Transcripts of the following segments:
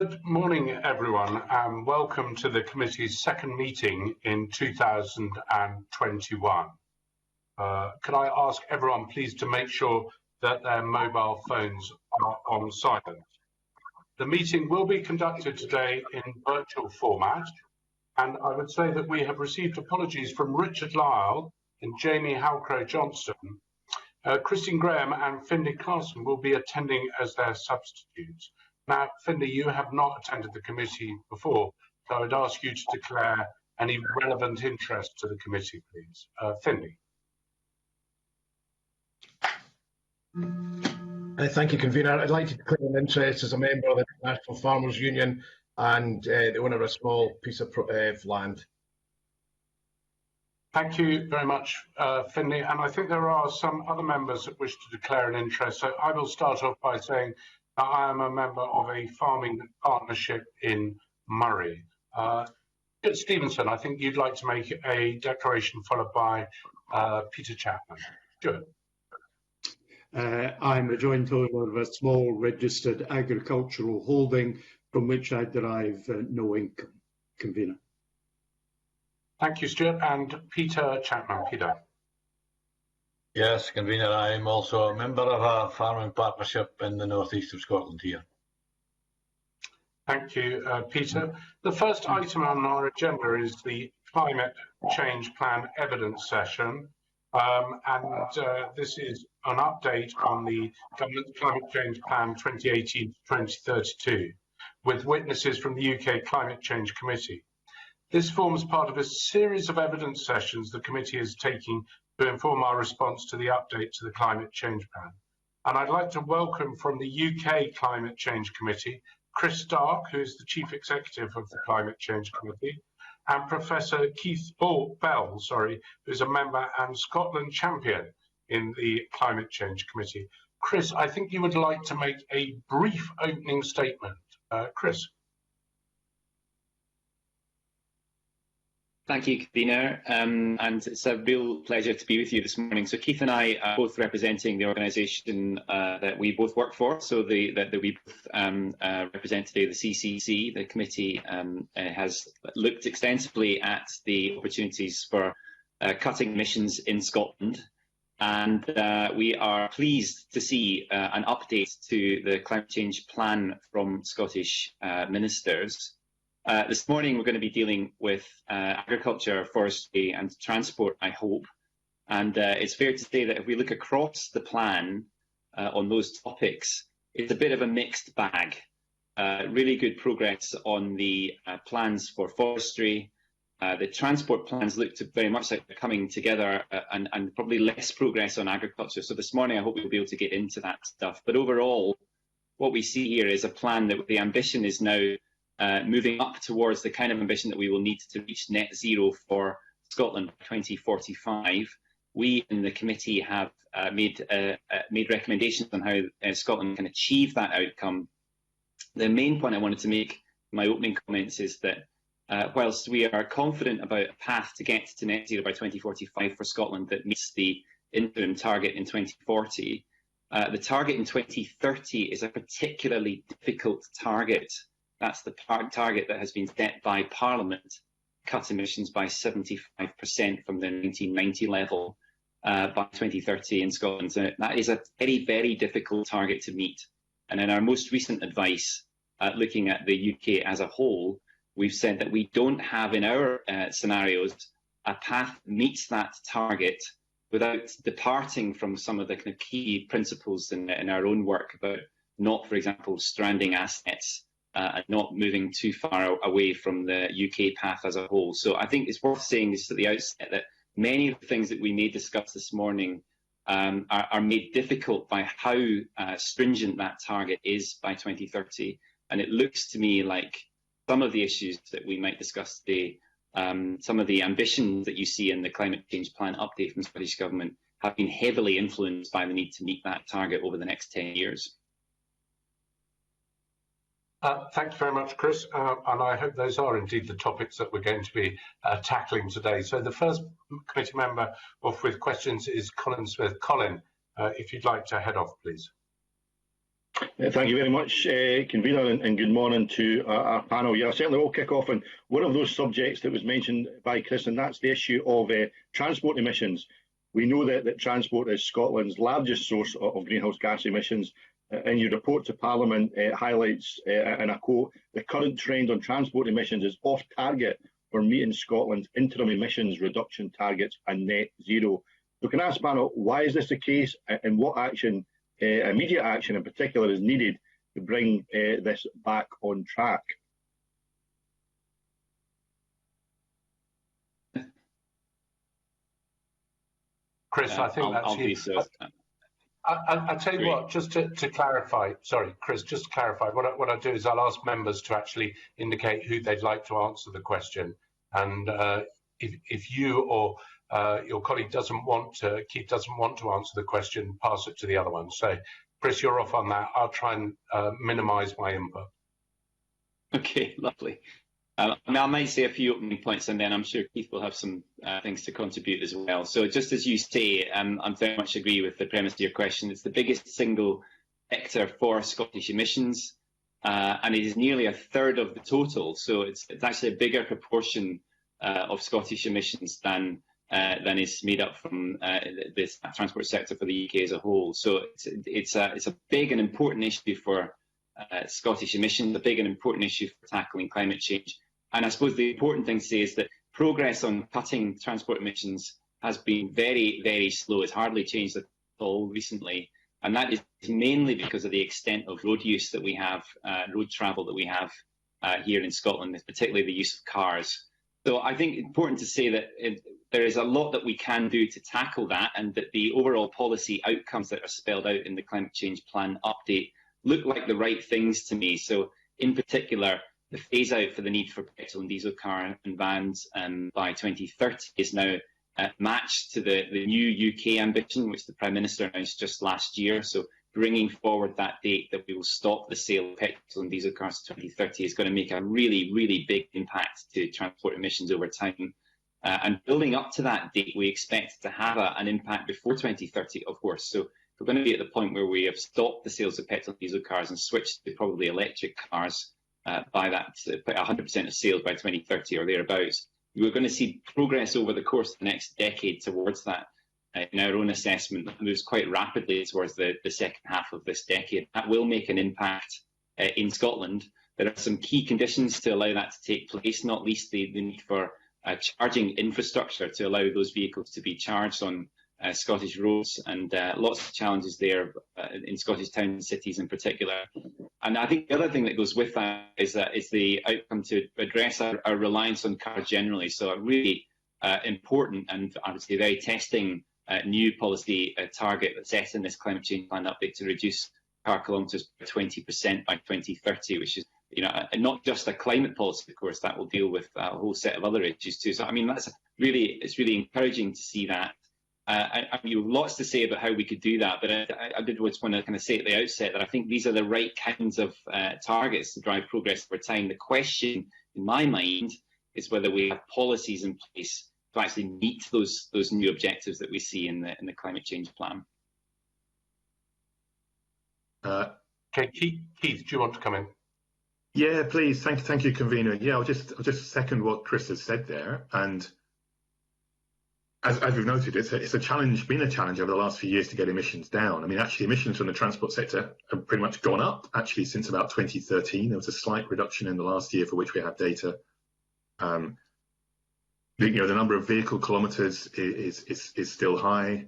Good morning, everyone, and welcome to the committee's second meeting in 2021. Can I ask everyone please to make sure that their mobile phones are on silent? The meeting will be conducted today in virtual format, and I would say that we have received apologies from Richard Lyle and Jamie Halcrow-Johnston. Christine Graham and Finlay Clarkson will be attending as their substitutes. Now, Finlay, you have not attended the committee before, so I would ask you to declare any relevant interest to the committee, please. Finlay. Thank you, Convener. I'd like to declare an interest as a member of the National Farmers Union and the owner of a small piece of land. Thank you very much, Finlay. And I think there are some other members that wish to declare an interest. So I will start off by saying that I am a member of a farming partnership in Murray. Stevenson, I think you'd like to make a declaration followed by Peter Chapman. Stuart. I'm a joint owner of a small registered agricultural holding from which I derive no income. Convener. Thank you, Stuart. And Peter Chapman. Peter. Yes, Convener, I'm also a member of a farming partnership in the northeast of Scotland here. Thank you, Peter. The first item on our agenda is the Climate Change Plan evidence session. This is an update on the Government's Climate Change Plan 2018-2032 with witnesses from the UK Climate Change Committee. This forms part of a series of evidence sessions the committee is taking to inform our response to the update to the Climate Change Plan. And I'd like to welcome from the UK Climate Change Committee, Chris Stark, who is the Chief Executive of the Climate Change Committee, and Professor Keith Bell, who's a member and Scotland champion in the Climate Change Committee. Chris, I think you would like to make a brief opening statement. Chris. Thank you, Convener, and it's a real pleasure to be with you this morning. So Keith and I are both representing the organisation that we both work for, so that we both represent today, the CCC. The committee has looked extensively at the opportunities for cutting emissions in Scotland, and we are pleased to see an update to the climate change plan from Scottish ministers. This morning we're going to be dealing with agriculture, forestry and transport, I hope. And it's fair to say that if we look across the plan on those topics, it's a bit of a mixed bag. Really good progress on the plans for forestry. The transport plans look to very much like they're coming together and probably less progress on agriculture. So this morning I hope we'll be able to get into that stuff. But overall, what we see here is a plan that the ambition is now moving up towards the kind of ambition that we will need to reach net zero for Scotland by 2045. We in the committee have made recommendations on how Scotland can achieve that outcome. The main point I wanted to make in my opening comments is that whilst we are confident about a path to get to net zero by 2045 for Scotland that meets the interim target in 2040, the target in 2030 is a particularly difficult target. That's the target that has been set by Parliament, cut emissions by 75% from the 1990 level by 2030 in Scotland. So that is a very, very difficult target to meet. And in our most recent advice, looking at the UK as a whole, we've said that we don't have in our scenarios a path that meets that target without departing from some of the kind of key principles in our own work about not, for example, stranding assets, and not moving too far away from the UK path as a whole. So I think it's worth saying this at the outset that many of the things that we may discuss this morning are made difficult by how stringent that target is by 2030. And it looks to me like some of the issues that we might discuss today, some of the ambitions that you see in the Climate Change Plan update from the Scottish Government have been heavily influenced by the need to meet that target over the next 10 years. Thank you very much, Chris, and I hope those are indeed the topics that we're going to be tackling today. So the first committee member off with questions is Colin Smith. Colin, if you'd like to head off, please. Thank you very much, Convener, and good morning to our panel. Yeah, I certainly will kick off on one of those subjects that was mentioned by Chris, and that's the issue of transport emissions. We know that transport is Scotland's largest source of greenhouse gas emissions. In your report to Parliament, it highlights, and I quote, "The current trend on transport emissions is off target for meeting Scotland's interim emissions reduction targets and net zero." So can I ask, panel, why is this the case, and what action, immediate action in particular, is needed to bring this back on track? Chris, I think that's you. I'll tell you what, just to clarify, sorry, Chris, just to clarify, what I do is I'll ask members to actually indicate who they'd like to answer the question. And if you or your colleague Keith doesn't want to answer the question, pass it to the other one. So, Chris, you're off on that. I'll try and minimise my input. Okay, lovely. I might say a few opening points, and then I'm sure Keith will have some things to contribute as well. So just as you say, I very much agree with the premise of your question. It's the biggest single sector for Scottish emissions, and it is nearly a third of the total. So it's actually a bigger proportion of Scottish emissions than is made up from this transport sector for the UK as a whole. So it's a big and important issue for Scottish emissions, a big and important issue for tackling climate change. And I suppose the important thing to say is that progress on cutting transport emissions has been very, very slow. It's hardly changed at all recently. And that is mainly because of the extent of road use that we have, road travel that we have here in Scotland, particularly the use of cars. So I think it's important to say that there is a lot that we can do to tackle that, and that the overall policy outcomes that are spelled out in the Climate Change Plan update look like the right things to me. So in particular, the phase out for the need for petrol and diesel car and vans by 2030 is now matched to the new UK ambition, which the Prime Minister announced just last year. So bringing forward that date that we will stop the sale of petrol and diesel cars to 2030 is going to make a really, really big impact to transport emissions over time. And building up to that date, we expect to have an impact before 2030, of course. So we're going to be at the point where we have stopped the sales of petrol and diesel cars and switched to probably electric cars by that 100% of sales by 2030 or thereabouts. We're going to see progress over the course of the next decade towards that. In our own assessment, that moves quite rapidly towards the second half of this decade. That will make an impact in Scotland. There are some key conditions to allow that to take place, not least the need for charging infrastructure to allow those vehicles to be charged on Scottish roads, and lots of challenges there in Scottish towns and cities in particular. And I think the other thing that goes with that is the outcome to address our reliance on cars generally. So a really important and I would say very testing new policy target that's set in this climate change plan update to reduce car kilometres by 20% by 2030, which is not just a climate policy, of course. That will deal with a whole set of other issues too. So I mean, it's really encouraging to see that. I mean, lots to say about how we could do that, but I did just want to kind of say at the outset that I think these are the right kinds of targets to drive progress over time. The question, in my mind, is whether we have policies in place to actually meet those new objectives that we see in the climate change plan. Okay, Keith, do you want to come in? Yeah, please. Thank you, convener. Yeah, I'll just second what Chris has said there. And as we've noted, it's a challenge, been a challenge over the last few years to get emissions down. I mean, actually, emissions from the transport sector have pretty much gone up, actually, since about 2013. There was a slight reduction in the last year for which we have data. The number of vehicle kilometres is still high.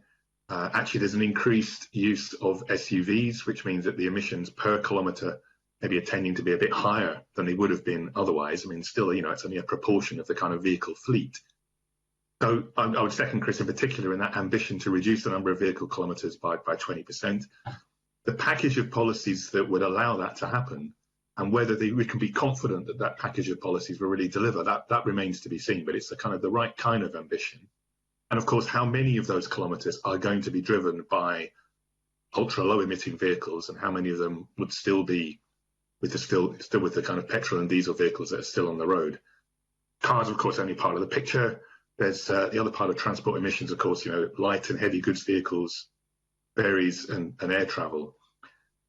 Actually, there's an increased use of SUVs, which means that the emissions per kilometre maybe are tending to be a bit higher than they would have been otherwise. I mean, still, it's only a proportion of the kind of vehicle fleet. So I would second Chris in particular in that ambition to reduce the number of vehicle kilometres by 20%. The package of policies that would allow that to happen, and whether we can be confident that that package of policies will really deliver, that remains to be seen. But it's the right kind of ambition. And of course, how many of those kilometres are going to be driven by ultra low emitting vehicles, and how many of them would still be with the kind of petrol and diesel vehicles that are still on the road? Cars, of course, only part of the picture. There's the other part of transport emissions, of course, light and heavy goods vehicles, ferries and air travel.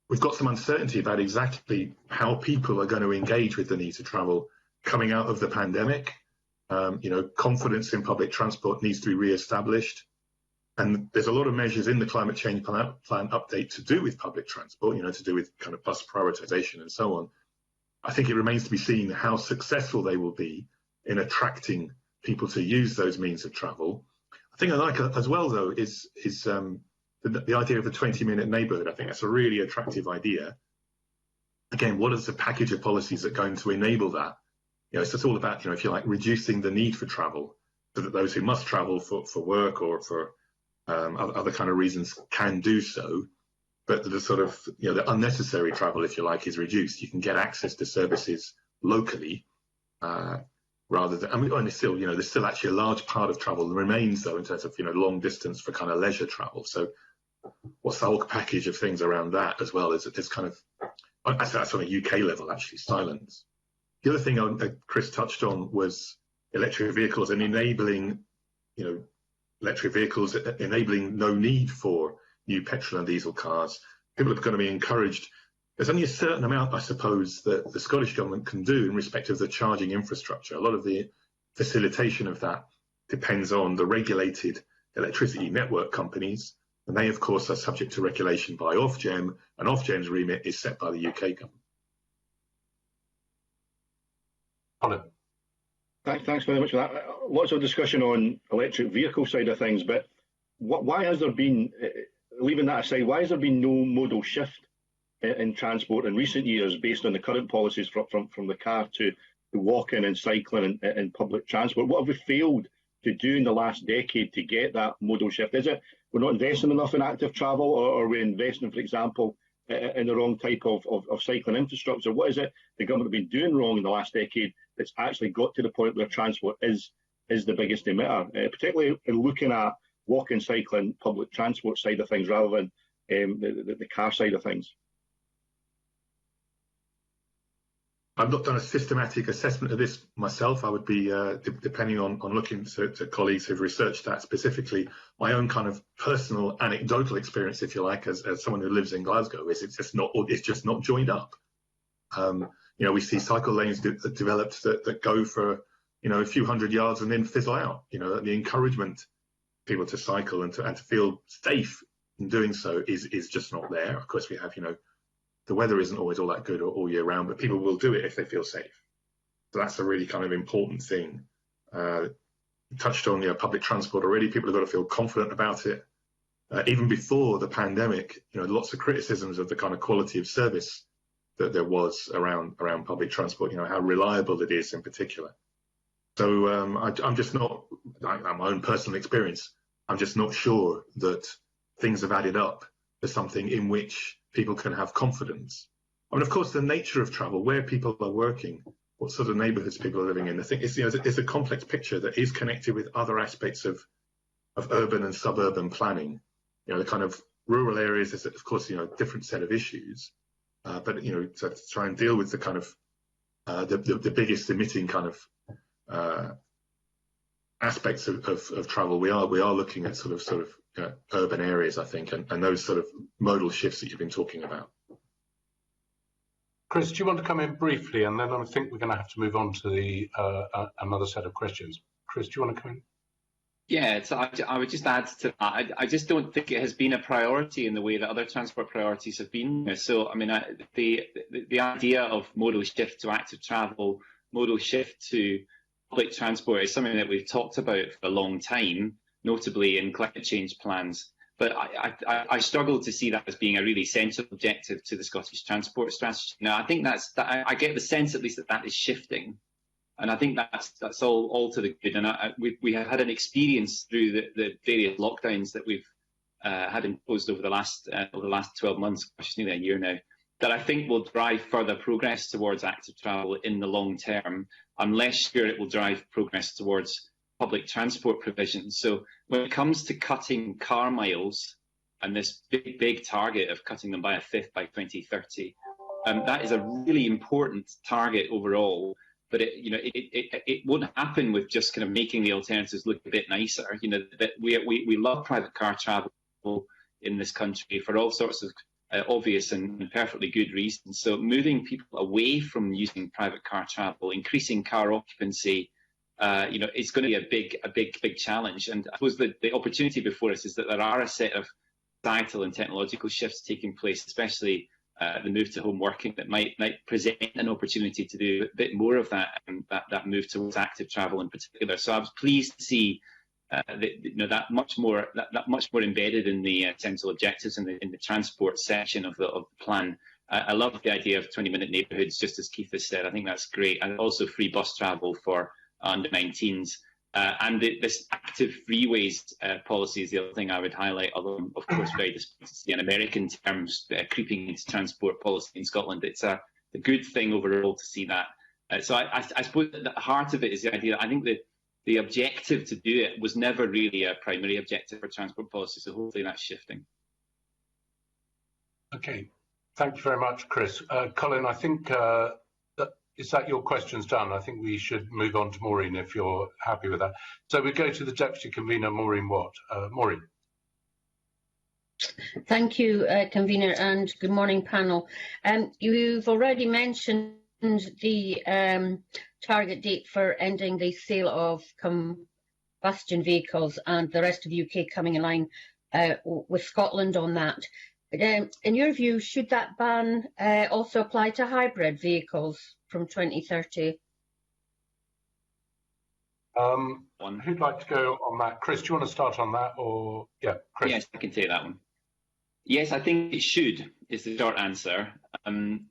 we've got some uncertainty about exactly how people are going to engage with the need to travel coming out of the pandemic. Confidence in public transport needs to be re-established. And there's a lot of measures in the climate change plan update to do with public transport, to do with kind of bus prioritisation and so on. I think it remains to be seen how successful they will be in attracting people to use those means of travel. I think I like as well, though, is the idea of the 20-minute neighbourhood. I think that's a really attractive idea. Again, what is the package of policies that are going to enable that? It's all about, if you like, reducing the need for travel so that those who must travel for work or for other kind of reasons can do so. But the sort of, the unnecessary travel, if you like, is reduced. You can get access to services locally rather than, and there's still actually a large part of travel that remains, though, in terms of, long distance for kind of leisure travel. So what's the whole package of things around that as well? Is it's kind of, that's on a UK level, actually, silence. The other thing Chris touched on was electric vehicles and enabling, electric vehicles, enabling no need for new petrol and diesel cars. People are going to be encouraged. There's only a certain amount, I suppose, that the Scottish Government can do in respect of the charging infrastructure. A lot of the facilitation of that depends on the regulated electricity network companies, and they, of course, are subject to regulation by Ofgem, and Ofgem's remit is set by the UK government. Colin. Thanks very much for that. Lots of discussion on electric vehicle side of things, but why has there been, leaving that aside, why has there been no modal shift in transport in recent years based on the current policies from the car to walking and cycling and public transport? What have we failed to do in the last decade to get that modal shift? Is it we're not investing enough in active travel, or are we investing, for example, in the wrong type of cycling infrastructure? What is it the government have been doing wrong in the last decade that's actually got to the point where transport is the biggest emitter, particularly in looking at walking, cycling, public transport side of things rather than the car side of things? I've not done a systematic assessment of this myself. I would be, depending on looking to colleagues who've researched that specifically, my own kind of personal anecdotal experience, if you like, as someone who lives in Glasgow, is it's just not joined up. We see cycle lanes developed that go for, a few hundred yards and then fizzle out. The encouragement people to cycle and to feel safe in doing so is just not there. Of course, we have, the weather isn't always all that good all year round, but people will do it if they feel safe. So that's a really kind of important thing. Touched on public transport already. People have got to feel confident about it. Even before the pandemic, lots of criticisms of the kind of quality of service that there was around public transport. How reliable it is in particular. So I'm just not, like my own personal experience, I'm just not sure that things have added up to something in which people can have confidence. I mean, of course, the nature of travel, where people are working, what sort of neighbourhoods people are living in, I think it's a complex picture that is connected with other aspects of urban and suburban planning. The kind of rural areas is, of course, a different set of issues. But to try and deal with the kind of the biggest emitting kind of aspects of travel, we are looking at sort of urban areas, I think, and those sort of modal shifts that you've been talking about. Chris, do you want to come in briefly, and then I think we're going to have to move on to the another set of questions. Chris, do you want to come in? Yeah, so I would just add to that. I just don't think it has been a priority in the way that other transport priorities have been. So, I mean, the idea of modal shift to active travel, modal shift to public transport is something that we've talked about for a long time, notably in climate change plans. But I struggle to see that as being a really central objective to the Scottish transport strategy. Now, I think I get the sense, at least, that is shifting. And I think that's all to the good. And we have had an experience through the various lockdowns that we've had imposed over the last 12 months, which is nearly a year now, that I think will drive further progress towards active travel in the long term. I'm less sure it will drive progress towards public transport provision. So when it comes to cutting car miles and this big target of cutting them by a fifth by 2030, that is a really important target overall. But it won't happen with just kind of making the alternatives look a bit nicer. That we love private car travel in this country for all sorts of obvious and perfectly good reasons. So moving people away from using private car travel, increasing car occupancy, it's going to be a big challenge. And I suppose the opportunity before us is that there are a set of societal and technological shifts taking place, especially the move to home working, that might present an opportunity to do a bit more of that, that move towards active travel in particular. So I was pleased to see that much more embedded in the central objectives in the transport section of the plan. I love the idea of 20-minute neighbourhoods, just as Keith has said. I think that's great, and also free bus travel for under 19s. And this active freeways policy is the other thing I would highlight, although I'm of course very disappointed to see an American terms creeping into transport policy in Scotland. It's a good thing overall to see that. So I suppose at the heart of it is the idea that I think that the objective to do it was never really a primary objective for transport policy, so hopefully that's shifting. Okay, thank you very much, Chris. Colin, I think is that your questions done? I think we should move on to Maureen if you're happy with that. So we go to the Deputy Convener, Maureen Watt. Maureen. Thank you, Convener, and good morning, panel. You've already mentioned the target date for ending the sale of combustion vehicles and the rest of the UK coming in line with Scotland on that. In your view, should that ban also apply to hybrid vehicles from 2030? Who'd like to go on that? Chris, do you want to start on that, or yeah, Chris? Yes, I can take that one. Yes, I think it should, is the short answer. And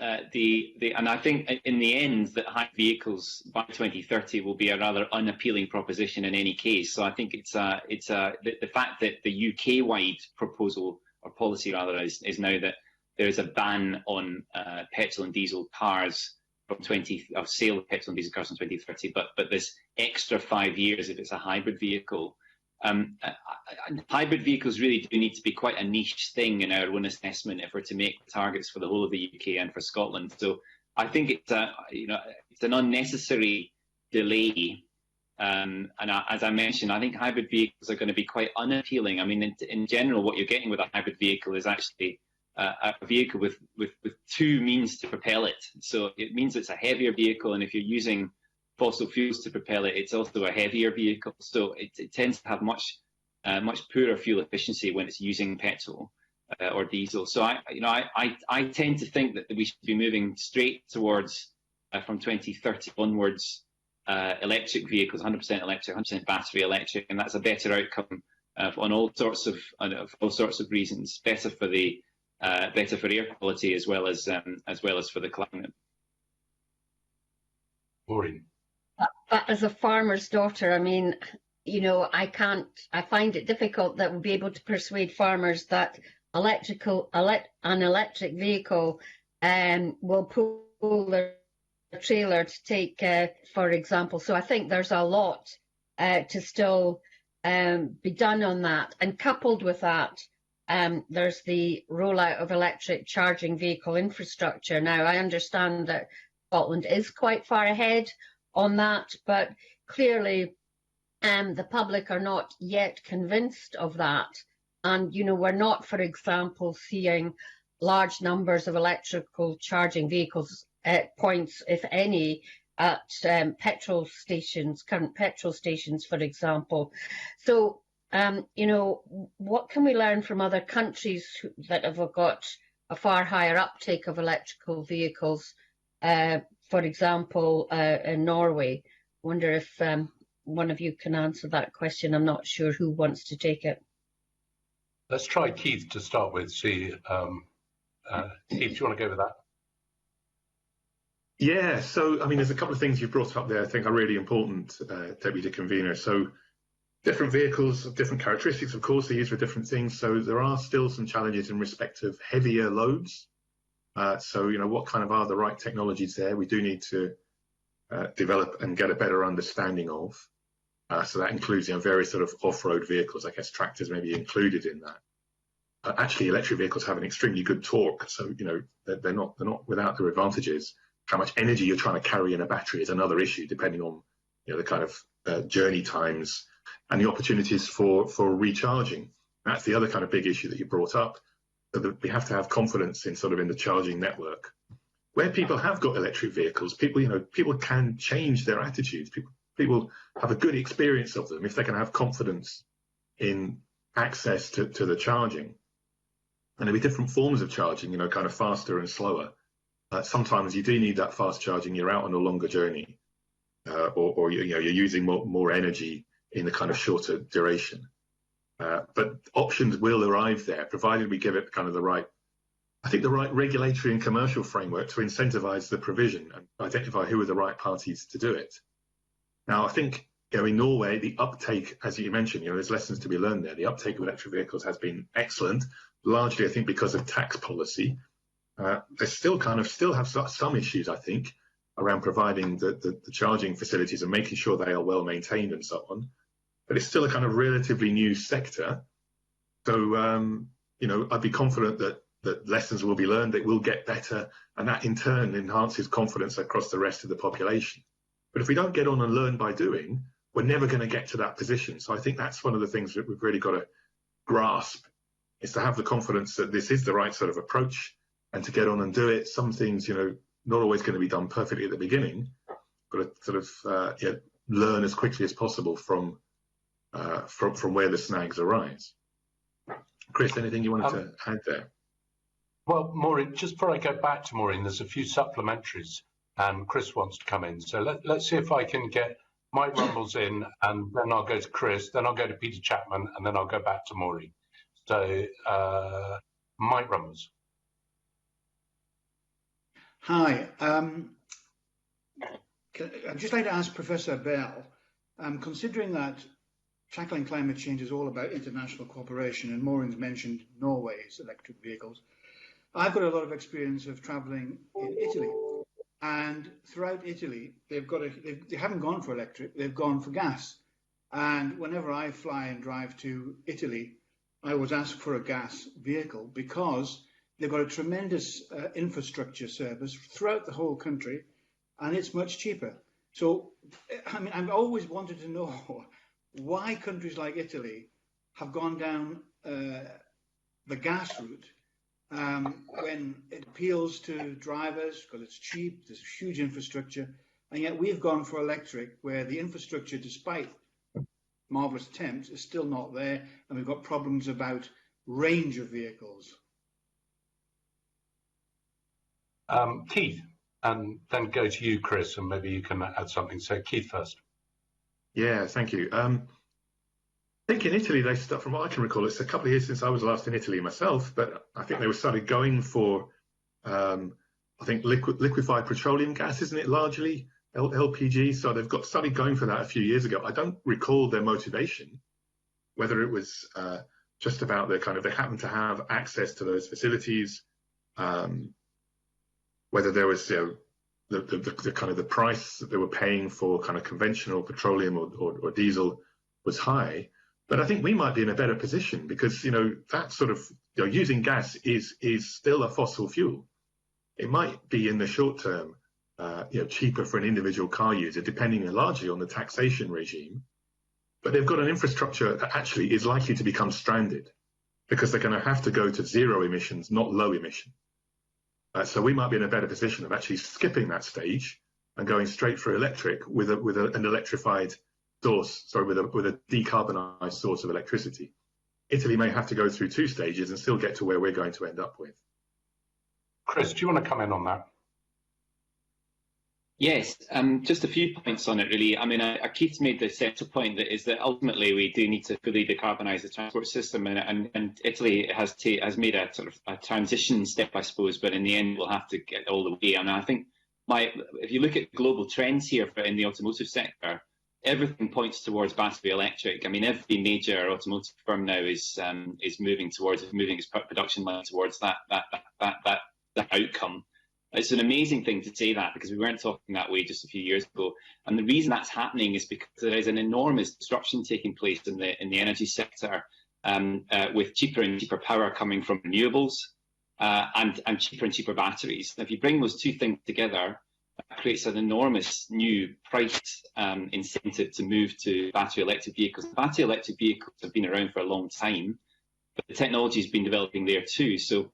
I think in the end that hybrid vehicles by 2030 will be a rather unappealing proposition in any case. So I think the fact that the UK-wide proposal or policy rather is now that there is a ban on petrol and diesel cars from sale of petrol and diesel cars from 2030, but this extra 5 years if it's a hybrid vehicle. Hybrid vehicles really do need to be quite a niche thing in our own assessment if we're to make targets for the whole of the UK and for Scotland. So I think it's an unnecessary delay. And as I mentioned, I think hybrid vehicles are going to be quite unappealing. I mean, in general, what you're getting with a hybrid vehicle is actually a vehicle with two means to propel it. So it means it's a heavier vehicle, and if you're using fossil fuels to propel it, it's also a heavier vehicle. So it tends to have much poorer fuel efficiency when it's using petrol or diesel. So I tend to think that we should be moving straight towards from 2030 onwards. Electric vehicles, 100% electric, 100% battery electric, and that's a better outcome on all sorts of reasons. Better for air quality as well as for the climate. Maureen. But as a farmer's daughter, I mean, I find it difficult that we'll be able to persuade farmers that an electric vehicle will pull their trailer to take, for example. So I think there's a lot to still be done on that. And coupled with that, there's the rollout of electric charging vehicle infrastructure. Now, I understand that Scotland is quite far ahead on that, but clearly the public are not yet convinced of that. And, we're not, for example, seeing large numbers of electrical charging vehicles at points, if any, at current petrol stations, for example. So, what can we learn from other countries that have got a far higher uptake of electrical vehicles? For example, in Norway. I wonder if one of you can answer that question. I'm not sure who wants to take it. Let's try Keith to start with. See, Keith, do you want to go with that? Yeah, so, I mean, there's a couple of things you've brought up there I think are really important, Deputy Convener. So different vehicles have different characteristics, of course, they're used for different things. So there are still some challenges in respect of heavier loads. So, what kind of are the right technologies there? We do need to develop and get a better understanding of. So that includes, various sort of off-road vehicles. I guess tractors may be included in that. Actually, electric vehicles have an extremely good torque. So, they're not without their advantages. How much energy you're trying to carry in a battery is another issue, depending on the kind of journey times and the opportunities for recharging. That's the other kind of big issue that you brought up. So that we have to have confidence in sort of in the charging network. Where people have got electric vehicles, people can change their attitudes. People have a good experience of them if they can have confidence in access to the charging. And there'll be different forms of charging, kind of faster and slower. Sometimes you do need that fast charging. You're out on a longer journey, or you're using more energy in the kind of shorter duration. But options will arrive there, provided we give it kind of the right regulatory and commercial framework to incentivize the provision and identify who are the right parties to do it. Now, I think in Norway, the uptake, as you mentioned, there's lessons to be learned there. The uptake of electric vehicles has been excellent, largely, I think, because of tax policy. They still have some issues, I think, around providing the charging facilities and making sure they are well maintained and so on. But it's still a kind of relatively new sector. So, I'd be confident that lessons will be learned, it will get better, and that in turn enhances confidence across the rest of the population. But if we don't get on and learn by doing, we're never going to get to that position. So I think that's one of the things that we've really got to grasp, is to have the confidence that this is the right sort of approach and to get on and do it. Some things, not always going to be done perfectly at the beginning, but to sort of learn as quickly as possible from where the snags arise. Chris, anything you wanted to add there? Well, Maureen, just before I go back to Maureen, there's a few supplementaries and Chris wants to come in. So let's see if I can get Mike Rumbles in, and then I'll go to Chris, then I'll go to Peter Chapman, and then I'll go back to Maureen. So Mike Rumbles. Hi. I'd just like to ask Professor Bell, considering that tackling climate change is all about international cooperation, and Maureen's mentioned Norway's electric vehicles, I've got a lot of experience of travelling in Italy, and throughout Italy, they haven't gone for electric, they've gone for gas. And whenever I fly and drive to Italy, I always ask for a gas vehicle because they've got a tremendous infrastructure service throughout the whole country, and it's much cheaper. So, I've always wanted to know why countries like Italy have gone down the gas route when it appeals to drivers because it's cheap, there's a huge infrastructure, and yet we've gone for electric where the infrastructure, despite marvellous attempts, is still not there, and we've got problems about range of vehicles. Keith, and then go to you, Chris, and maybe you can add something. So Keith first. Yeah, thank you. I think in Italy, they start, from what I can recall, it's a couple of years since I was last in Italy myself, but I think they started going for, I think, liquefied petroleum gas, isn't it, largely, LPG? So they've started going for that a few years ago. I don't recall their motivation, whether it was just about they happen to have access to those facilities, whether there was, the kind of the price that they were paying for kind of conventional petroleum or diesel was high. But I think we might be in a better position because, that sort of, using gas is still a fossil fuel. It might be in the short term, cheaper for an individual car user, depending largely on the taxation regime. But they've got an infrastructure that actually is likely to become stranded because they're going to have to go to zero emissions, not low emission. So we might be in a better position of actually skipping that stage and going straight for electric with an electrified source, with a decarbonised source of electricity. Italy may have to go through two stages and still get to where we're going to end up with. Chris, do you want to come in on that? Yes, just a few points on it, really. Keith's made the central point that is that ultimately we do need to fully decarbonise the transport system, and Italy has made a sort of a transition step, I suppose, but in the end we'll have to get all the way. And I think if you look at global trends here in the automotive sector, everything points towards battery electric. Every major automotive firm now is moving its production line towards that outcome. It's an amazing thing to say that because we weren't talking that way just a few years ago. And the reason that's happening is because there is an enormous disruption taking place in the energy sector, with cheaper and cheaper power coming from renewables and cheaper and cheaper batteries. Now, if you bring those two things together, that creates an enormous new price incentive to move to battery electric vehicles. Battery electric vehicles have been around for a long time, but the technology has been developing there too. So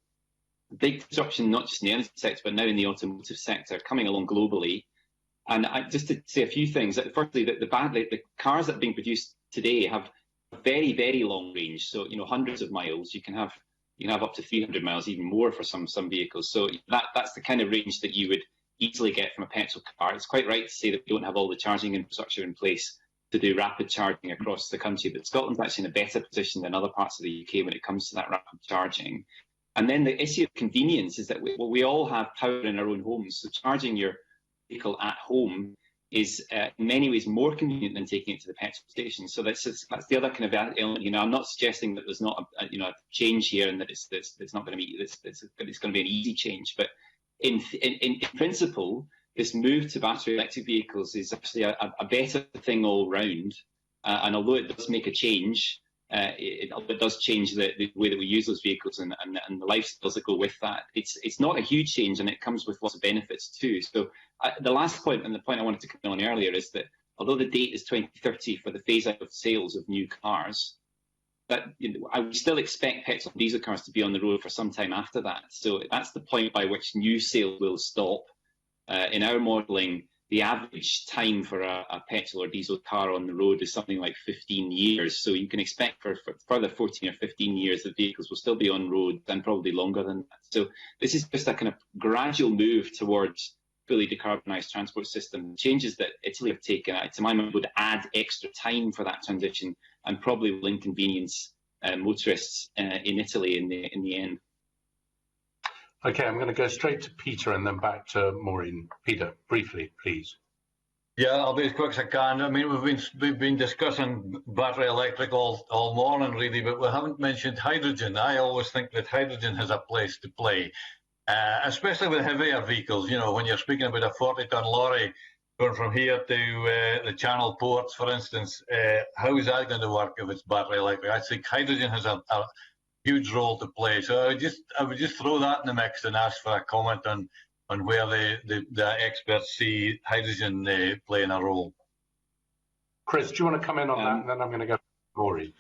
big disruption, not just in the energy sector, but now in the automotive sector, coming along globally. And just to say a few things, firstly, the cars that are being produced today have a very, very long range. So, hundreds of miles. You can have up to 300 miles, even more for some vehicles. So that's the kind of range that you would easily get from a petrol car. It's quite right to say that we don't have all the charging infrastructure in place to do rapid charging across the country, but Scotland's actually in a better position than other parts of the UK when it comes to that rapid charging. And then the issue of convenience is that we all have power in our own homes, so charging your vehicle at home is in many ways more convenient than taking it to the petrol station. So that's the other kind of element. I'm not suggesting that there's not a change here and that it's not going to be it's going to be an easy change, but in principle, this move to battery electric vehicles is actually a better thing all round. And although it does make a change, it does change the way that we use those vehicles and the lifestyles that go with that. It's not a huge change, and it comes with lots of benefits too. So the last point, and the point I wanted to come on earlier, is that although the date is 2030 for the phase out of sales of new cars, that I would still expect petrol and diesel cars to be on the road for some time after that. So that's the point by which new sales will stop. In our modelling, the average time for a petrol or diesel car on the road is something like 15 years. So you can expect for further 14 or 15 years that vehicles will still be on road, and probably longer than that. So this is just a kind of gradual move towards fully decarbonised transport system. Changes that Italy have taken, to my mind, would add extra time for that transition and probably will inconvenience motorists in Italy in the end. Okay, I'm going to go straight to Peter and then back to Maureen. Peter, briefly, please. Yeah, I'll be as quick as I can. I mean, we've been discussing battery electric all morning, really, but we haven't mentioned hydrogen. I always think that hydrogen has a place to play, especially with heavier vehicles. When you're speaking about a 40-ton lorry going from here to the Channel ports, for instance, how is that going to work if it's battery electric? I think hydrogen has a huge role to play. So I would just throw that in the mix and ask for a comment on where the experts see hydrogen playing a role. Chris, do you want to come in on that? And then I'm going to go to Maureen.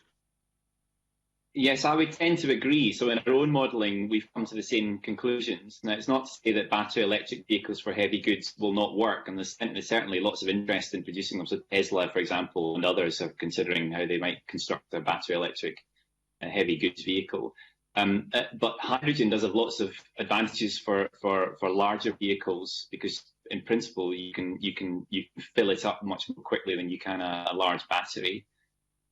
Yes, I would tend to agree. So in our own modelling, we've come to the same conclusions. Now, it's not to say that battery electric vehicles for heavy goods will not work, and there's certainly lots of interest in producing them. So Tesla, for example, and others are considering how they might construct a battery electric heavy goods vehicle. But hydrogen does have lots of advantages for larger vehicles, because in principle you can fill it up much more quickly than you can a large battery.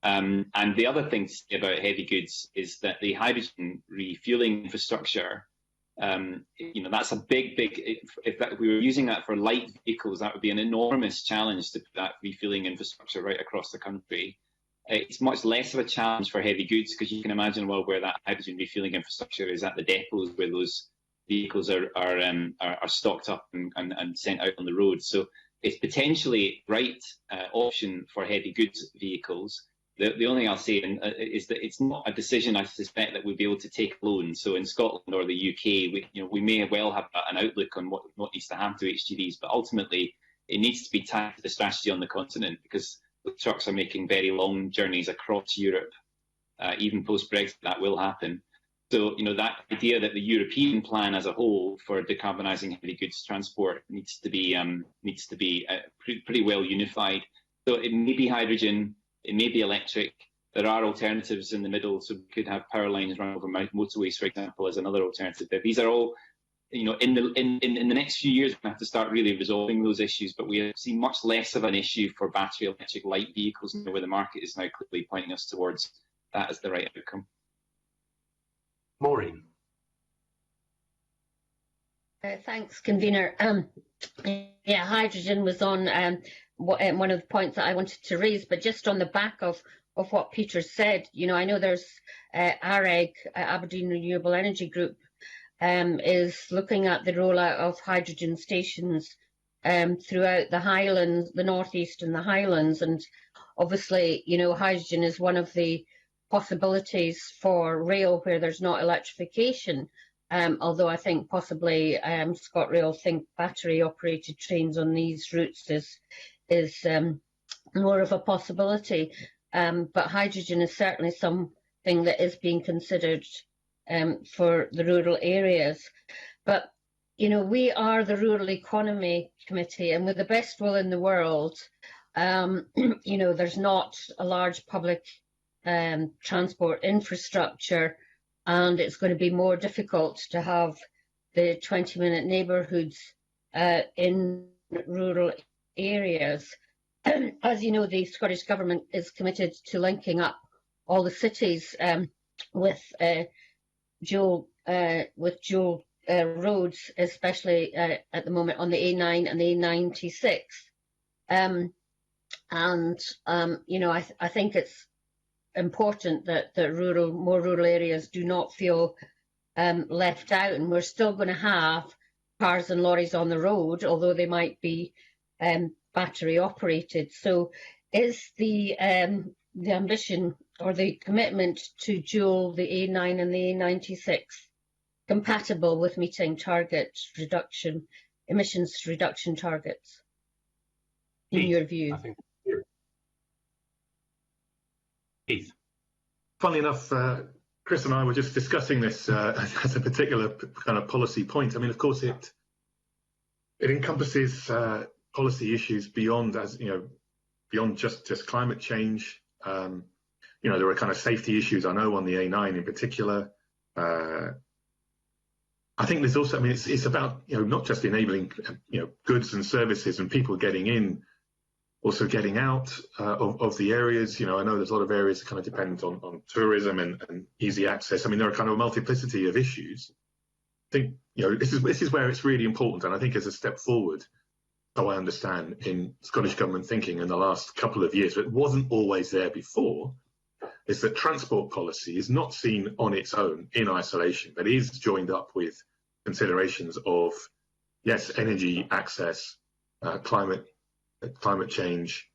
And the other thing to say about heavy goods is that the hydrogen refueling infrastructure, that's a big. If we were using that for light vehicles, that would be an enormous challenge to put that refueling infrastructure right across the country. It's much less of a challenge for heavy goods, because you can imagine where that hydrogen refueling infrastructure is at the depots where those vehicles are stocked up and sent out on the road. So it's potentially the right option for heavy goods vehicles. The only thing I'll say is that it's not a decision I suspect that we'll be able to take alone. So in Scotland or the UK, we may well have an outlook on what needs to happen to HGVs, but ultimately it needs to be tied to the strategy on the continent, because the trucks are making very long journeys across Europe. Even post-Brexit, that will happen. So, that idea that the European plan as a whole for decarbonising heavy goods transport needs to be pretty well unified. So it may be hydrogen, it may be electric. There are alternatives in the middle, so we could have power lines run over motorways, for example, as another alternative. These are all, in the next few years, we have to start really resolving those issues, but we see much less of an issue for battery electric light vehicles, where the market is now clearly pointing us towards that as the right outcome. Maureen. Thanks, convener. Hydrogen was on one of the points that I wanted to raise, but just on the back of what Peter said, I know there's AREG, Aberdeen Renewable Energy Group, is looking at the rollout of hydrogen stations throughout the Highlands, the Northeast and the Highlands. And obviously, hydrogen is one of the possibilities for rail where there's not electrification. Although I think possibly ScotRail think battery-operated trains on these routes is more of a possibility. But hydrogen is certainly thing that is being considered for the rural areas. But, you know, we are the Rural Economy Committee, and with the best will in the world, you know, there's not a large public transport infrastructure, and it's going to be more difficult to have the 20-minute neighbourhoods in rural areas. As you know, the Scottish Government is committed to linking up all the cities with dual roads, especially at the moment on the A9 and the A96. You know, I think it's important that more rural areas do not feel left out, and we're still going to have cars and lorries on the road, although they might be battery operated. So is the ambition or the commitment to dual the A9 and the A96 compatible with meeting emissions reduction targets, in your view? I think. Keith. Funnily enough, Chris and I were just discussing this as a particular kind of policy point. I mean, of course, it encompasses policy issues beyond, as you know, beyond just climate change. You know, there are kind of safety issues, I know, on the A9 in particular. I think there's also, I mean, it's about, you know, not just enabling, you know, goods and services and people getting in, also getting out of the areas. You know, I know there's a lot of areas that kind of depend on tourism and easy access. I mean, there are kind of a multiplicity of issues. I think, you know, this is where it's really important, and I think as a step forward, so I understand, in Scottish Government thinking in the last couple of years, but it wasn't always there before, is that transport policy is not seen on its own in isolation, but is joined up with considerations of, yes, energy access, climate change,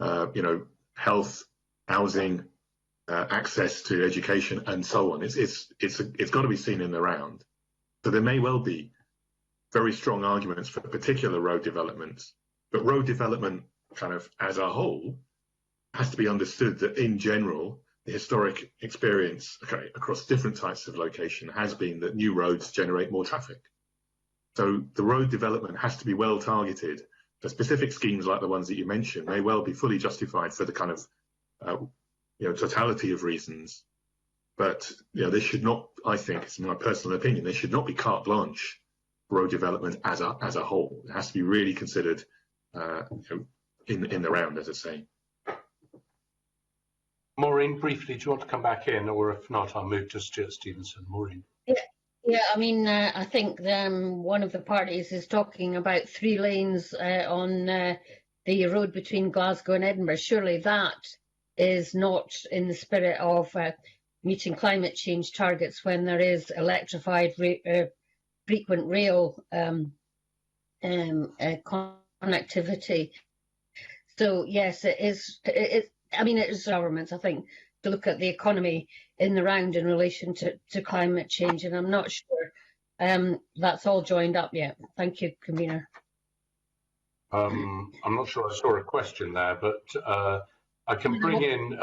you know, health, housing, access to education, and so on. It's got to be seen in the round. So there may well be very strong arguments for particular road developments, but road development kind of as a whole has to be understood that in general, the historic experience across different types of location has been that new roads generate more traffic. So the road development has to be well targeted. The specific schemes like the ones that you mentioned may well be fully justified for the kind of you know, totality of reasons. But you know, they should not, I think, it's my personal opinion, they should not be carte blanche for road development as a whole. It has to be really considered you know, in the round, as I say. Maureen, briefly, do you want to come back in, or if not, I'll move to Stuart Stevenson. Maureen. Yeah, I mean, I think one of the parties is talking about 3 lanes on the road between Glasgow and Edinburgh. Surely that is not in the spirit of meeting climate change targets when there is electrified frequent rail connectivity. So yes, it is. I mean, it is governments, I think, to look at the economy in the round in relation to climate change, and I'm not sure that's all joined up yet. Thank you, Convener. I'm not sure I saw a question there, but I can bring in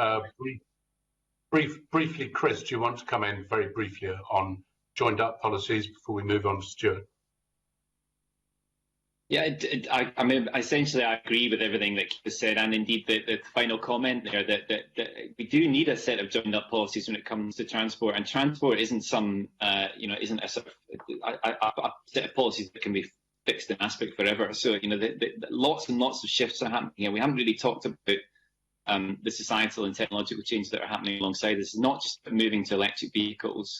briefly, Chris, do you want to come in very briefly on joined up policies before we move on to Stuart? Yeah, I mean, essentially, I agree with everything that Keith has said, and indeed the final comment there that we do need a set of joined-up policies when it comes to transport, and transport isn't some, you know, isn't a sort of a set of policies that can be fixed in aspect forever. So, you know, lots and lots of shifts are happening here. We haven't really talked about the societal and technological changes that are happening alongside this. It's not just moving to electric vehicles.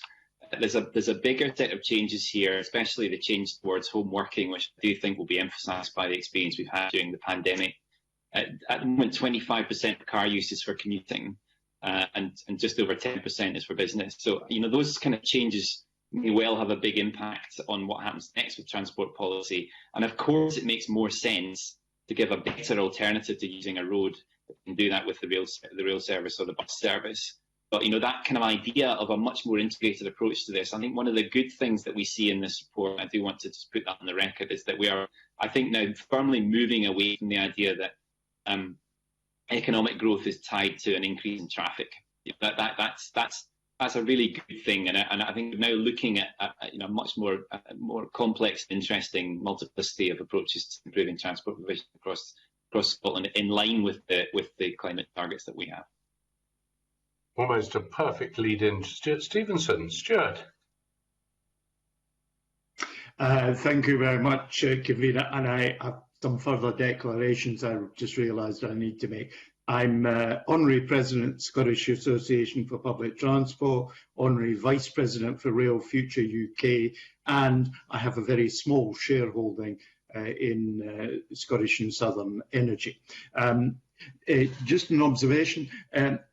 There's a bigger set of changes here, especially the change towards home working, which I do think will be emphasised by the experience we've had during the pandemic. At the moment, 25% of car use is for commuting, and just over 10% is for business. So, you know, those kind of changes may well have a big impact on what happens next with transport policy. And of course, it makes more sense to give a better alternative to using a road and do that with the rail service or the bus service. But, you know, that kind of idea of a much more integrated approach to this, I think one of the good things that we see in this report, I do want to just put that on the record, is that we are, I think, now firmly moving away from the idea that economic growth is tied to an increase in traffic. That's a really good thing, and I think we're now looking at much more complex, interesting multiplicity of approaches to improving transport provision across Scotland, in line with the climate targets that we have. Almost a perfect lead in to Stuart Stevenson. Stuart. Thank you very much, Convener. And I have some further declarations I just realised I need to make. I'm Honorary President, Scottish Association for Public Transport, Honorary Vice President for Rail Future UK, and I have a very small shareholding in Scottish and Southern Energy. Just an observation,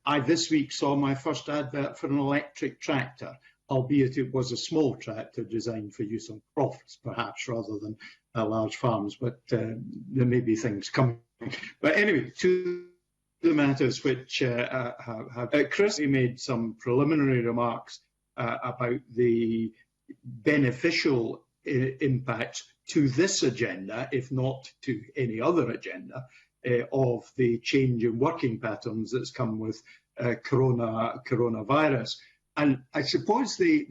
I this week saw my first advert for an electric tractor, albeit it was a small tractor designed for use on crofts, perhaps, rather than large farms, but there may be things coming. But anyway, to the matters which Chris made some preliminary remarks about the beneficial impact to this agenda, if not to any other agenda, of the change in working patterns that's come with coronavirus. And I suppose the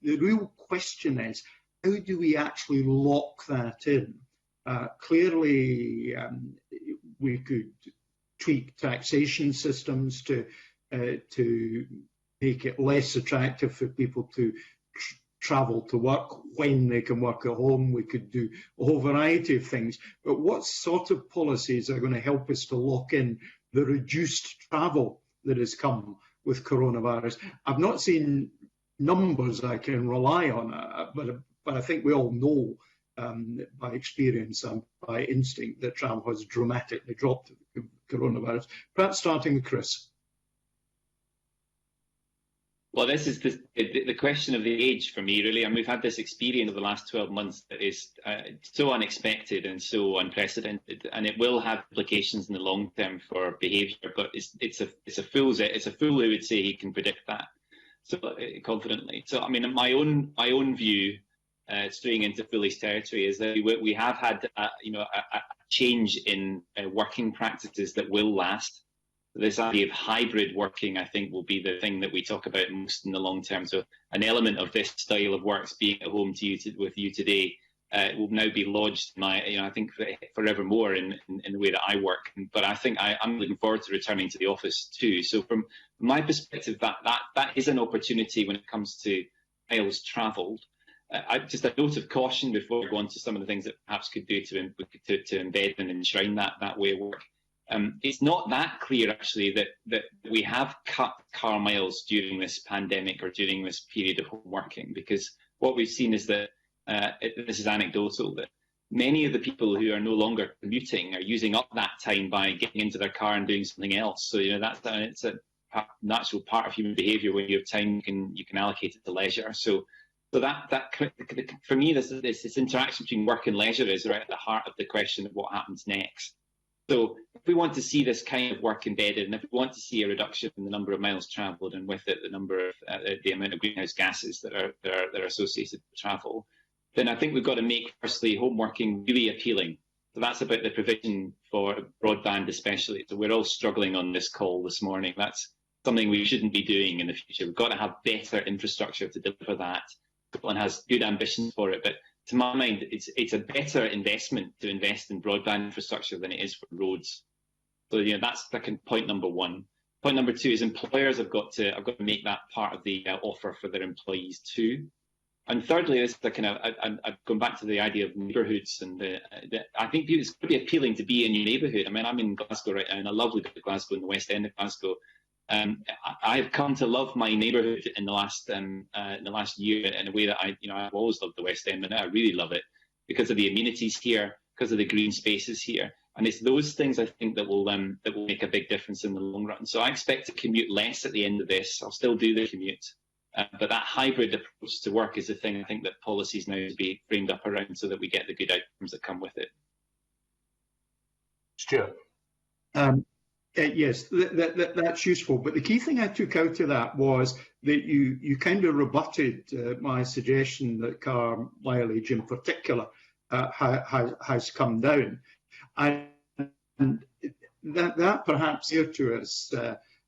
real question is, how do we actually lock that in? Clearly, we could tweak taxation systems to make it less attractive for people to travel to work when they can work at home. We could do a whole variety of things. But what sort of policies are going to help us to lock in the reduced travel that has come with coronavirus? I've not seen numbers I can rely on, but I think we all know by experience and by instinct that travel has dramatically dropped with coronavirus. Perhaps starting with Chris. Well, this is the question of the age for me, really. And we've had this experience over the last 12 months that is so unexpected and so unprecedented, and it will have implications in the long term for behaviour. But it's a fool who would say he can predict that so confidently. So, I mean, my own view, straying into foolish territory, is that we have had a change in working practices that will last. This idea of hybrid working, I think, will be the thing that we talk about most in the long term. So an element of this style of works, being at home with you today, will now be lodged in I think forevermore in the way that I work. But I think I'm looking forward to returning to the office too. So from my perspective, that is an opportunity when it comes to miles travelled. Just a note of caution before we go on to some of the things that perhaps could do to embed and enshrine that way of work. It's not that clear, actually, that we have cut car miles during this pandemic or during this period of home working, because what we've seen is that, this is anecdotal, that many of the people who are no longer commuting are using up that time by getting into their car and doing something else. So, it's a natural part of human behaviour. When you have time, you can allocate it to leisure. So that for me, this interaction between work and leisure is right at the heart of the question of what happens next. So if we want to see this kind of work embedded, and if we want to see a reduction in the number of miles travelled, and with it the number of the amount of greenhouse gases that are associated with travel, then I think we've got to make, firstly, home working really appealing. So that's about the provision for broadband especially. So we're all struggling on this call this morning. That's something we shouldn't be doing in the future. We've got to have better infrastructure to deliver that. Scotland has good ambitions for it, but to my mind, it's a better investment to invest in broadband infrastructure than it is for roads. So that's point number one. Point number two is employers have got to make that part of the offer for their employees too. And thirdly, is the kind of I've gone back to the idea of neighbourhoods, and I think it's going to be appealing to be in your neighbourhood. I mean, I'm in Glasgow right now, in a lovely bit of Glasgow, in the West End of Glasgow. I've come to love my neighbourhood in the last year in a way that I've always loved the West End, but now I really love it because of the amenities here, because of the green spaces here, and it's those things I think that will make a big difference in the long run. So I expect to commute less at the end of this. I'll still do the commute, but that hybrid approach to work is the thing I think that policies now need to be framed up around so that we get the good outcomes that come with it. Stuart. Yes, that's useful. But the key thing I took out of that was that you kind of rebutted my suggestion that car mileage in particular has come down. And that perhaps here to us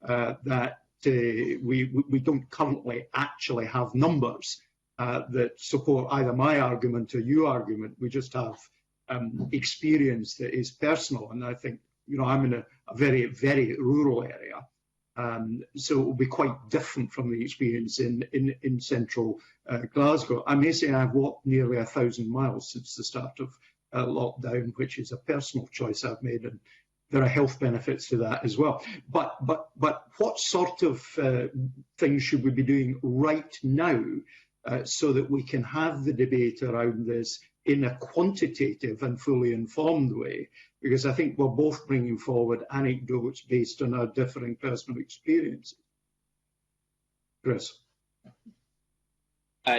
that we don't currently actually have numbers that support either my argument or your argument. We just have experience that is personal, and I think, you know, I'm in a very, very rural area, so it will be quite different from the experience in central Glasgow. I may say I've walked nearly 1,000 miles since the start of lockdown, which is a personal choice I've made, and there are health benefits to that as well. But what sort of things should we be doing right now so that we can have the debate around this in a quantitative and fully informed way? Because I think we're both bringing forward anecdotes based on our differing personal experiences. Chris.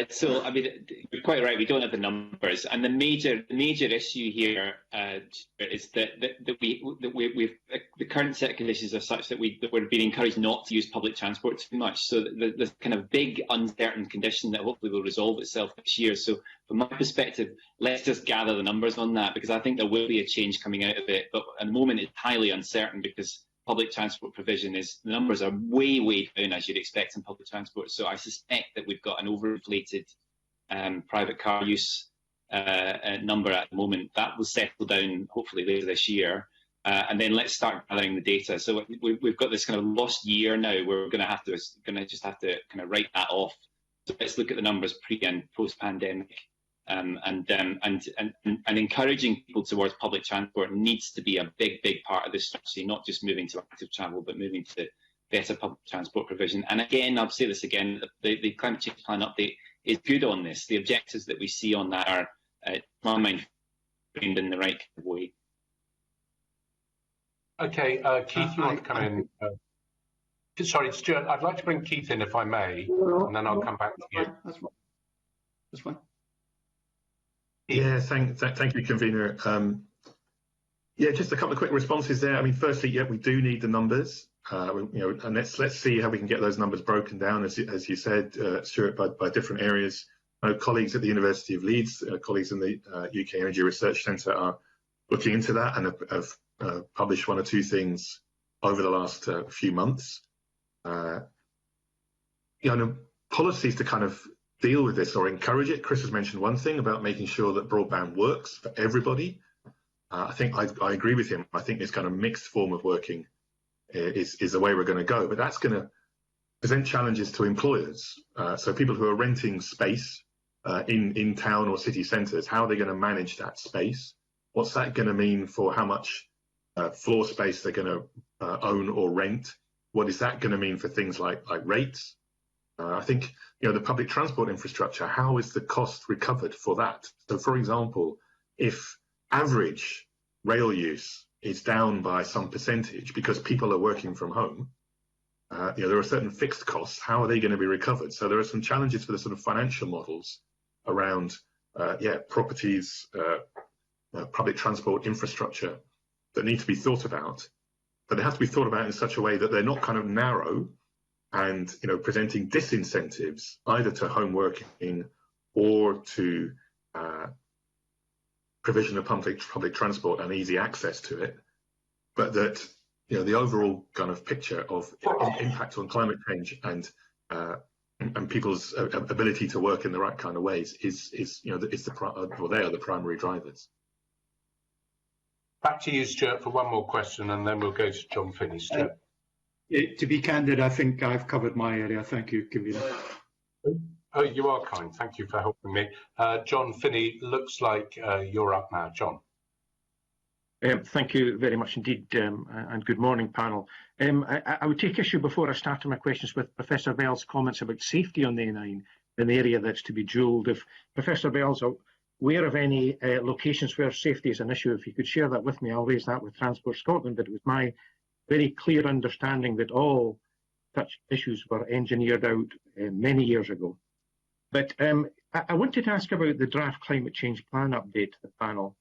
So, I mean, you're quite right. We don't have the numbers, and the major issue here is that the current set of conditions are such that we're being encouraged not to use public transport too much. So the kind of big uncertain condition that hopefully will resolve itself this year. So, from my perspective, let's just gather the numbers on that, because I think there will be a change coming out of it. But at the moment, it's highly uncertain because public transport provision the numbers are way down, as you'd expect in public transport. So I suspect that we've got an overinflated private car use number at the moment. That will settle down hopefully later this year. And then let's start gathering the data. So we've got this kind of lost year now where we're going to just have to kind of write that off. So let's look at the numbers pre and post pandemic. And encouraging people towards public transport needs to be a big part of this strategy, not just moving to active travel, but moving to better public transport provision. And again, I'll say this again, the climate change plan update is good on this. The objectives that we see on that are, in my mind, framed in the right kind of way. Okay, Keith, you want to come in? Sorry, Stuart, I'd like to bring Keith in if I may, and then I'll come back to you. That's fine. Yeah, thank you, convener. Yeah, just a couple of quick responses there. I mean, firstly, yeah, we do need the numbers, you know, and let's see how we can get those numbers broken down, as you said, Stuart, by different areas. Colleagues at the University of Leeds, colleagues in the UK Energy Research Centre are looking into that and have published one or two things over the last few months. You know, policies to kind of deal with this or encourage it. Chris has mentioned one thing about making sure that broadband works for everybody. I think I agree with him. I think this kind of mixed form of working is the way we're going to go, but that's going to present challenges to employers. So people who are renting space in town or city centres, how are they going to manage that space? What's that going to mean for how much floor space they're going to own or rent? What is that going to mean for things like rates? I think, you know, the public transport infrastructure, how is the cost recovered for that? So, for example, if average rail use is down by some percentage because people are working from home, you know, there are certain fixed costs. How are they going to be recovered? So there are some challenges for the sort of financial models around, properties, public transport infrastructure that need to be thought about, but they have to be thought about in such a way that they're not kind of narrow and, you know, presenting disincentives either to home working or to provision of public transport and easy access to it, but that, you know, the overall kind of picture of impact on climate change and people's ability to work in the right kind of ways is you know, they are the primary drivers. Back to you, Stuart, for one more question, and then we'll go to John Finney. Stuart. To be candid, I think I've covered my area. Thank you, convener. Oh, you are kind. Thank you for helping me. John Finney, looks like you're up now. John. Thank you very much indeed, and good morning, panel. I would take issue before I started my questions with Professor Bell's comments about safety on the A9, an area that's to be jewelled. If Professor Bell's aware of any locations where safety is an issue, if you could share that with me, I'll raise that with Transport Scotland. But it was my very clear understanding that all such issues were engineered out many years ago. But I wanted to ask about the draft climate change plan update to the panel.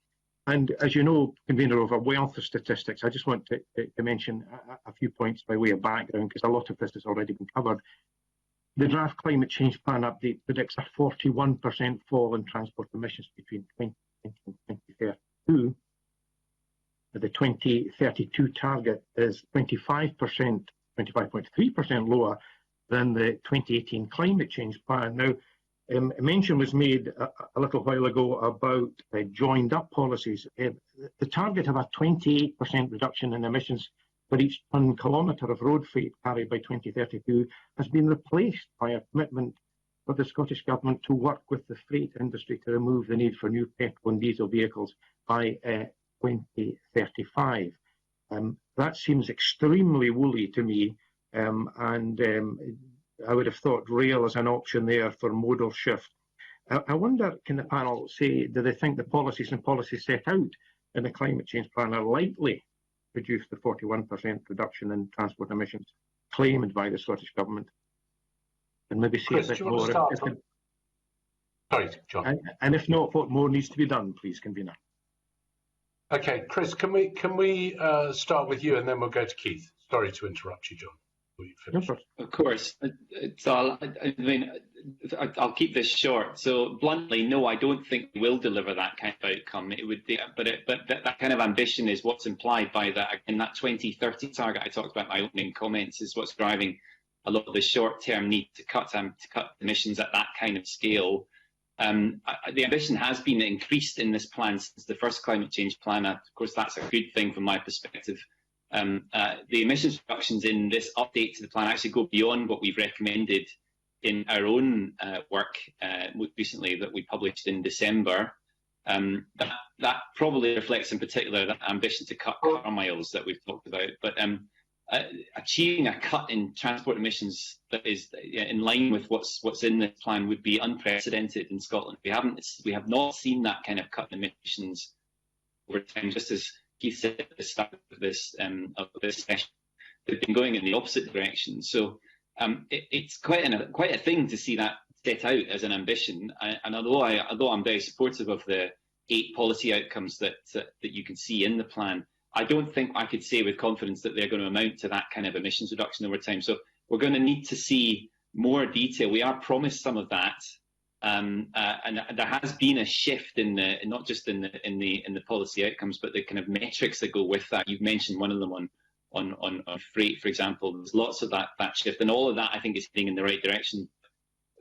And as you know, convener, of a wealth of statistics, I just want to mention a few points by way of background, because a lot of this has already been covered. The draft climate change plan update predicts a 41% fall in transport emissions between 2020 and 2032. The 2032 target is 25% 25.3% lower than the 2018 climate change plan. Now, a mention was made a little while ago about joined up policies. The target of a 28% reduction in emissions for each tonne kilometre of road freight carried by 2032 has been replaced by a commitment for the Scottish Government to work with the freight industry to remove the need for new petrol and diesel vehicles by 2035. That seems extremely woolly to me, and I would have thought rail as an option there for modal shift. I wonder, can the panel say, do they think the policies set out in the climate change plan are likely to reduce the 41% reduction in transport emissions claimed by the Scottish Government? And maybe say Chris, a bit do you want more. to start? Sorry, John. And if not, what more needs to be done, please, convener? Okay, Chris, can we start with you and then we'll go to Keith? Sorry to interrupt you, John. Of course. So I'll keep this short. So bluntly, no, I don't think we will deliver that kind of outcome. It would be, but that kind of ambition is what's implied by that. In that 2030 target I talked about in my opening comments is what's driving a lot of the short-term need to cut emissions at that kind of scale. The ambition has been increased in this plan since the first climate change plan. Of course, that's a good thing from my perspective. The emissions reductions in this update to the plan actually go beyond what we've recommended in our own work recently that we published in December. That probably reflects in particular that ambition to cut car miles that we've talked about. But achieving a cut in transport emissions that is in line with what's in this plan would be unprecedented in Scotland. We have not seen that kind of cut in emissions over time, just as Keith said at the start of this session. They've been going in the opposite direction. So it's quite a thing to see that set out as an ambition. And although I'm very supportive of the 8 policy outcomes that you can see in the plan, I don't think I could say with confidence that they're going to amount to that kind of emissions reduction over time. So we're going to need to see more detail. We are promised some of that, and there has been a shift in the not just in the policy outcomes, but the kind of metrics that go with that. You've mentioned one of them on freight, for example. There's lots of that shift, and all of that I think is heading in the right direction.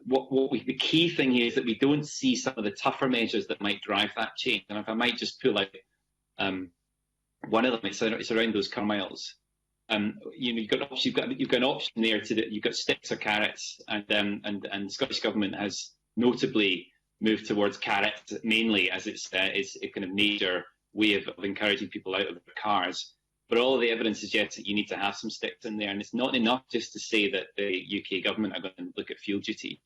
The key thing here is that we don't see some of the tougher measures that might drive that change. And if I might just pull out one of them, it's around those car miles. You've got an option there you've got sticks or carrots, and the Scottish Government has notably moved towards carrots mainly as it's a kind of major way of encouraging people out of their cars. But all of the evidence suggests that you need to have some sticks in there, and it's not enough just to say that the UK government are going to look at fuel duty.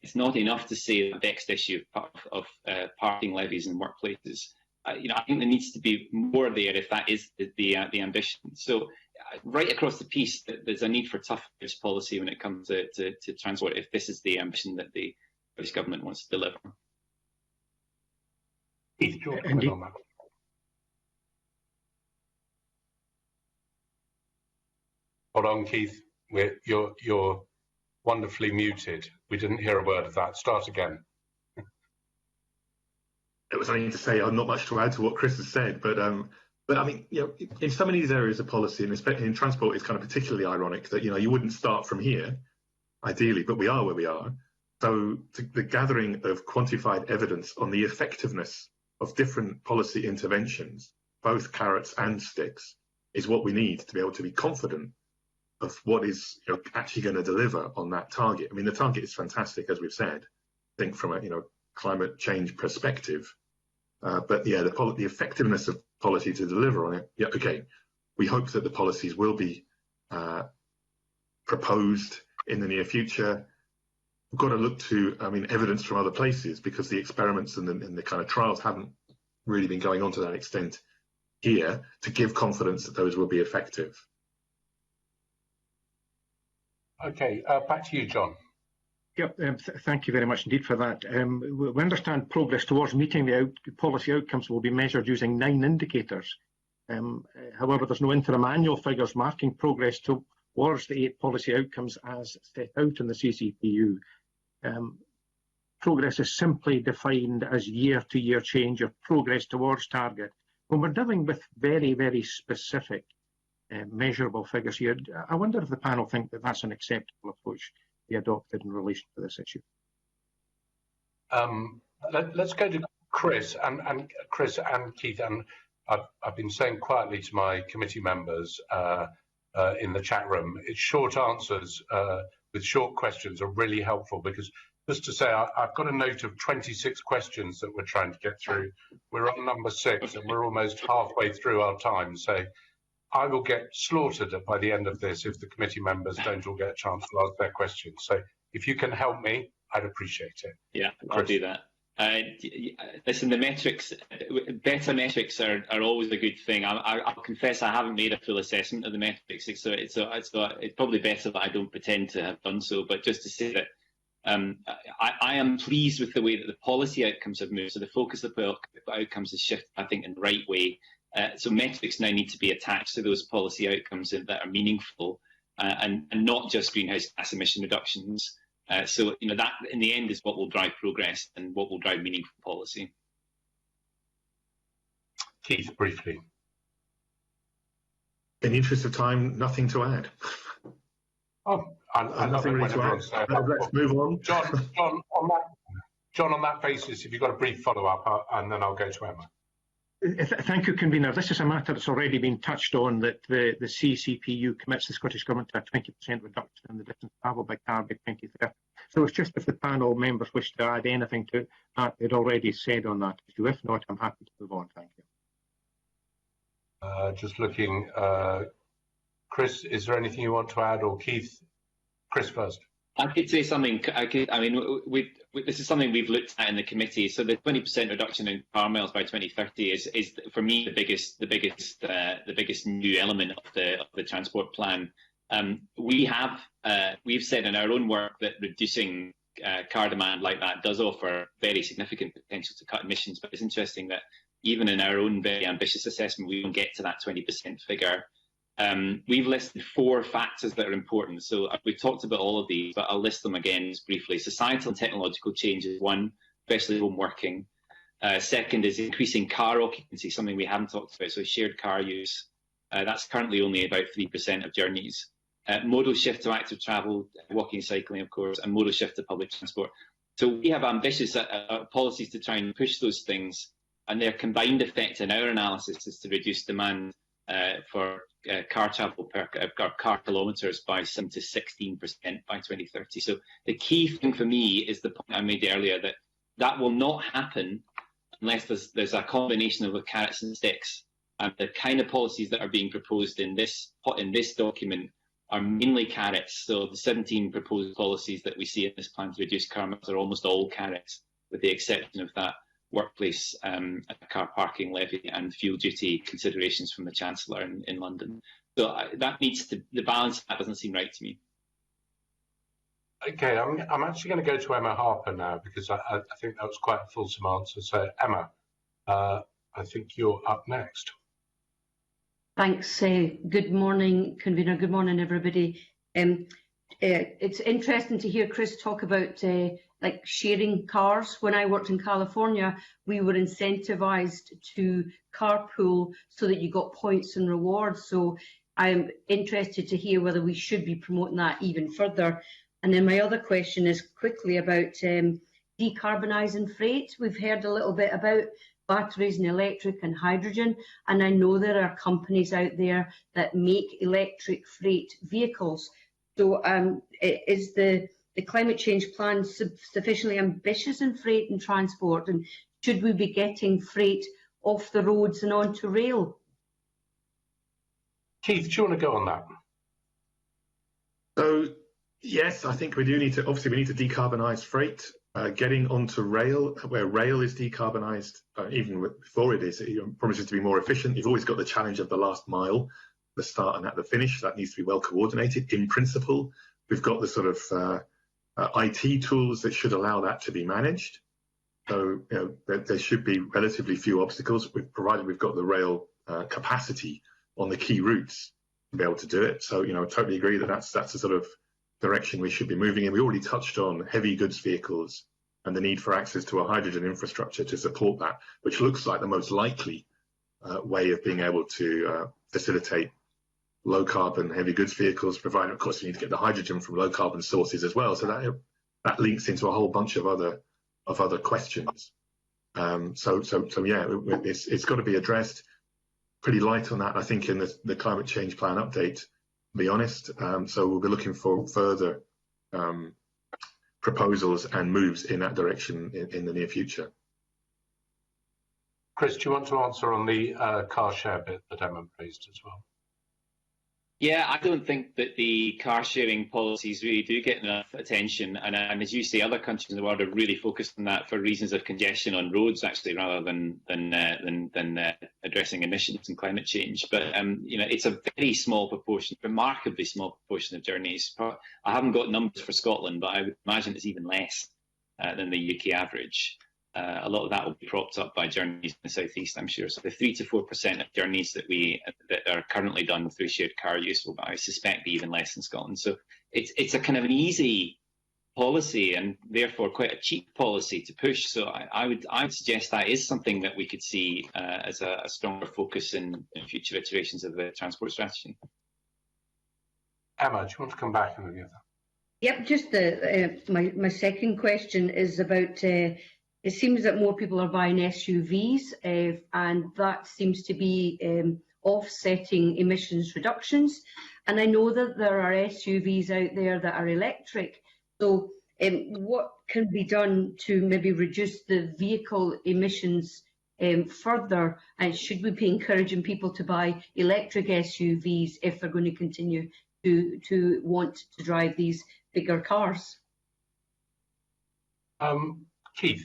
It's not enough to say the next issue of parking levies in workplaces. I think there needs to be more there if that is the ambition. So right across the piece, there's a need for tough policy when it comes to transport if this is the ambition that the British government wants to deliver. Keith, do you want to comment on that? Hold on, Keith. You're wonderfully muted. We didn't hear a word of that. Start again. It was something to say. Not much to add to what Chris has said, but I mean, in some of these areas of policy, and especially in transport, it's kind of particularly ironic that you wouldn't start from here, ideally, but we are where we are. So the gathering of quantified evidence on the effectiveness of different policy interventions, both carrots and sticks, is what we need to be able to be confident of what is actually going to deliver on that target. I mean, the target is fantastic, as we've said. I think from a climate change perspective. But yeah, the effectiveness of policy to deliver on it. Yeah, okay. We hope that the policies will be proposed in the near future. We've got to look to, evidence from other places, because the experiments and the kind of trials haven't really been going on to that extent here to give confidence that those will be effective. Okay, back to you, John. Yep, thank you very much indeed for that. We understand progress towards meeting the policy outcomes will be measured using 9 indicators. However, there's no interim annual figures marking progress towards the 8 policy outcomes as set out in the CCPU. Progress is simply defined as year-to-year change or progress towards target. When we're dealing with very, very specific measurable figures here. I wonder if the panel think that that's an acceptable approach to be adopted in relation to this issue. Let's go to Chris and Chris and Keith. And I've been saying quietly to my committee members in the chat room, it's short answers with short questions are really helpful, because just to say, I've got a note of 26 questions that we're trying to get through. We're on number 6 and we're almost halfway through our time. So I will get slaughtered by the end of this if the committee members don't all get a chance to ask their questions. So if you can help me, I'd appreciate it. Yeah, Chris. I'll do that. Listen, the metrics, better metrics are always a good thing. I'll confess I haven't made a full assessment of the metrics, so it's probably better that I don't pretend to have done so. But just to say that I am pleased with the way that the policy outcomes have moved. So the focus of the outcomes has shifted, I think, in the right way. So metrics now need to be attached to those policy outcomes that are meaningful and not just greenhouse gas emission reductions. So, that in the end is what will drive progress and what will drive meaningful policy. Keith, briefly. In the interest of time, nothing to add. Oh, I love it when everyone's Let's move on. John, on that basis, if you've got a brief follow-up, and then I'll go to Emma. Thank you, Convener. This is a matter that's already been touched on, that the CCPU commits the Scottish Government to a 20% reduction in the distance travelled by car by 2030. So it's just if the panel members wish to add anything to that they'd already said on that issue. If not, I'm happy to move on. Thank you. Just looking, Chris, is there anything you want to add, or Keith? Chris first. I could say something. This is something we've looked at in the committee. So the 20% reduction in car miles by 2030 is for me the biggest new element of the transport plan. We've said in our own work that reducing car demand like that does offer very significant potential to cut emissions. But it's interesting that even in our own very ambitious assessment, we don't get to that 20% figure. We've listed 4 factors that are important. So we've talked about all of these, but I'll list them again just briefly. Societal and technological change is one, especially home working. Second is increasing car occupancy, something we haven't talked about. So shared car use. That's currently only about 3% of journeys. Modal shift to active travel, walking, cycling, of course, and modal shift to public transport. So we have ambitious policies to try and push those things, and their combined effect in our analysis is to reduce demand for car travel per car kilometres by 7 to 16% by 2030. So the key thing for me is the point I made earlier, that will not happen unless there's a combination of the carrots and sticks. And the kind of policies that are being proposed in this document are mainly carrots. So the 17 proposed policies that we see in this plan to reduce car miles are almost all carrots, with the exception of that workplace car parking levy and fuel duty considerations from the Chancellor in London. So that needs to, the balance, that doesn't seem right to me. Okay, I'm actually going to go to Emma Harper now, because I think that was quite a fulsome answer. So Emma, I think you're up next. Thanks. Good morning, Convener. Good morning, everybody. It's interesting to hear Chris talk about like sharing cars. When I worked in California, we were incentivised to carpool so that you got points and rewards. So I'm interested to hear whether we should be promoting that even further. And then my other question is quickly about decarbonising freight. We've heard a little bit about batteries and electric and hydrogen, and I know there are companies out there that make electric freight vehicles. So is the climate change plan sufficiently ambitious in freight and transport, and should we be getting freight off the roads and onto rail? Keith, do you want to go on that? So yes, I think we do need to, obviously we need to decarbonise freight. Getting onto rail, where rail is decarbonised, even before it is, it promises to be more efficient. You've always got the challenge of the last mile, the start and at the finish. That needs to be well coordinated in principle. We've got the sort of IT tools that should allow that to be managed. So there should be relatively few obstacles, provided we've got the rail capacity on the key routes to be able to do it. So I totally agree that that's the sort of direction we should be moving in. We already touched on heavy goods vehicles and the need for access to a hydrogen infrastructure to support that, which looks like the most likely way of being able to facilitate low carbon heavy goods vehicles, provided, of course, you need to get the hydrogen from low carbon sources as well. So that links into a whole bunch of other questions. So yeah, it's got to be addressed. Pretty light on that, I think, in the climate change plan update, to be honest. So we'll be looking for further proposals and moves in that direction in the near future. Chris, do you want to answer on the car share bit that Emma raised as well? Yeah, I don't think that the car sharing policies really do get enough attention. And as you say, other countries in the world are really focused on that for reasons of congestion on roads, actually, rather than addressing emissions and climate change. But it's a very small proportion, remarkably small proportion of journeys. I haven't got numbers for Scotland, but I would imagine it's even less than the UK average. A lot of that will be propped up by journeys in the southeast, I'm sure. So the 3 to 4% of journeys that are currently done through shared car use will, I suspect, be even less in Scotland. So it's a kind of an easy policy and therefore quite a cheap policy to push. So I would suggest that is something that we could see as a stronger focus in future iterations of the transport strategy. Emma, do you want to come back on the other? Yep, just my second question is about. It seems that more people are buying SUVs, and that seems to be offsetting emissions reductions. And I know that there are SUVs out there that are electric. So what can be done to maybe reduce the vehicle emissions further? And should we be encouraging people to buy electric SUVs if they're going to continue to want to drive these bigger cars? Keith.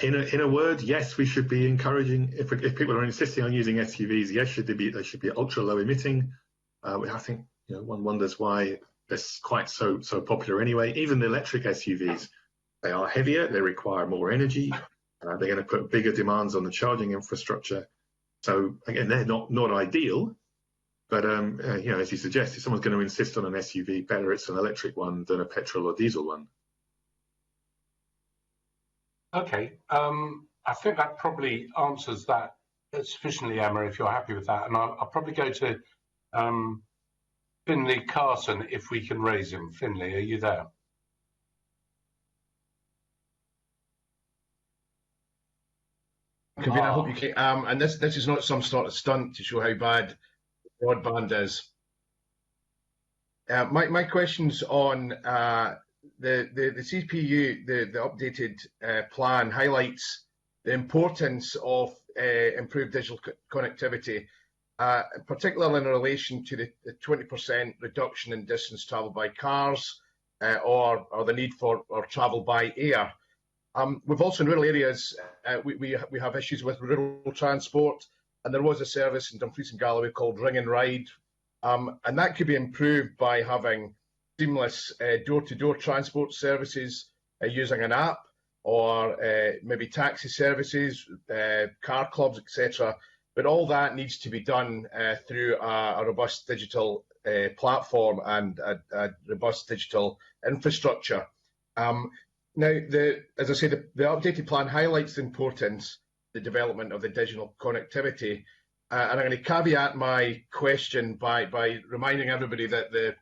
In a word, yes, we should be encouraging. If people are insisting on using SUVs, yes, they should be ultra low emitting. I think one wonders why it's quite so popular anyway. Even the electric SUVs, they are heavier, they require more energy. They're going to put bigger demands on the charging infrastructure. So again, they're not ideal, but as you suggest, if someone's going to insist on an SUV, better it's an electric one than a petrol or diesel one. Okay, I think that probably answers that sufficiently, Emma, if you're happy with that. And I'll probably go to Finlay Carson, if we can raise him. Finlay, are you there? I hope you can. And this is not some sort of stunt to show how bad broadband is. My question's on the CPU, the updated plan highlights the importance of improved digital connectivity, particularly in relation to the 20% reduction in distance travelled by cars or the need for travel by air. We've also in rural areas, we have issues with rural transport, and there was a service in Dumfries and Galloway called Ring and Ride, and that could be improved by having seamless door-to-door transport services using an app, or maybe taxi services, car clubs, etc. But all that needs to be done through a robust digital platform and a robust digital infrastructure. Now, as I say, the updated plan highlights the importance of the development of the digital connectivity. And I'm going to caveat my question by reminding everybody that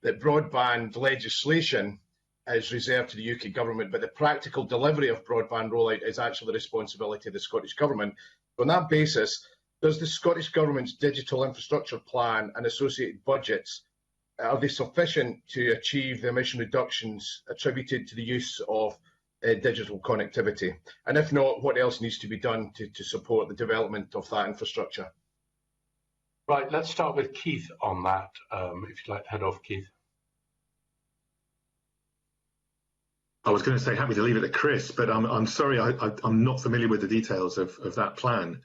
that broadband legislation is reserved to the UK government, but the practical delivery of broadband rollout is actually the responsibility of the Scottish Government. So on that basis, does the Scottish Government's digital infrastructure plan and associated budgets, are they sufficient to achieve the emission reductions attributed to the use of digital connectivity? And if not, what else needs to be done to support the development of that infrastructure? Right, let's start with Keith on that, if you'd like to head off, Keith. I was going to say happy to leave it to Chris, but I'm sorry, I'm not familiar with the details of that plan.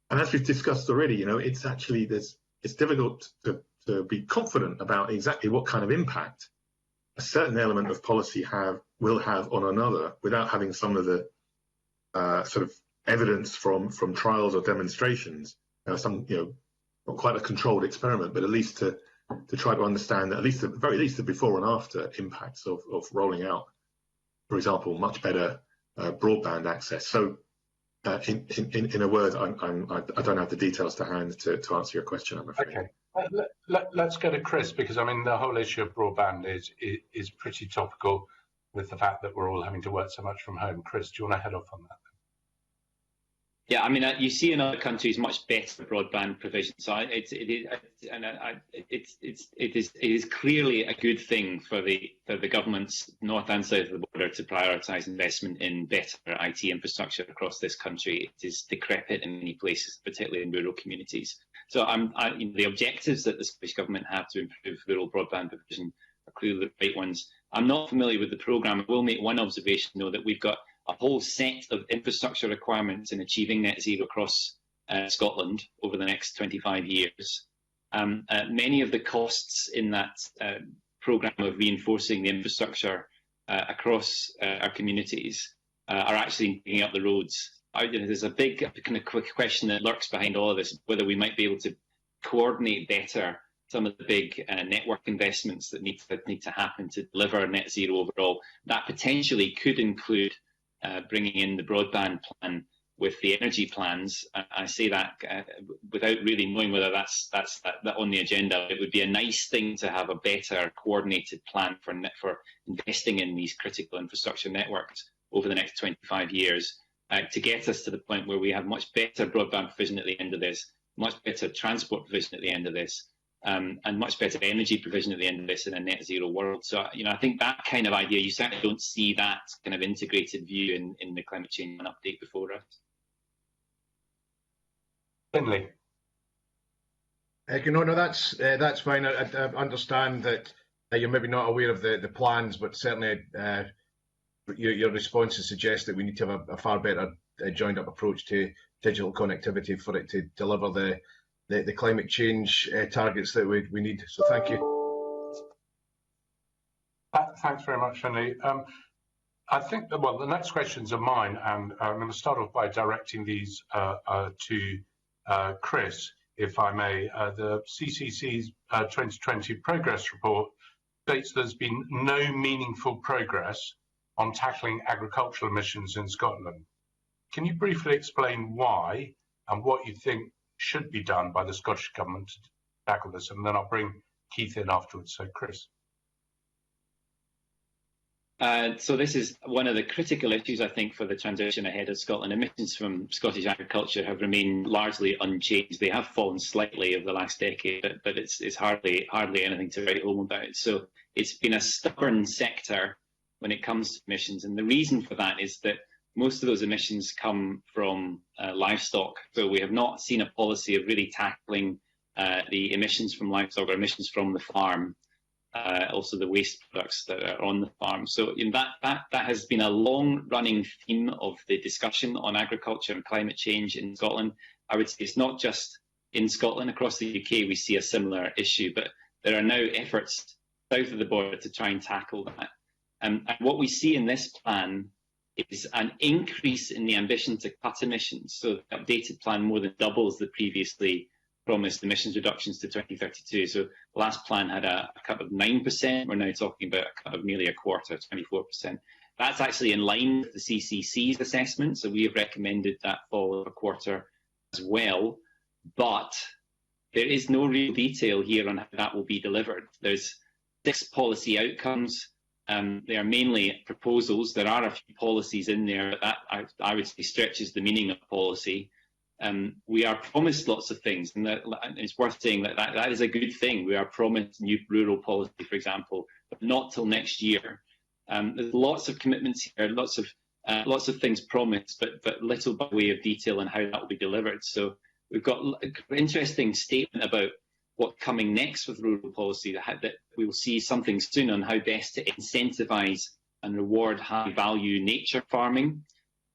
And as we've discussed already, it's actually, it's difficult to be confident about exactly what kind of impact a certain element of policy will have on another without having some of the sort of evidence from trials or demonstrations. Not quite a controlled experiment, but at least to try to understand at least, at the very least, the before and after impacts of rolling out, for example, much better broadband access. So in a word, I don't have the details to hand to answer your question, I'm afraid. Okay, let's go to Chris, because I mean the whole issue of broadband is pretty topical with the fact that we're all having to work so much from home. Chris, do you want to head off on that? Yeah, I mean, you see in other countries much better broadband provision. So it is clearly a good thing for the governments north and south of the border to prioritise investment in better IT infrastructure across this country. It is decrepit in many places, particularly in rural communities. So the objectives that the Scottish Government have to improve rural broadband provision are clearly the right ones. I'm not familiar with the programme. I will make one observation, though, that we've got a whole set of infrastructure requirements in achieving net zero across Scotland over the next 25 years. Many of the costs in that programme of reinforcing the infrastructure across our communities are actually digging up the roads. There's a big kind of quick question that lurks behind all of this, whether we might be able to coordinate better some of the big network investments that need to happen to deliver net zero overall. That potentially could include bringing in the broadband plan with the energy plans. I say that without really knowing whether that's on the agenda. It would be a nice thing to have a better coordinated plan for investing in these critical infrastructure networks over the next 25 years to get us to the point where we have much better broadband provision at the end of this, much better transport provision at the end of this, and much better energy provision at the end of this in a net zero world. So, I think that kind of idea, you certainly don't see that kind of integrated view in the climate change update before us. Finlay. No, that's fine. I understand that you're maybe not aware of the plans, but certainly your responses suggest that we need to have a far better joined up approach to digital connectivity for it to deliver the climate change targets that we need. So thank you. Thanks very much, Finlay. I think that, the next questions are mine, and I'm going to start off by directing these to Chris, if I may. The CCC's 2020 progress report states there's been no meaningful progress on tackling agricultural emissions in Scotland. Can you briefly explain why and what you think should be done by the Scottish Government to tackle this? And then I'll bring Keith in afterwards. So, Chris. So this is one of the critical issues, I think, for the transition ahead of Scotland. Emissions from Scottish agriculture have remained largely unchanged. They have fallen slightly over the last decade, but it's hardly anything to write home about. So it's been a stubborn sector when it comes to emissions. And the reason for that is that most of those emissions come from livestock. So we have not seen a policy of really tackling the emissions from livestock or emissions from the farm, also the waste products that are on the farm. So that has been a long-running theme of the discussion on agriculture and climate change in Scotland. I would say it's not just in Scotland. Across the UK, we see a similar issue, but there are now efforts south of the border to try and tackle that. And what we see in this plan is an increase in the ambition to cut emissions. So the updated plan more than doubles the previously promised emissions reductions to 2032. So the last plan had a cut of 9%. We're now talking about a cut of nearly a quarter, 24%. That's actually in line with the CCC's assessment. So we have recommended that fall of a quarter as well. But there is no real detail here on how that will be delivered. There's 6 policy outcomes. They are mainly proposals. There are a few policies in there, but that I would say stretches the meaning of policy. We are promised lots of things, and it's worth saying that is a good thing. We are promised new rural policy, for example, but not till next year. There's lots of commitments here, lots of things promised, but little by way of detail on how that will be delivered. So we've got an interesting statement about what's coming next with rural policy, that we will see something soon on how best to incentivise and reward high-value nature farming,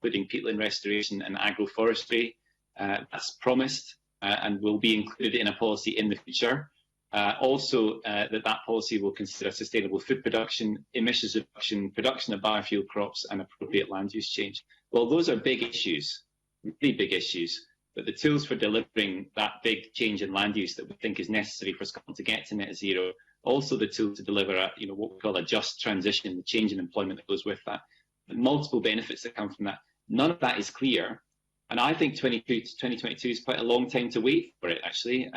including peatland restoration and agroforestry. That's promised and will be included in a policy in the future. Also, that policy will consider sustainable food production, emissions reduction, production of biofuel crops, and appropriate land use change. Well, those are big issues, really big issues. But the tools for delivering that big change in land use that we think is necessary for Scotland to get to net zero, also the tool to deliver what we call a just transition, the change in employment that goes with that, the multiple benefits that come from that. None of that is clear. And I think 2022 is quite a long time to wait for it, actually.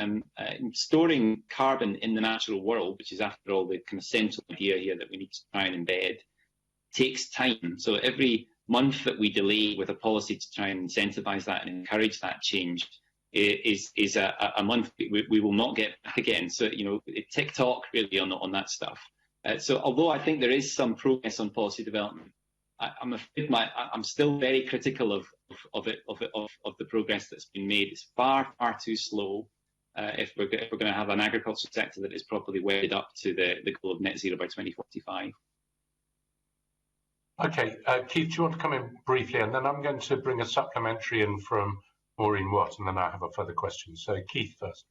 Storing carbon in the natural world, which is, after all, the kind of central idea here that we need to try and embed, takes time. So every month that we delay with a policy to try and incentivise that and encourage that change is a month we will not get back again. So, tick-tock really on that stuff. So although I think there is some progress on policy development, I'm afraid I'm still very critical of the progress that's been made. It's far too slow if we're going to have an agricultural sector that is properly wedded up to the goal of net zero by 2045. Okay, Keith, do you want to come in briefly, and then I'm going to bring a supplementary in from Maureen Watt, and then I have a further question. So Keith first.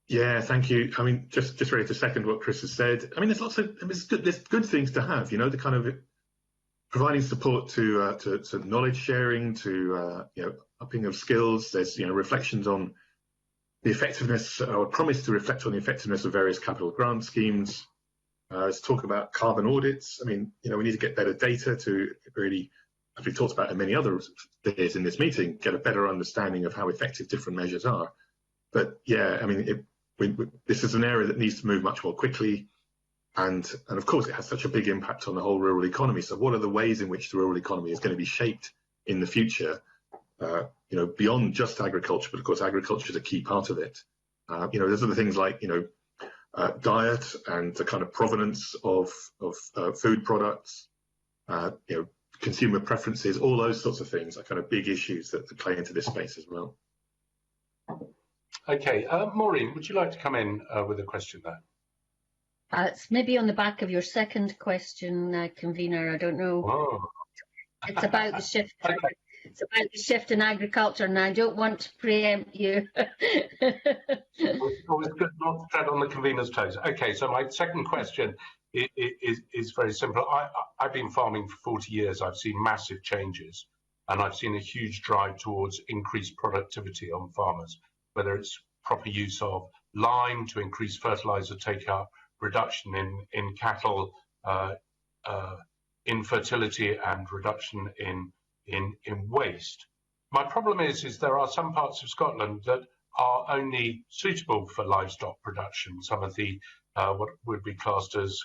Yeah, thank you. I mean, just ready to second what Chris has said. I mean, there's good things to have, the kind of providing support to knowledge sharing, to upping of skills. There's reflections on the effectiveness, or promise to reflect on the effectiveness of various capital grant schemes. Let's talk about carbon audits. I mean, we need to get better data to really, as we talked about in many other days in this meeting, get a better understanding of how effective different measures are. But yeah, I mean, this is an area that needs to move much more quickly, and of course it has such a big impact on the whole rural economy. So what are the ways in which the rural economy is going to be shaped in the future, beyond just agriculture, but of course agriculture is a key part of it. There's other things like diet and the kind of provenance of food products, consumer preferences, all those sorts of things are kind of big issues that play into this space as well. Okay, Maureen, would you like to come in with a question there? It's maybe on the back of your second question, convener. I don't know. Oh. It's about the shift. Okay. It's about the shift in agriculture, and I don't want to preempt you. It's always good not to tread on the convener's toes. Okay, so my second question is very simple. I've been farming for 40 years. I've seen massive changes, and I've seen a huge drive towards increased productivity on farmers, whether it's proper use of lime to increase fertilizer take-up, reduction in cattle infertility, and reduction in waste. My problem is there are some parts of Scotland that are only suitable for livestock production. Some of the what would be classed as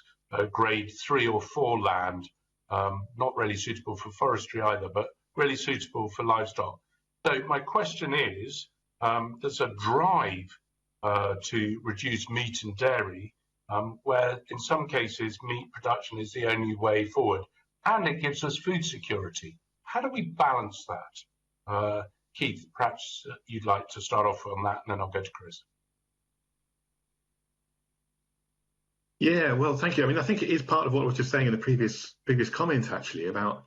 grade 3 or 4 land, not really suitable for forestry either, but really suitable for livestock. So my question is, there's a drive to reduce meat and dairy, where in some cases meat production is the only way forward, and it gives us food security. How do we balance that? Keith, perhaps you'd like to start off on that, and then I'll go to Chris. Yeah, well, thank you. I mean, I think it is part of what I was just saying in the previous comment, actually, about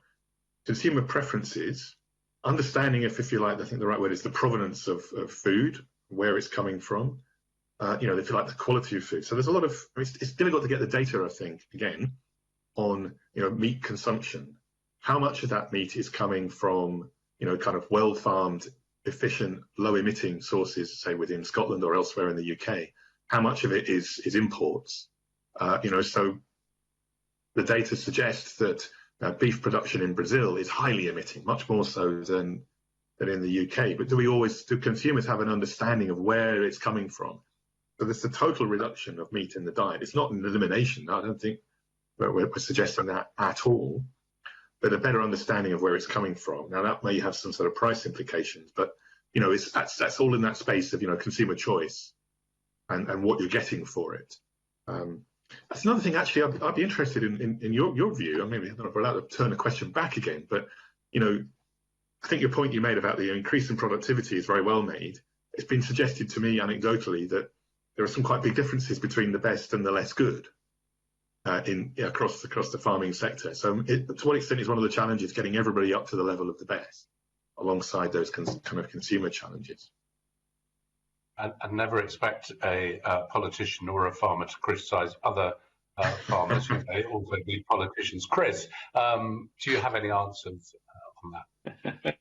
consumer preferences, understanding, if you like, I think the right word is the provenance of food, where it's coming from, if you like, the quality of food. So there's a lot of, it's difficult to get the data, I think, again, on, meat consumption. How much of that meat is coming from, kind of well-farmed, efficient, low-emitting sources, say within Scotland or elsewhere in the UK? How much of it is imports? So the data suggests that beef production in Brazil is highly emitting, much more so than in the UK. But do consumers have an understanding of where it's coming from? So there's a total reduction of meat in the diet. It's not an elimination. I don't think we're suggesting that at all, but a better understanding of where it's coming from. Now that may have some sort of price implications, but that's all in that space of consumer choice and what you're getting for it. That's another thing. Actually, I'd be interested in your view. I mean, I don't know if we're allowed to turn the question back again, but I think your point you made about the increase in productivity is very well made. It's been suggested to me anecdotally that there are some quite big differences between the best and the less good across the farming sector. So to what extent is one of the challenges getting everybody up to the level of the best alongside those kind of consumer challenges? And never expect a politician or a farmer to criticise other farmers who may also be politicians. Chris, do you have any answers on that?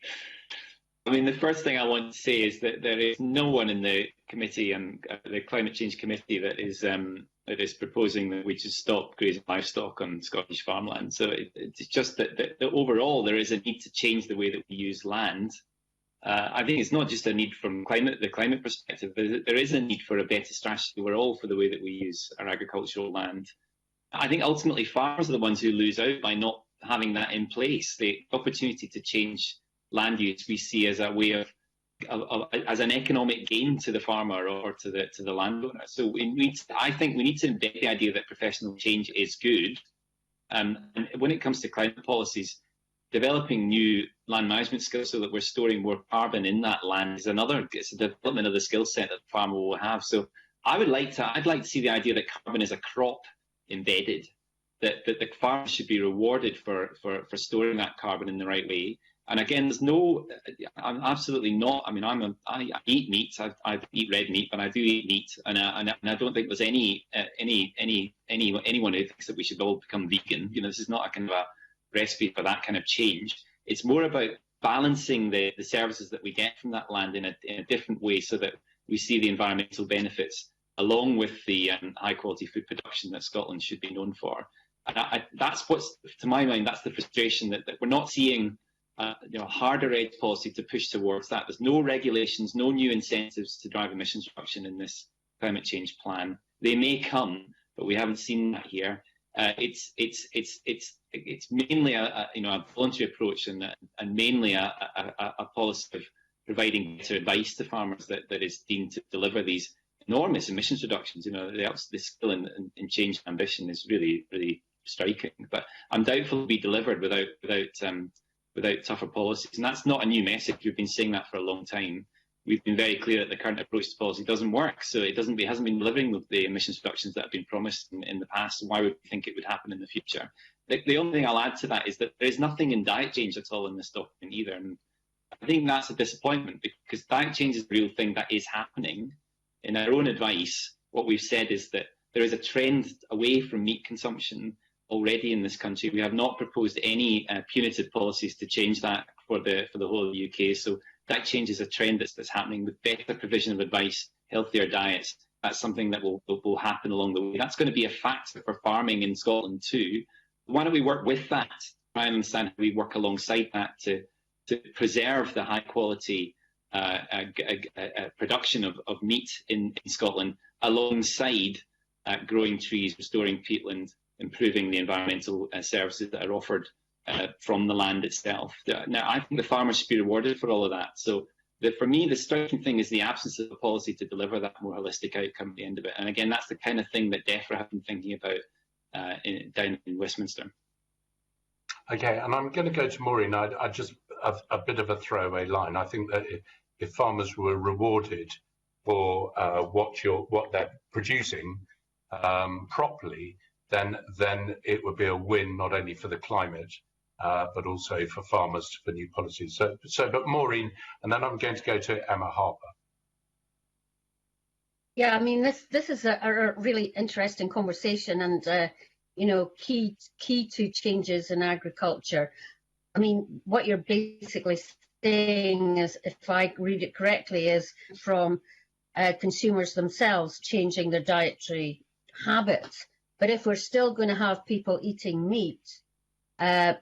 I mean, the first thing I want to say is that there is no one in the committee and the Climate Change Committee that is proposing that we just stop grazing livestock on Scottish farmland. So it's just that overall there is a need to change the way that we use land. I think it's not just a need from the climate perspective, but there is a need for a better strategy overall for the way that we use our agricultural land. I think ultimately farmers are the ones who lose out by not having that in place. The opportunity to change land use we see as a way of as an economic gain to the farmer or to the landowner. So I think we need to embed the idea that professional change is good. And when it comes to climate policies, developing new land management skills so that we're storing more carbon in that land is it's a development of the skill set that the farmer will have. So I'd like to see the idea that carbon is a crop embedded, that the farmers should be rewarded for storing that carbon in the right way. And again, I'm absolutely not. I mean, I eat meat. I eat red meat, but I do eat meat, and I don't think there's anyone who thinks that we should all become vegan. You know, this is not a kind of a recipe for that kind of change. It's more about balancing the services that we get from that land in a different way, so that we see the environmental benefits along with the high quality food production that Scotland should be known for. And that's what's, to my mind, that's the frustration that we're not seeing. Harder edge policy to push towards that. There's no regulations, no new incentives to drive emissions reduction in this climate change plan. They may come, but we haven't seen that here. It's mainly a voluntary approach and mainly a policy of providing better advice to farmers that is deemed to deliver these enormous emissions reductions. You know, the skill and change ambition is really, really striking. But I'm doubtful it'll be delivered without tougher policies. And that's not a new message. We've been saying that for a long time. We've been very clear that the current approach to policy doesn't work. So it hasn't been delivering the emissions reductions that have been promised in the past. Why would we think it would happen in the future? The only thing I'll add to that is that there is nothing in diet change at all in this document either. And I think that's a disappointment, because diet change is the real thing that is happening. In our own advice, what we've said is that there is a trend away from meat consumption already in this country. We have not proposed any punitive policies to change that for the whole of the UK. So that change is a trend that's happening with better provision of advice, healthier diets. That's something that will happen along the way. That's going to be a factor for farming in Scotland too. Why don't we work with that? Try and understand how we work alongside that to preserve the high quality production of meat in Scotland, alongside growing trees, restoring peatland, improving the environmental services that are offered from the land itself. Now, I think the farmers should be rewarded for all of that. So for me, the striking thing is the absence of a policy to deliver that more holistic outcome at the end of it. And again, that's the kind of thing that DEFRA have been thinking about down in Westminster. Okay, and I'm going to go to Maureen. I just a bit of a throwaway line. I think that if farmers were rewarded for what they're producing properly, then it would be a win not only for the climate but also for farmers, for new policies. But Maureen, and then I'm going to go to Emma Harper. Yeah, I mean, this is a really interesting conversation, and key to changes in agriculture. I mean, what you're basically saying is, if I read it correctly, is from consumers themselves changing their dietary habits. But if we're still going to have people eating meat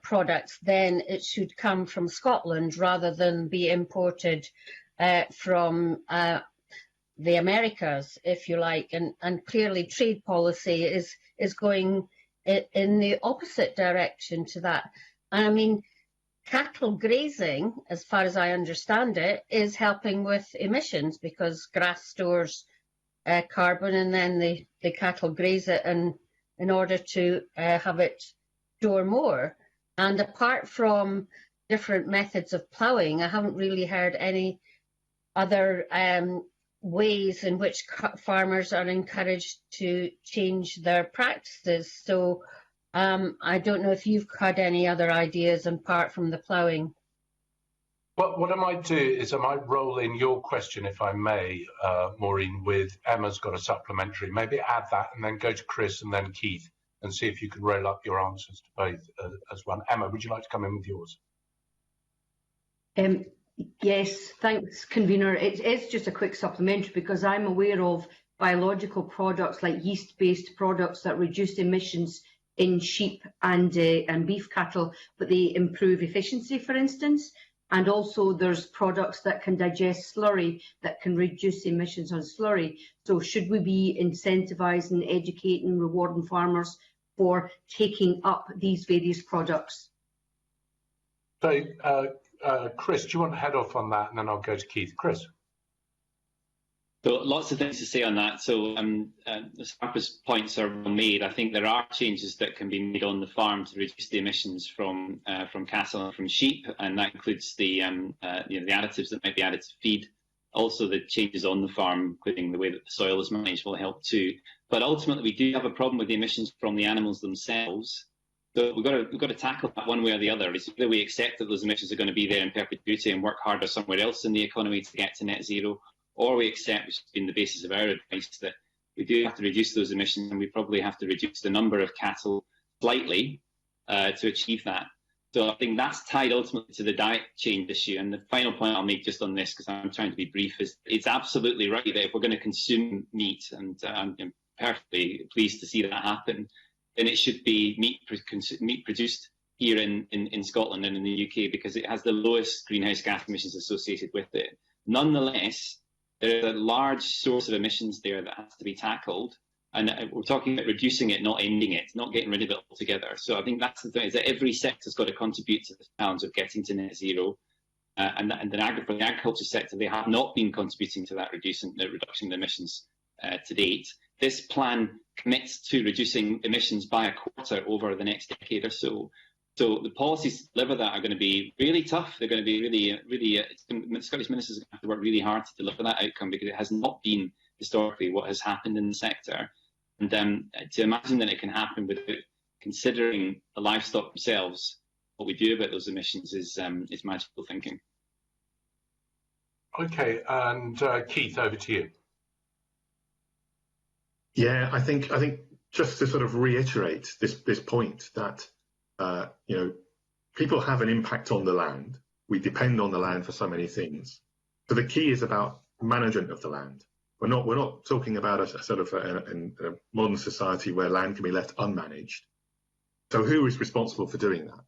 products, then it should come from Scotland rather than be imported from the Americas, if you like. And clearly trade policy is going in the opposite direction to that. And I mean, cattle grazing, as far as I understand it, is helping with emissions, because grass stores carbon, and then the cattle graze it in order to have it store more. And apart from different methods of ploughing, I haven't really heard any other ways in which farmers are encouraged to change their practices. So I don't know if you've had any other ideas apart from the ploughing. Well, what I might do is I might roll in your question, if I may, Maureen, with Emma's got a supplementary. Maybe add that and then go to Chris and then Keith, and see if you can roll up your answers to both as one. Emma, would you like to come in with yours? Yes, thanks, convener. It's just a quick supplementary because I'm aware of biological products like yeast-based products that reduce emissions in sheep and beef cattle, but they improve efficiency, for instance. And also there's products that can digest slurry that can reduce emissions on slurry. So should we be incentivising, educating, rewarding farmers for taking up these various products? So, Chris, do you want to head off on that, and then I'll go to Keith? Chris. So lots of things to say on that. So Sarpa's points are well made. I think there are changes that can be made on the farm to reduce the emissions from cattle and from sheep, and that includes the the additives that might be added to feed. Also, the changes on the farm, including the way that the soil is managed, will help too. But ultimately, we do have a problem with the emissions from the animals themselves. So we've got to tackle that one way or the other. It's either we accept that those emissions are going to be there in perpetuity and work harder somewhere else in the economy to get to net zero, or we accept, which has been the basis of our advice, that we do have to reduce those emissions, and we probably have to reduce the number of cattle slightly to achieve that. So I think that's tied ultimately to the diet change issue. And the final point I'll make just on this, because I'm trying to be brief, is it's absolutely right that if we're going to consume meat, and I'm perfectly pleased to see that happen, then it should be meat produced here in Scotland and in the UK, because it has the lowest greenhouse gas emissions associated with it. Nonetheless, there's a large source of emissions there that has to be tackled, and we're talking about reducing it, not ending it, not getting rid of it altogether. So I think that's the thing, is that every sector's got to contribute to the challenge of getting to net zero, and for the agriculture sector, they have not been contributing to that reduction of emissions to date. This plan commits to reducing emissions by a quarter over the next decade or so. So the policies to deliver that are going to be really tough. They're going to be the Scottish ministers are going to have to work really hard to deliver that outcome, because it has not been historically what has happened in the sector. And to imagine that it can happen without considering the livestock themselves, what we do about those emissions is magical thinking. Okay, and Keith, over to you. Yeah, I think just to sort of reiterate this point that people have an impact on the land. We depend on the land for so many things. So the key is about management of the land. We're not talking about a sort of a modern society where land can be left unmanaged. So who is responsible for doing that?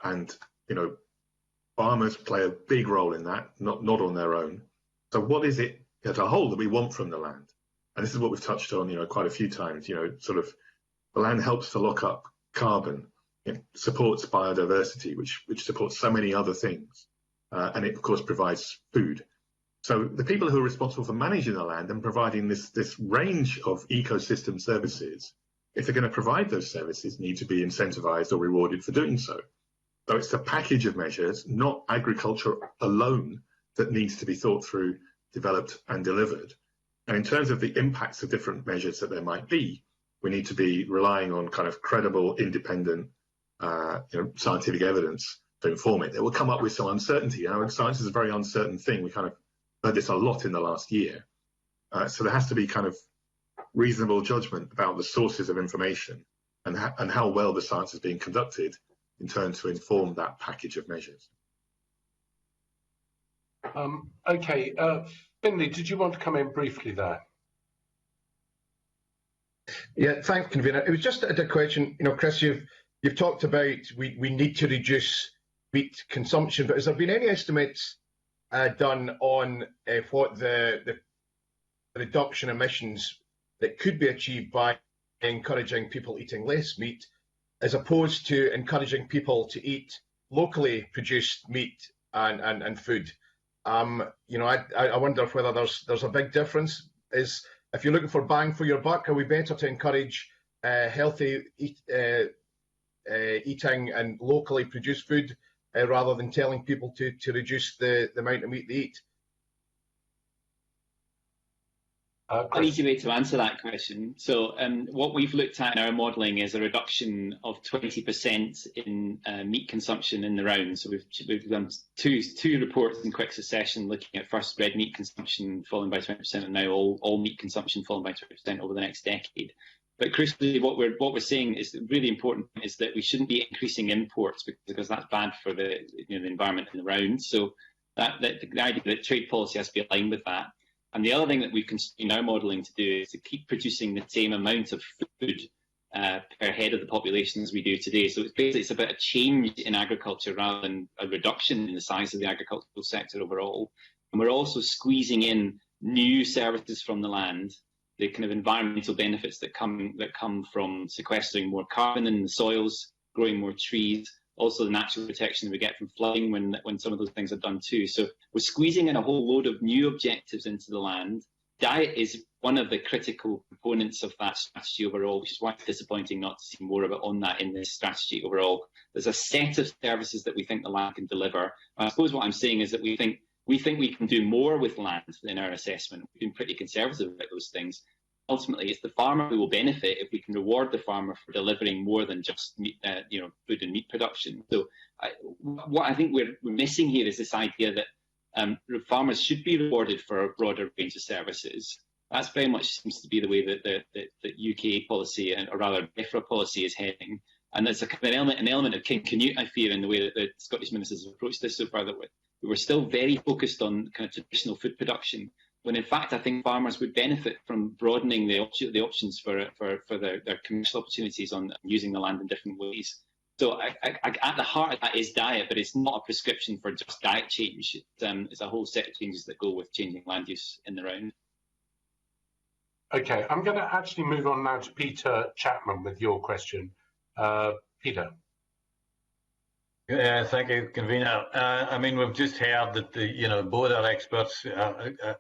And farmers play a big role in that, not on their own. So what is it as a whole that we want from the land? And this is what we've touched on, quite a few times. Sort of the land helps to lock up carbon. It supports biodiversity, which supports so many other things, and it of course provides food. So the people who are responsible for managing the land and providing this range of ecosystem services, if they're going to provide those services, need to be incentivised or rewarded for doing so. So it's a package of measures, not agriculture alone, that needs to be thought through, developed and delivered. And in terms of the impacts of different measures that there might be, we need to be relying on kind of credible, independent scientific evidence to inform it. It will come up with some uncertainty. Science is a very uncertain thing. We kind of heard this a lot in the last year. So there has to be kind of reasonable judgment about the sources of information and how well the science is being conducted in turn to inform that package of measures. Okay, Finlay, did you want to come in briefly there? Yeah, thanks, convener. It was just a question. Chris, you've talked about we need to reduce meat consumption, but has there been any estimates done on what the reduction emissions that could be achieved by encouraging people eating less meat, as opposed to encouraging people to eat locally produced meat and food? I wonder whether there's a big difference. If you're looking for bang for your buck, are we better to encourage healthy eating and locally produced food rather than telling people to reduce the amount of meat they eat? An easy way to answer that question. So what we've looked at in our modelling is a reduction of 20% in meat consumption in the round. So we've done two reports in quick succession, looking at first red meat consumption falling by 20%, and now all meat consumption falling by 20% over the next decade. But crucially, what we're saying is really important is that we shouldn't be increasing imports, because that's bad for the environment in the round. So the idea that trade policy has to be aligned with that. And the other thing that we can now modelling to do is to keep producing the same amount of food per head of the population as we do today. So it's about a change in agriculture rather than a reduction in the size of the agricultural sector overall. And we're also squeezing in new services from the land, the kind of environmental benefits that come from sequestering more carbon in the soils, growing more trees, also the natural protection that we get from flooding when some of those things are done too. So we're squeezing in a whole load of new objectives into the land. Diet is one of the critical components of that strategy overall, which is why it's disappointing not to see more on that in this strategy overall. There's a set of services that we think the land can deliver. I suppose what I'm saying is that we think we can do more with land in our assessment. We've been pretty conservative about those things. Ultimately, it's the farmer who will benefit if we can reward the farmer for delivering more than just meat, food and meat production. So what I think we're missing here is this idea that farmers should be rewarded for a broader range of services. That's very much seems to be the way that the UK policy, or rather DEFRA policy, is heading. And there's an element of King Canute, I fear, in the way that the Scottish ministers have approached this so far, that we were still very focused on kind of traditional food production, when in fact I think farmers would benefit from broadening the options for their commercial opportunities on using the land in different ways. So at the heart of that is diet, but it's not a prescription for just diet change. It's a whole set of changes that go with changing land use in the round. Okay, I'm going to actually move on now to Peter Chapman with your question. Peter. Thank you, Convener. I mean, we've just heard that both our experts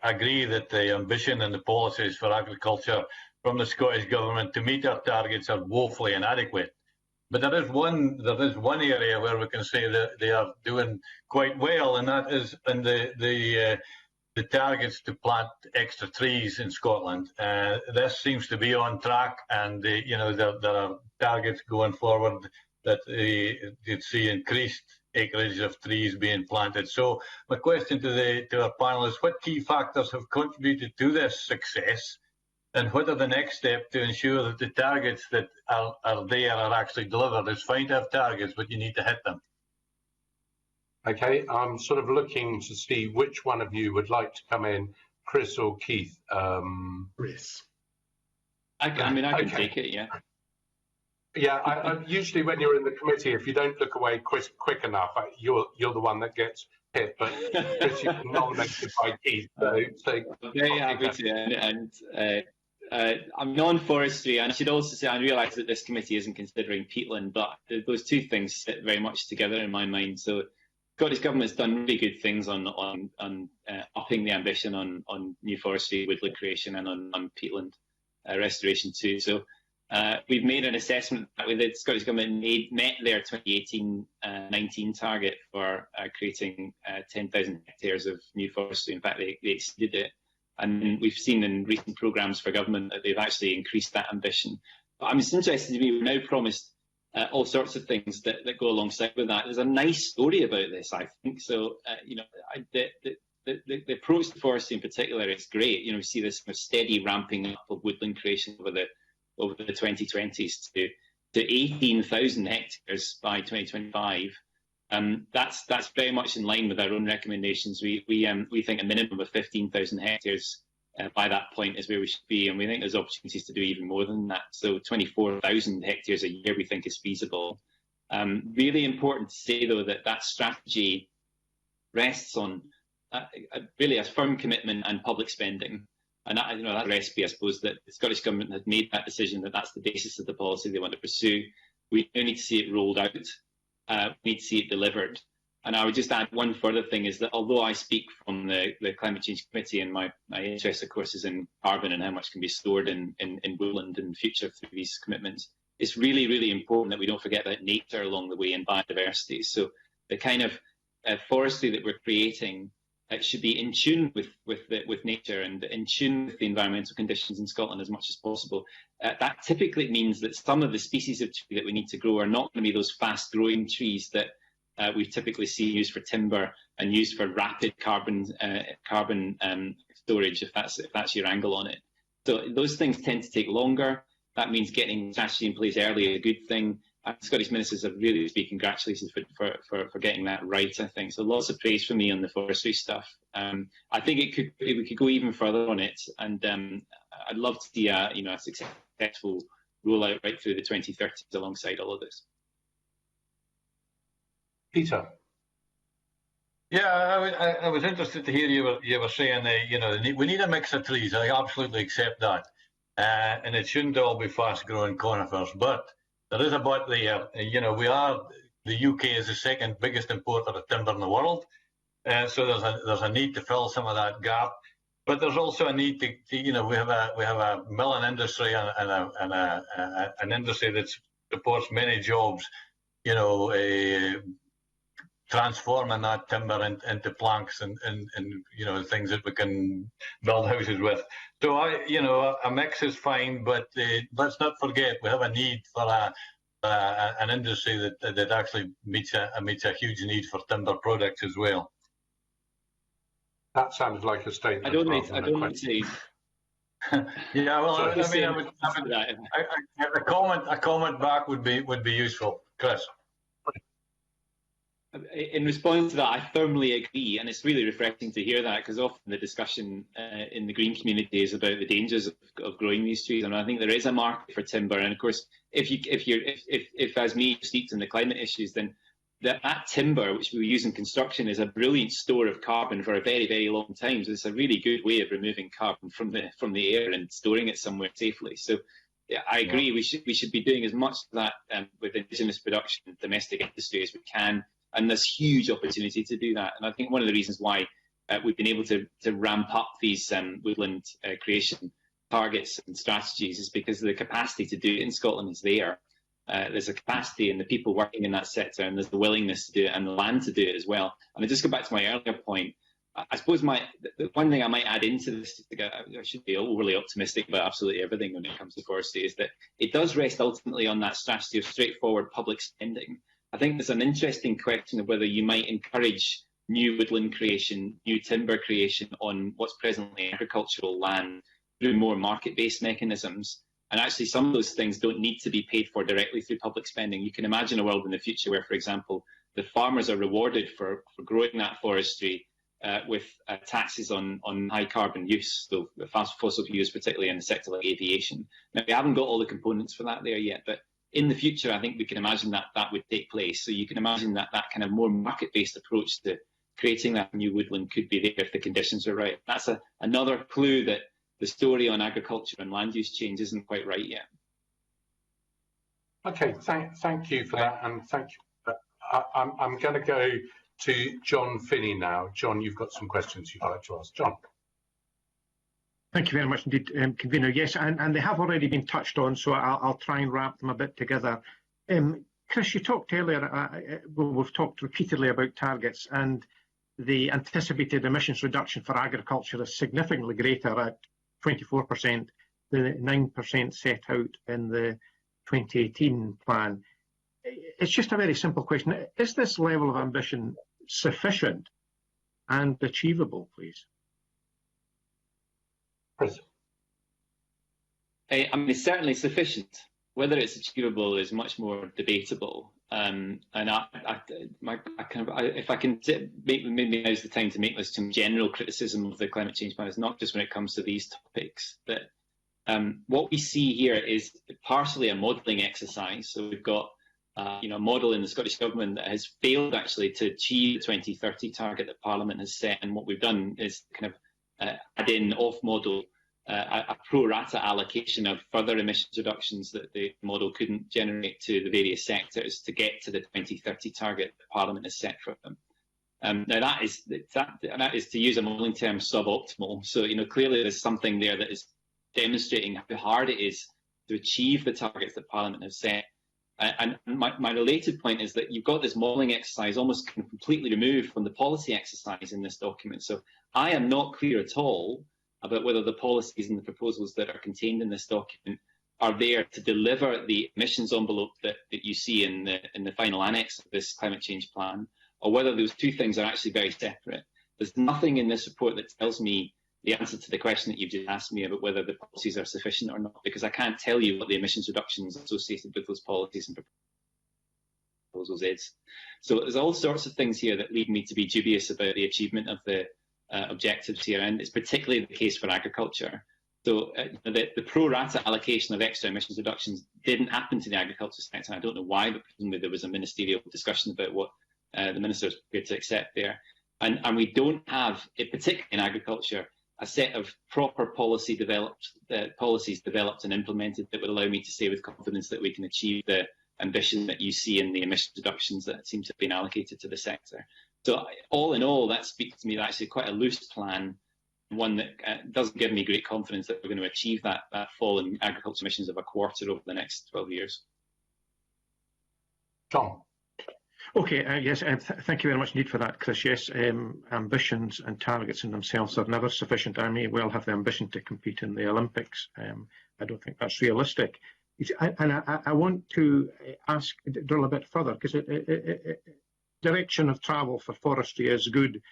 agree that the ambition and the policies for agriculture from the Scottish Government to meet our targets are woefully inadequate. But there is one area where we can say that they are doing quite well, and that is in the targets to plant extra trees in Scotland. This seems to be on track, and there are targets going forward that you'd see increased acreage of trees being planted. So my question to our panel is, what key factors have contributed to this success, and what are the next steps to ensure that the targets that are there are actually delivered? It's fine to have targets, but you need to hit them. Okay, I'm sort of looking to see which one of you would like to come in, Chris or Keith. Chris. I can take it, yeah. Yeah, I usually when you're in the committee, if you don't look away quick enough, you're the one that gets hit. But Chris, you've been nominated by Keith. So very happy to. And I'm non-forestry, and I should also say I realise that this committee isn't considering peatland, but those two things sit very much together in my mind. So Scottish Government's done really good things on upping the ambition on new forestry, woodland creation, and on peatland restoration too. So we've made an assessment that the Scottish Government met their 2018-19 target for creating 10,000 hectares of new forestry. In fact, they exceeded it. And we've seen in recent programmes for government that they've actually increased that ambition. But it's interesting to me, we've now promised all sorts of things that go alongside with that. There's a nice story about this, I think. So, the approach to forestry in particular is great. We see this kind of steady ramping up of woodland creation over the 2020s to 18,000 hectares by 2025. That's very much in line with our own recommendations. We think a minimum of 15,000 hectares by that point is where we should be, and we think there's opportunities to do even more than that. So 24,000 hectares a year we think is feasible. Really important to say though that strategy rests on really a firm commitment and public spending. And that recipe, I suppose, that the Scottish Government has made that decision that that's the basis of the policy they want to pursue. We now need to see it rolled out. We need to see it delivered. And I would just add one further thing is that although I speak from the Climate Change Committee, and my interest, of course, is in carbon and how much can be stored in woodland in the future through these commitments, it's really, really important that we don't forget about nature along the way and biodiversity. So the kind of forestry that we're creating should be in tune with nature and in tune with the environmental conditions in Scotland as much as possible. That typically means that some of the species of tree that we need to grow are not going to be those fast-growing trees that we typically see used for timber and used for rapid carbon storage, if that's your angle on it. So those things tend to take longer. That means getting strategy in place early is a good thing. Scottish ministers have really to be congratulated for getting that right, I think. So lots of praise from me on the forestry stuff. I think we could go even further on it, and I'd love to see a successful rollout right through the 2030s alongside all of this. Peter. Yeah, I was interested to hear you were saying we need a mix of trees. I absolutely accept that, and it shouldn't all be fast-growing conifers. But there is a but there. The UK is the second biggest importer of timber in the world, so there's a need to fill some of that gap. But there's also a need to we have a milling industry and an industry that supports many jobs. Transforming that timber into planks and things that we can build houses with. So a mix is fine, but let's not forget we have a need for an industry that actually meets a huge need for timber products as well. That sounded like a statement. I don't need to. Yeah, well, a comment back would be useful, Chris. In response to that, I firmly agree, and it's really refreshing to hear that, because often the discussion in the green community is about the dangers of growing these trees. And I think there is a market for timber, and of course, if as me you're steeped in the climate issues, then that timber which we use in construction is a brilliant store of carbon for a very, very long time. So it's a really good way of removing carbon from the air and storing it somewhere safely. So yeah, I agree. Yeah. We should be doing as much of that with indigenous production and domestic industry as we can. And there's huge opportunity to do that. And I think one of the reasons why we've been able to ramp up these woodland creation targets and strategies is because the capacity to do it in Scotland is there. There's a capacity in the people working in that sector, and there's the willingness to do it and the land to do it as well. And I just go back to my earlier point. I suppose the one thing I might add into this, I should be overly optimistic about absolutely everything when it comes to forestry, is that it does rest ultimately on that strategy of straightforward public spending. I think there's an interesting question of whether you might encourage new woodland creation, new timber creation on what's presently agricultural land through more market-based mechanisms. And actually, some of those things don't need to be paid for directly through public spending. You can imagine a world in the future where, for example, the farmers are rewarded for growing that forestry with taxes on high carbon use, so fossil fuels, particularly in a sector like aviation. Now, we haven't got all the components for that there yet, but in the future, I think we can imagine that would take place. So you can imagine that kind of more market-based approach to creating that new woodland could be there if the conditions are right. That's another clue that the story on agriculture and land use change isn't quite right yet. Okay, thank you for that, and thank you. I'm going to go to John Finney now. John, you've got some questions you'd like to ask. John. Thank you very much indeed, Convener. Yes, and they have already been touched on, so I'll try and wrap them a bit together. Chris, you talked earlier, we've talked repeatedly about targets, and the anticipated emissions reduction for agriculture is significantly greater at 24% than the 9% set out in the 2018 plan. It's just a very simple question. Is this level of ambition sufficient and achievable, please? I mean, it's certainly sufficient. Whether it's achievable is much more debatable. And if I can maybe now's the time to make this some general criticism of the climate change plan, it's not just when it comes to these topics. That what we see here is partially a modelling exercise. So we've got a model in the Scottish Government that has failed actually to achieve the 2030 target that Parliament has set. And what we've done is kind of add in off-model a pro rata allocation of further emissions reductions that the model couldn't generate to the various sectors to get to the 2030 target that Parliament has set for them. Now that is, to use a modelling term, suboptimal. So clearly there's something there that is demonstrating how hard it is to achieve the targets that Parliament has set. And my related point is that you've got this modelling exercise almost completely removed from the policy exercise in this document. So I am not clear at all about whether the policies and the proposals that are contained in this document are there to deliver the emissions envelope that you see in the final annex of this climate change plan, or whether those two things are actually very separate. There's nothing in this report that tells me the answer to the question that you've just asked me about whether the policies are sufficient or not, because I can't tell you what the emissions reductions associated with those policies and proposals proposals is. So there's all sorts of things here that lead me to be dubious about the achievement of the objectives here, and it's particularly the case for agriculture. So the pro rata allocation of extra emissions reductions didn't happen to the agriculture sector. I don't know why, but presumably there was a ministerial discussion about what the ministers were prepared to accept there. And we don't have, particularly in agriculture, a set of proper policies developed and implemented that would allow me to say with confidence that we can achieve the ambition that you see in the emission reductions that seem to have been allocated to the sector. So all in all, that speaks to me that actually quite a loose plan, one that doesn't give me great confidence that we're going to achieve that fall in agriculture emissions of a quarter over the next 12 years. John. Okay, yes, thank you very much indeed for that, Chris. Yes, ambitions and targets in themselves are never sufficient. I may well have the ambition to compete in the Olympics. I don't think that's realistic. And I want to drill a bit further, because direction of travel for forestry is good,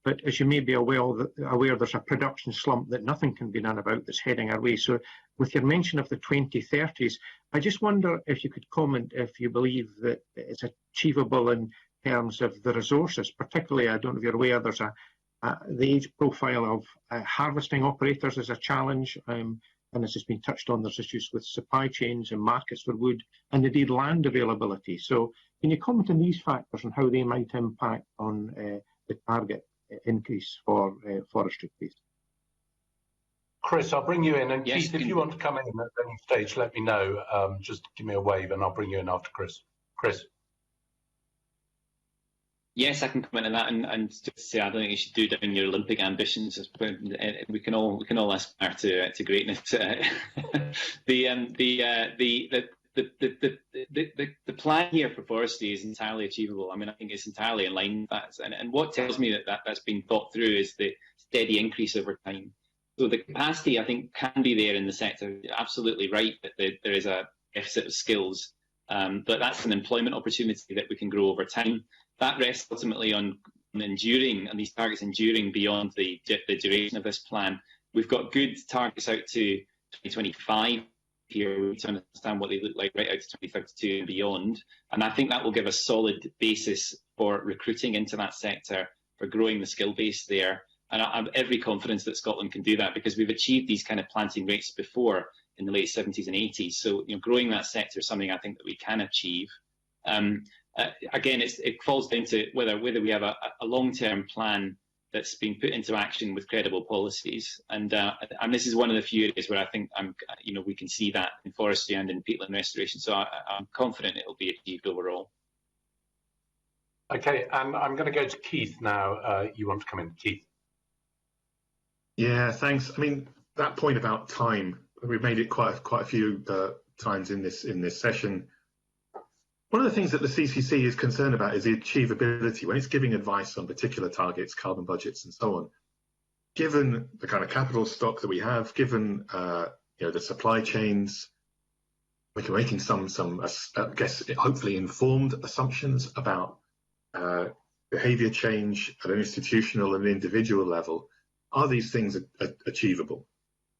but as you may be aware, there's a production slump that nothing can be done about that's heading our way. So with your mention of the 2030s, I just wonder if you could comment if you believe that it's achievable in terms of the resources, particularly, I don't know if you're aware, there's the age profile of harvesting operators is a challenge, and as has been touched on, there's issues with supply chains and markets for wood, and indeed land availability. So can you comment on these factors and how they might impact on the target increase for forestry, please? Chris, I'll bring you in, and yes, Keith, if you want to come in at any stage, let me know. Just give me a wave and I'll bring you in after Chris. Chris. Yes, I can comment on that, and just to say I don't think you should do down your Olympic ambitions. We can all aspire to greatness. The plan here for forestry is entirely achievable. I mean, I think it's entirely in line with that. And what tells me that's been thought through is the steady increase over time. So the capacity, I think, can be there in the sector. You're absolutely right that there is a deficit of skills, but that's an employment opportunity that we can grow over time. That rests ultimately on enduring, and these targets enduring beyond the duration of this plan. We've got good targets out to 2025 here. We need to understand what they look like right out to 2032 and beyond. And I think that will give a solid basis for recruiting into that sector, for growing the skill base there. And I have every confidence that Scotland can do that, because we've achieved these kind of planting rates before in the late 70s and 80s. So, growing that sector is something I think that we can achieve. Again, it falls down to whether we have a long-term plan that's been put into action with credible policies, and this is one of the few areas where I think we can see that in forestry and in peatland restoration. So I'm confident it will be achieved overall. Okay, and I'm going to go to Keith now. You want to come in, Keith? Yeah, thanks. I mean, that point about time, we've made it quite a few times in this session. One of the things that the CCC is concerned about is the achievability when it's giving advice on particular targets, carbon budgets, and so on. Given the kind of capital stock that we have, given the supply chains, we're making some I guess hopefully informed assumptions about behaviour change at an institutional and institutional level. Are these things achievable?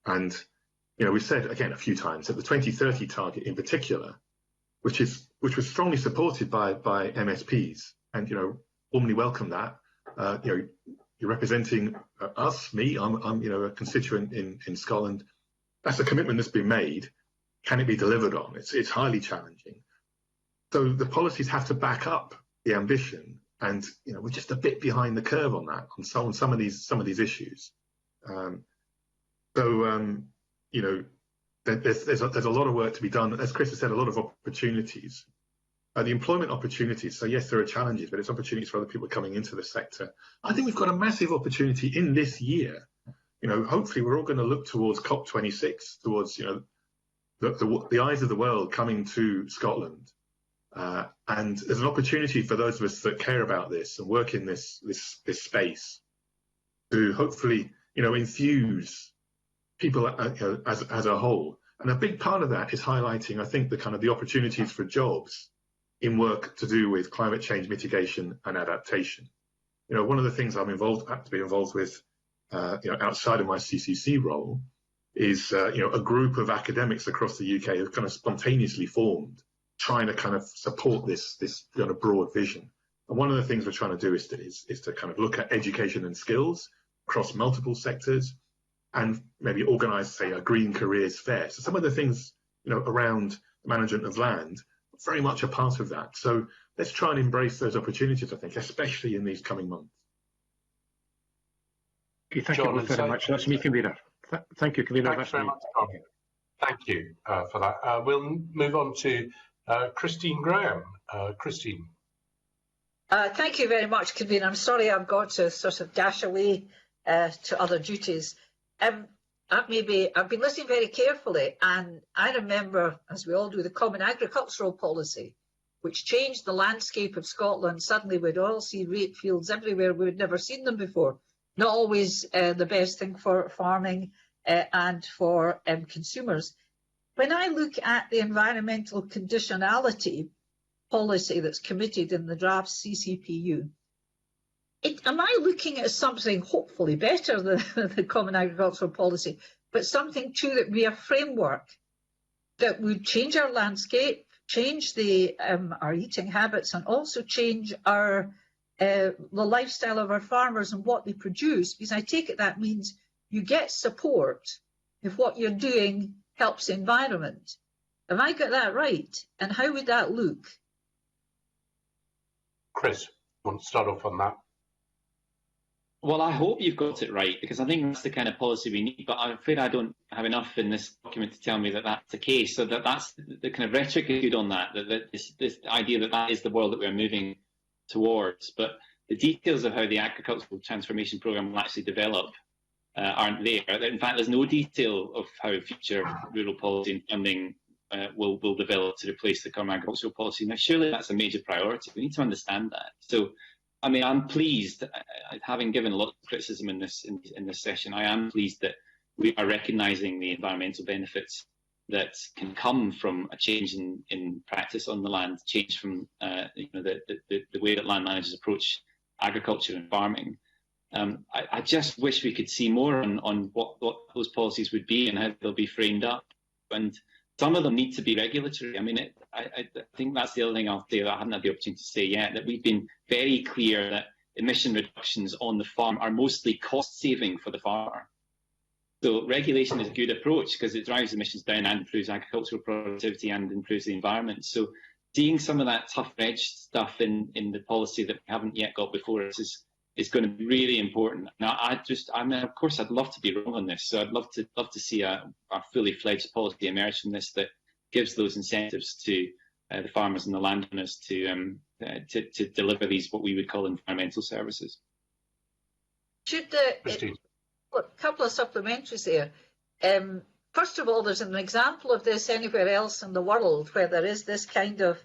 And we've said again a few times that the 2030 target in particular, which was strongly supported by MSPs, and warmly welcome that. You're representing us, me. I'm a constituent in Scotland. That's a commitment that's been made. Can it be delivered on? It's highly challenging. So the policies have to back up the ambition, and we're just a bit behind the curve on that on some of these issues. There's a lot of work to be done. As Chris has said, a lot of opportunities. The employment opportunities. So yes, there are challenges, but it's opportunities for other people coming into the sector. I think we've got a massive opportunity in this year. Hopefully we're all going to look towards COP26, towards the eyes of the world coming to Scotland, and there's an opportunity for those of us that care about this and work in this space to hopefully infuse people as a whole. And a big part of that is highlighting, I think, the opportunities for jobs in work to do with climate change mitigation and adaptation. One of the things I'm have to be involved with, outside of my CCC role, is a group of academics across the UK who kind of spontaneously formed trying to kind of support this kind of broad vision. And one of the things we're trying to do is to kind of look at education and skills across multiple sectors, and maybe organise, say, a green careers fair. So some of the things, around the management of land, very much a part of that. So let's try and embrace those opportunities, I think, especially in these coming months. Okay, thank you both very much. That's me, Convener. Thank you, Convener. Thanks very much, Tom. Thank you for that. We'll move on to Christine Graham. Christine. Thank you very much, Convener. I'm sorry I've got to sort of dash away to other duties. I've been listening very carefully, and I remember, as we all do, the Common Agricultural Policy, which changed the landscape of Scotland. Suddenly we'd oilseed rape fields everywhere. We'd never seen them before. Not always the best thing for farming and for consumers. When I look at the environmental conditionality policy that's committed in the draft CCPU, am I looking at something hopefully better than the Common Agricultural Policy, but something too that would be a framework that would change our landscape, change our eating habits, and also change the lifestyle of our farmers and what they produce? Because I take it that means you get support if what you're doing helps the environment. Have I got that right? And how would that look? Chris, want to start off on that? Well, I hope you've got it right, because I think that's the kind of policy we need. But I'm afraid I don't have enough in this document to tell me that that's the case. So that's the kind of rhetoric good on that this idea that is the world that we're moving towards. But the details of how the agricultural transformation programme will actually develop aren't there. In fact, there's no detail of how future rural policy and funding will develop to replace the Common Agricultural Policy. Now, surely that's a major priority. We need to understand that. So, I mean, I'm pleased, having given a lot of criticism in this session, I am pleased that we are recognising the environmental benefits that can come from a change in practice on the land, change from the way that land managers approach agriculture and farming. I just wish we could see more on what those policies would be and how they'll be framed up. And some of them need to be regulatory. I mean, I think that's the other thing I'll say that I haven't had the opportunity to say yet, that we've been very clear that emission reductions on the farm are mostly cost-saving for the farmer. So regulation is a good approach because it drives emissions down and improves agricultural productivity and improves the environment. So seeing some of that tough-edged stuff in the policy that we haven't yet got before us is going to be really important. Now, of course, I'd love to be wrong on this. So I'd love to see a fully fledged policy emerge from this that gives those incentives to the farmers and the landowners to deliver these what we would call environmental services. A couple of supplementaries there. First of all, there's an example of this anywhere else in the world where there is this kind of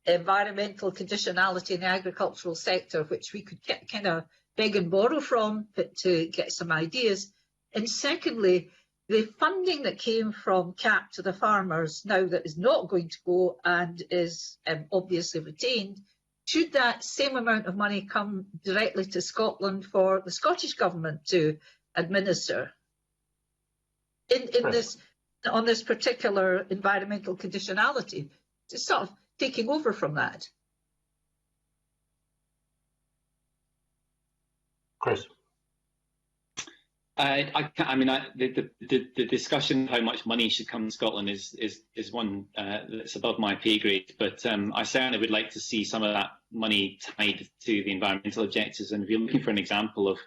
environmental conditionality in the agricultural sector, which we could kind of beg and borrow from, but to get some ideas. And secondly, the funding that came from CAP to the farmers now that is not going to go and is obviously retained, should that same amount of money come directly to Scotland for the Scottish Government to administer on this particular environmental conditionality, just sort of taking over from that? Chris. The discussion of how much money should come to Scotland is one that's above my pay grade, but I certainly would like to see some of that money tied to the environmental objectives. And if you're looking for an example of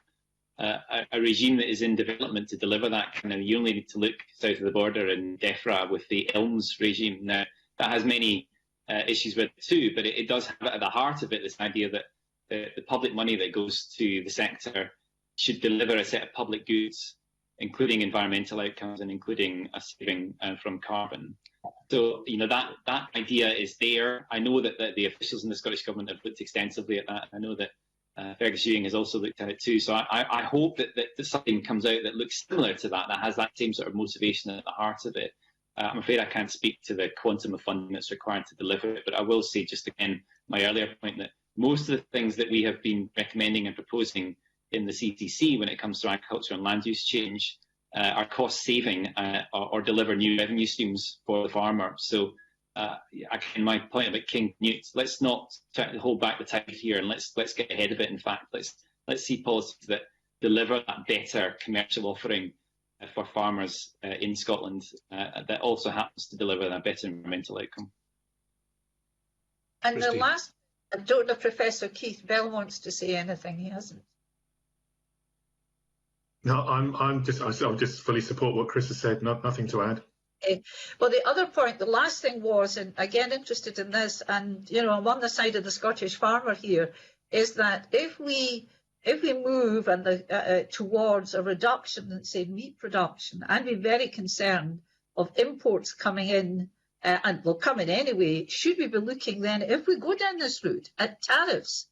a regime that is in development to deliver that, you only need to look south of the border in DEFRA with the ELMS regime. Now, that has many issues with it too, but it does have at the heart of it this idea that the public money that goes to the sector should deliver a set of public goods, including environmental outcomes and including a saving from carbon. So, that idea is there. I know that the officials in the Scottish Government have looked extensively at that. I know that Fergus Ewing has also looked at it too. So I hope that something comes out that looks similar to that has that same sort of motivation at the heart of it. I'm afraid I can't speak to the quantum of funding that's required to deliver it, but I will say just again my earlier point that most of the things that we have been recommending and proposing in the CTC when it comes to agriculture and land use change are cost saving or deliver new revenue streams for the farmer. So again, my point about King Canute, let's not try to hold back the tide here, and let's get ahead of it. In fact, let's see policies that deliver that better commercial offering for farmers in Scotland that also happens to deliver a better environmental outcome. And Christine. the last, I don't know if Professor Keith Bell wants to say anything. He hasn't. No, I'll just fully support what Chris has said. Nothing to add. Well, the other point, the last thing was, and again interested in this, and you know, I'm on the side of the Scottish farmer here, is that if we move towards a reduction in, say, meat production, I'd be very concerned of imports coming in, and will come in anyway. Should we be looking then, if we go down this route, at tariffs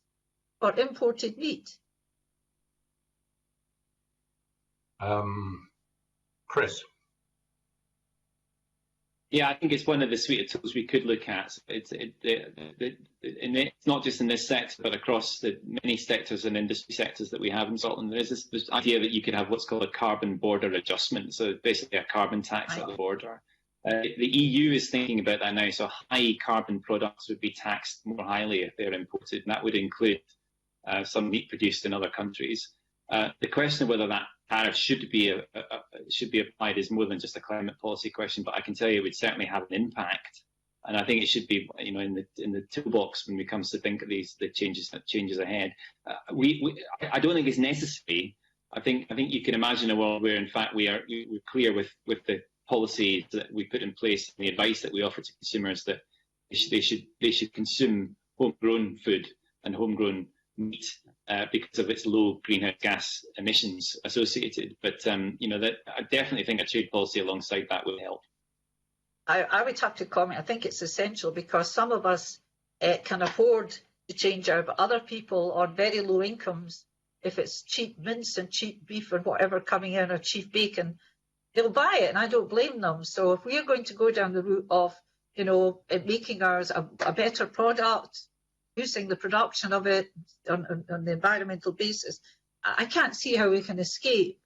for imported meat? Chris. Yeah, I think it's one of the suite of tools we could look at. It's not just in this sector, but across the many sectors and industry sectors that we have in Scotland. There's this idea that you could have what's called a carbon border adjustment, so basically a carbon tax at the border. The EU is thinking about that now, so high carbon products would be taxed more highly if they're imported, and that would include some meat produced in other countries. The question of whether that tariff should be applied is more than just a climate policy question, but I can tell you it would certainly have an impact, and I think it should be, you know, in the toolbox when it comes to think of the changes ahead. I don't think it's necessary. I think you can imagine a world where, in fact, we're clear with the policies that we put in place and the advice that we offer to consumers that they should consume homegrown food and homegrown meat because of its low greenhouse gas emissions associated. But you know, that I definitely think a trade policy alongside that would help. I would have to comment. I think it's essential because some of us can afford to change out, but other people on very low incomes, if it's cheap mince and cheap beef and whatever coming in, or cheap bacon, they'll buy it, and I don't blame them. So if we are going to go down the route of, you know, making ours a better product, using the production of it on the environmental basis, I can't see how we can escape,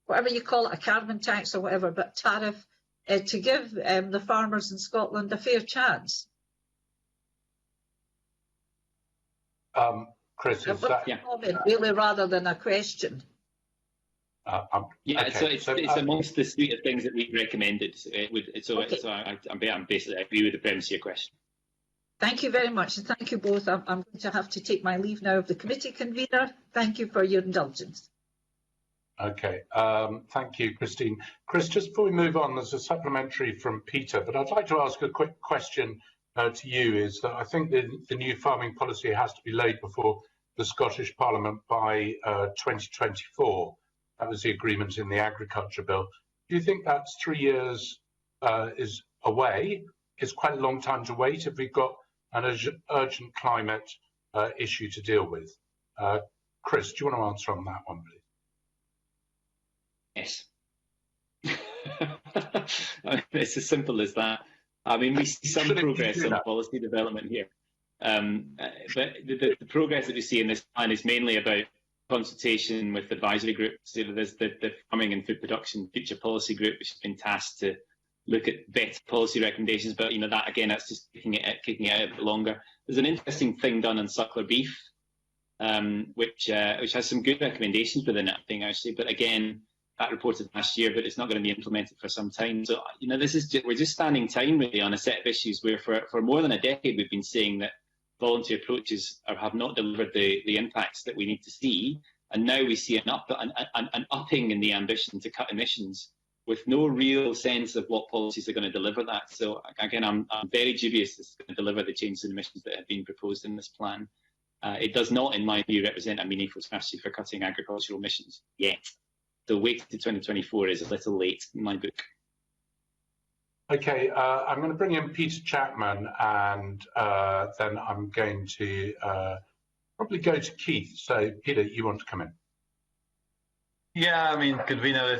whatever you call it, a carbon tax or whatever, but tariff, to give the farmers in Scotland a fair chance. Chris, is that... a comment, really, rather than a question. Yeah, okay. so it's amongst the suite of things that we recommended. I'm basically I agree with the premise of your question. Thank you very much, and thank you both. I'm going to have to take my leave now of the committee convener. Thank you for your indulgence. Okay, thank you, Christine. Chris, just before we move on, there's a supplementary from Peter, but I'd like to ask a quick question to you. Is that I think the new farming policy has to be laid before the Scottish Parliament by 2024. That was the agreement in the Agriculture Bill. Do you think that's 3 years is away? It's quite a long time to wait if we've got an urgent climate issue to deal with. Chris, do you want to answer on that one, please? Yes. It's as simple as that. I mean, we see some progress in policy development here. But the progress that we see in this plan is mainly about consultation with advisory groups. There's the Farming and Food Production Future Policy Group, which has been tasked to look at better policy recommendations, but you know, that again, that's just kicking it out a bit longer. There's an interesting thing done on suckler beef, which has some good recommendations within it, I think, actually. But again, that reported last year, but it's not going to be implemented for some time. So you know, we're just standing time really on a set of issues where for more than a decade we've been saying that voluntary approaches have not delivered the impacts that we need to see, and now we see an upping in the ambition to cut emissions, with no real sense of what policies are going to deliver that. So again, I'm very dubious this is going to deliver the changes in emissions that have been proposed in this plan. It does not, in my view, represent a meaningful strategy for cutting agricultural emissions yet. So waiting to 2024 is a little late in my book. Okay, I'm going to bring in Peter Chapman, and then I'm going to probably go to Keith. So Peter, you want to come in? Yeah, I mean, convener,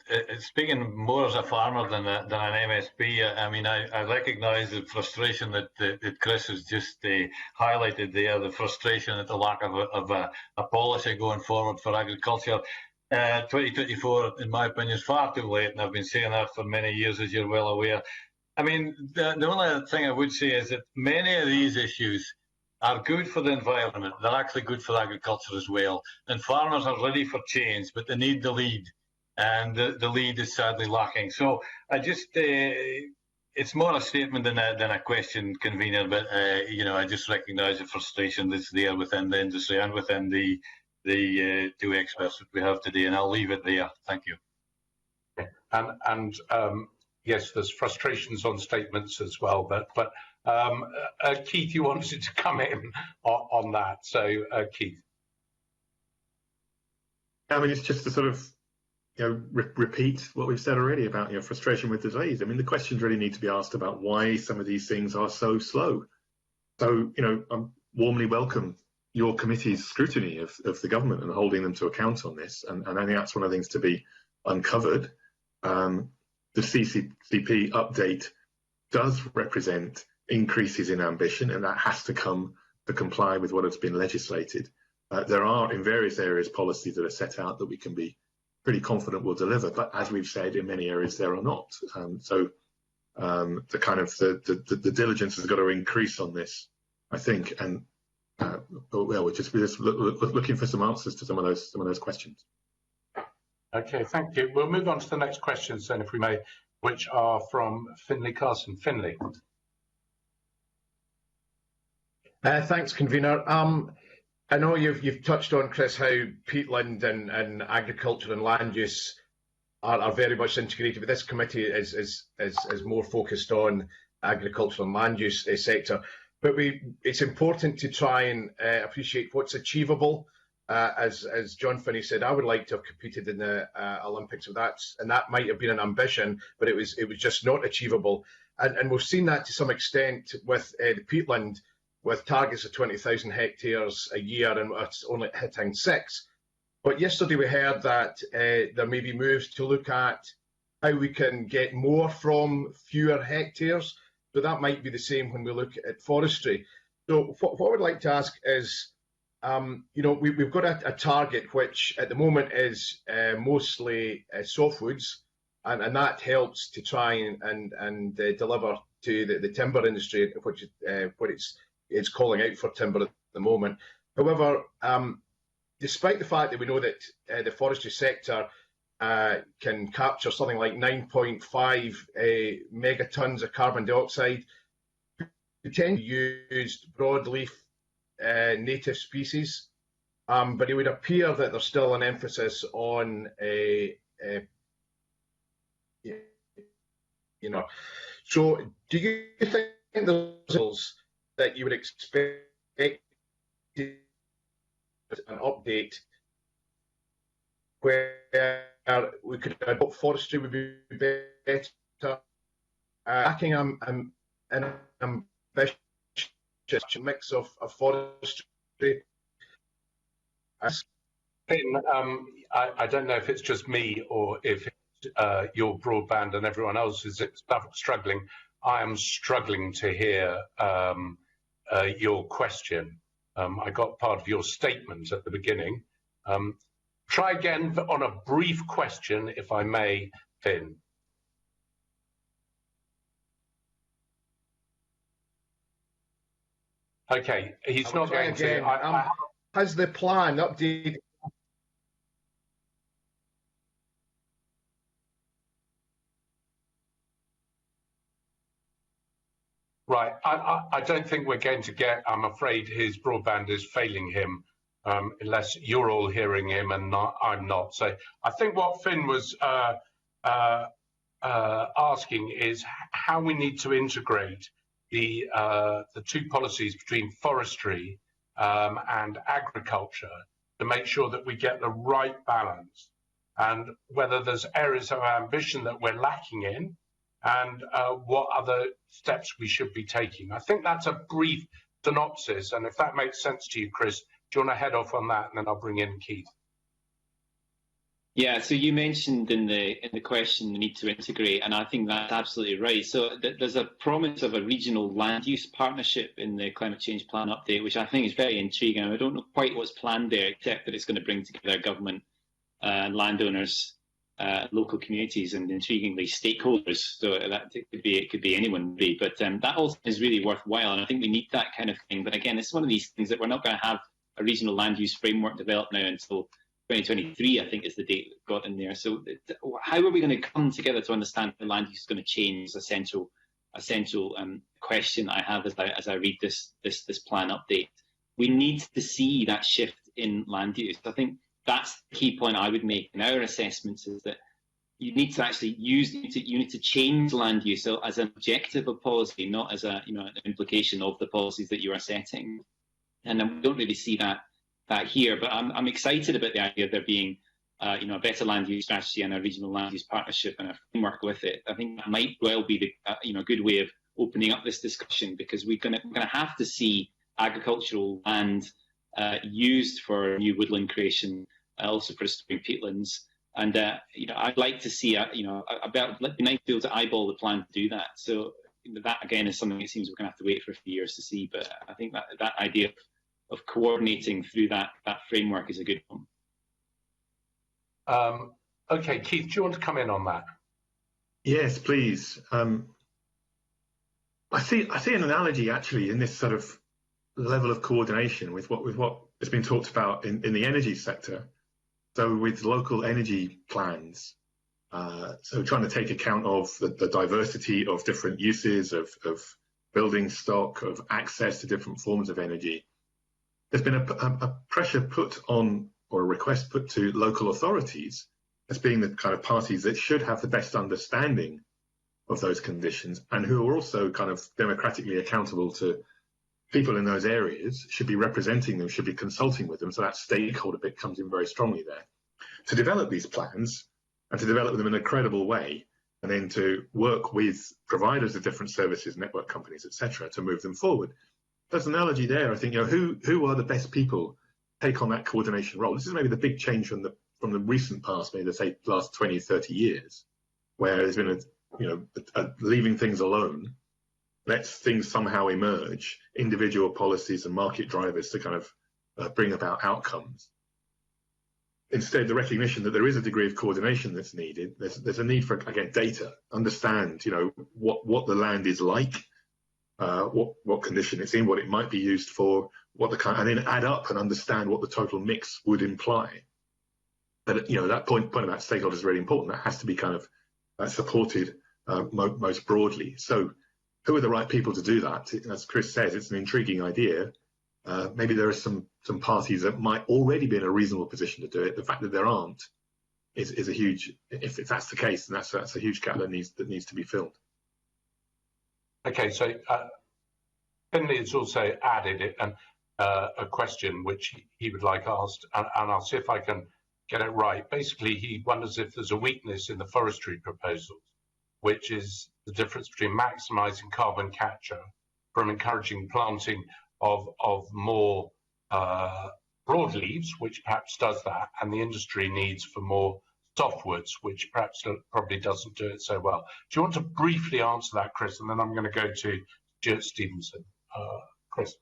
it's speaking more as a farmer than an MSP. I mean, I recognise the frustration that Chris has just highlighted there, the frustration at the lack of a policy going forward for agriculture. 2024, in my opinion, is far too late, and I've been saying that for many years, as you're well aware. I mean, the only thing I would say is that many of these issues are good for the environment. They're actually good for agriculture as well. And farmers are ready for change, but they need the lead. And the lead is sadly lacking. So I just, it's more a statement than a question, convener. But I just recognise the frustration that's there within the industry and within the two experts that we have today. And I'll leave it there. Thank you. And yes, there's frustrations on statements as well. But Keith, you wanted to come in on that. So Keith. I mean, it's just to sort of repeat what we've said already about frustration with delays. I mean, the questions really need to be asked about why some of these things are so slow. So I warmly welcome your committee's scrutiny of the government and holding them to account on this. And I think that's one of the things to be uncovered. The CCCP update does represent increases in ambition, and that has to come to comply with what has been legislated. There are, in various areas, policies that are set out that we can be pretty confident will deliver, but as we've said, in many areas there are not. The diligence has got to increase on this, I think, and we're just looking for some answers to some of those questions. Okay, thank you. We'll move on to the next questions then, if we may, which are from Finlay Carson. Finlay. Thanks, convener. I know you've touched on, Chris, how peatland and agriculture and land use are very much integrated, but this committee is more focused on agriculture and land use sector. But it's important to try and appreciate what's achievable. As John Finney said, I would like to have competed in the Olympics with that, and that might have been an ambition, but it was just not achievable. And we've seen that to some extent with the peatland, with targets of 20,000 hectares a year, and it's only hitting 6. But yesterday we heard that there may be moves to look at how we can get more from fewer hectares. So that might be the same when we look at forestry. So what I would like to ask is, we've got a target which at the moment is mostly softwoods, and that helps to try and deliver to the timber industry, which it's calling out for timber at the moment. However, despite the fact that we know that the forestry sector can capture something like 9.5 megatons of carbon dioxide, we tend to use broadleaf native species, but it would appear that there's still an emphasis on So do you think there's that you would expect an update where we could adopt forestry would be better, lacking an ambitious mix of forestry? I don't know if it's just me or if your broadband and everyone else is struggling. I am struggling to hear your question. I got part of your statement at the beginning. Try again on a brief question, if I may, Finn. Okay, he's not going to. Has the plan updated? Right, I don't think we're going to get, I'm afraid his broadband is failing him, unless you're all hearing him and I'm not. So I think what Finn was asking is how we need to integrate the two policies between forestry and agriculture to make sure that we get the right balance, and whether there's areas of ambition that we're lacking in, and what other steps we should be taking. I think that's a brief synopsis, and if that makes sense to you, Chris, do you want to head off on that, and then I'll bring in Keith. Yeah, so you mentioned in the question the need to integrate, and I think that's absolutely right. So there's a promise of a regional land use partnership in the climate change plan update, which I think is very intriguing. I don't know quite what's planned there, except that it's going to bring together government and landowners local communities and intriguingly stakeholders. So that it could be anyone really, but that also is really worthwhile, and I think we need that kind of thing. But again, it's one of these things that we're not going to have a regional land use framework developed now until 2023, I think, is the date we've got in there. So how are we going to come together to understand how land use is going to change? Is essential question I have as I read this plan update. We need to see that shift in land use. I think that's the key point I would make in our assessments, is that you need to actually you need to change land use as an objective of policy, not as an implication of the policies that you are setting. And we don't really see that here. But I'm excited about the idea of there being a better land use strategy and a regional land use partnership and a framework with it. I think that might well be a good way of opening up this discussion, because we're going to have to see agricultural land used for new woodland creation, also for restoring peatlands. And I'd like to see it'd be nice to be able to eyeball the plan to do that. So that again is something it seems we're going to have to wait for a few years to see. But I think that idea of coordinating through that framework is a good one. Okay, Keith, do you want to come in on that? Yes, please. I see an analogy actually in this sort of level of coordination with what has been talked about in the energy sector. So with local energy plans, so trying to take account of the diversity of different uses of building stock, of access to different forms of energy. There's been a pressure put on, or a request put to local authorities as being the kind of parties that should have the best understanding of those conditions, and who are also kind of democratically accountable to people in those areas, should be representing them, should be consulting with them. So that stakeholder bit comes in very strongly there, to develop these plans and to develop them in a credible way, and then to work with providers of different services, network companies, etc., to move them forward. There's an analogy there. I think, who are the best people to take on that coordination role? This is maybe the big change from the recent past, maybe the last 20, 30 years, where there's been leaving things alone, lets things somehow emerge, individual policies and market drivers to kind of bring about outcomes. Instead, the recognition that there is a degree of coordination that's needed. There's a need for, again, data, understand, what the land is like, what condition it's in, what it might be used for, and then add up and understand what the total mix would imply. But that point about stakeholders is really important. That has to be kind of supported most broadly. So who are the right people to do that? As Chris says, it's an intriguing idea. Maybe there are some parties that might already be in a reasonable position to do it. The fact that there aren't is a huge, if that's the case, then that's a huge gap that needs to be filled. Okay, so Finlay has also added a question which he would like asked, and I'll see if I can get it right. Basically, he wonders if there's a weakness in the forestry proposals, which is the difference between maximising carbon capture from encouraging planting of more broadleaves, which perhaps does that, and the industry needs for more softwoods, which perhaps probably doesn't do it so well. Do you want to briefly answer that, Chris? And then I'm going to go to Stuart Stevenson. Chris.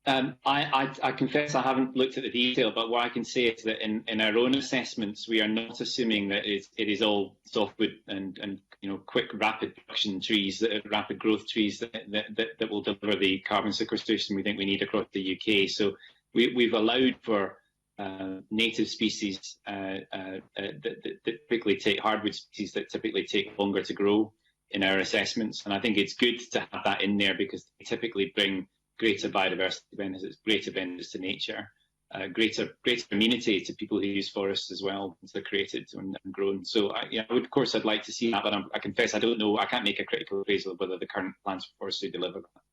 I confess I haven't looked at the detail, but what I can say is that in our own assessments, we are not assuming that it is all softwood and quick, rapid production trees, rapid growth trees that will deliver the carbon sequestration we think we need across the UK. So we've allowed for native species that typically take hardwood species that typically take longer to grow in our assessments, and I think it's good to have that in there because they typically bring greater biodiversity benefits, greater benefits to nature, greater immunity to people who use forests as well, once they're created and grown. So, of course, I'd like to see that, but I confess I don't know. I can't make a critical appraisal of whether the current plans for forestry deliver that.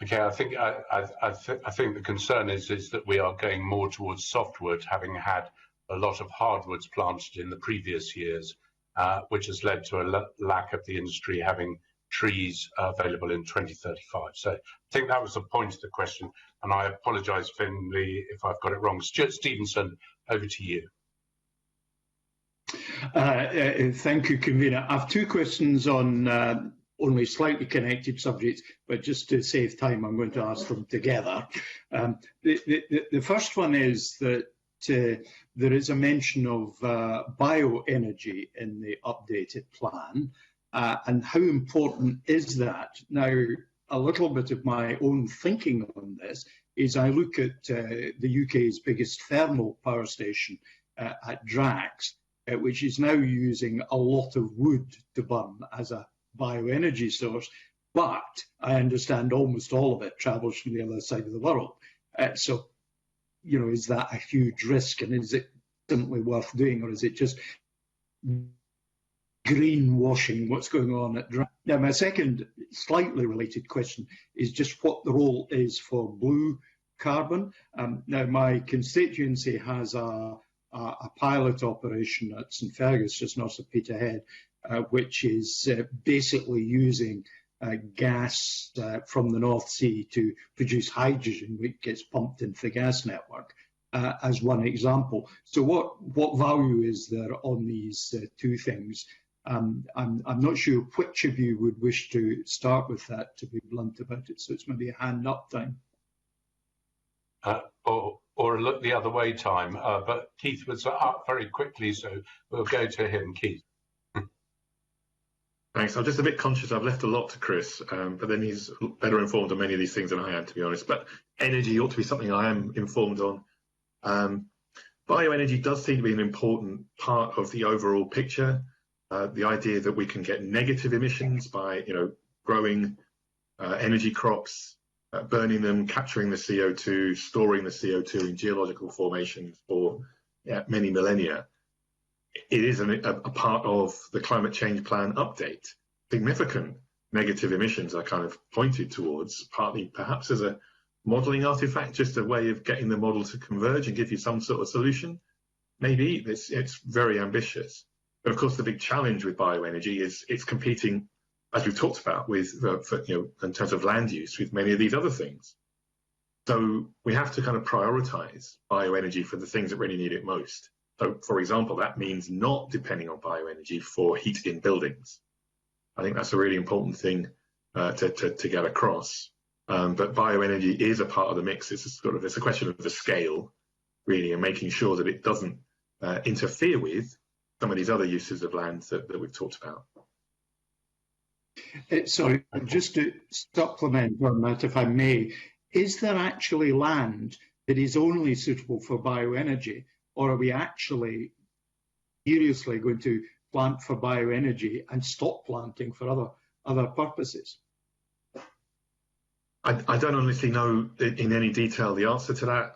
Okay, I think the concern is that we are going more towards softwood, having had a lot of hardwoods planted in the previous years, which has led to a lack of the industry having trees available in 2035. So I think that was the point of the question, and I apologise, Finlay, if I've got it wrong. Stuart Stevenson, over to you. Thank you, Convener. I have two questions on only slightly connected subjects, but just to save time, I'm going to ask them together. The first one is that there is a mention of bioenergy in the updated plan, and how important is that? Now, a little bit of my own thinking on this is I look at the UK's biggest thermal power station at Drax, which is now using a lot of wood to burn as a bioenergy source, but I understand almost all of it travels from the other side of the world. So, you know, is that a huge risk, and is it simply worth doing, or is it just greenwashing what's going on at Drax? Now, my second slightly related question is just what the role is for blue carbon. Now, my constituency has a pilot operation at St Fergus, just north of Peterhead, which is basically using gas from the North Sea to produce hydrogen, which gets pumped into the gas network, as one example. So what value is there on these two things? I'm not sure which of you would wish to start with that, to be blunt about it. So it's maybe a hand up time. Or look the other way time. But Keith was up very quickly, so we'll go to him. Keith. Thanks. I'm just a bit conscious I've left a lot to Chris, but then he's better informed on many of these things than I am, to be honest. But energy ought to be something I am informed on. Bioenergy does seem to be an important part of the overall picture. The idea that we can get negative emissions by, growing energy crops, burning them, capturing the CO2, storing the CO2 in geological formations for many millennia. It is a part of the climate change plan update. Significant negative emissions are kind of pointed towards, partly perhaps as a modelling artifact, just a way of getting the model to converge and give you some sort of solution. Maybe it's very ambitious. But of course, the big challenge with bioenergy is it's competing, as we've talked about, with in terms of land use, with many of these other things. So we have to kind of prioritise bioenergy for the things that really need it most. So, for example, that means not depending on bioenergy for heat in buildings. I think that's a really important thing to get across. But bioenergy is a part of the mix. It's a question of the scale, really, and making sure that it doesn't interfere with some of these other uses of land that we've talked about. Sorry, just to supplement on that, if I may, is there actually land that is only suitable for bioenergy? Or are we actually seriously going to plant for bioenergy and stop planting for other purposes? I don't honestly know in any detail the answer to that.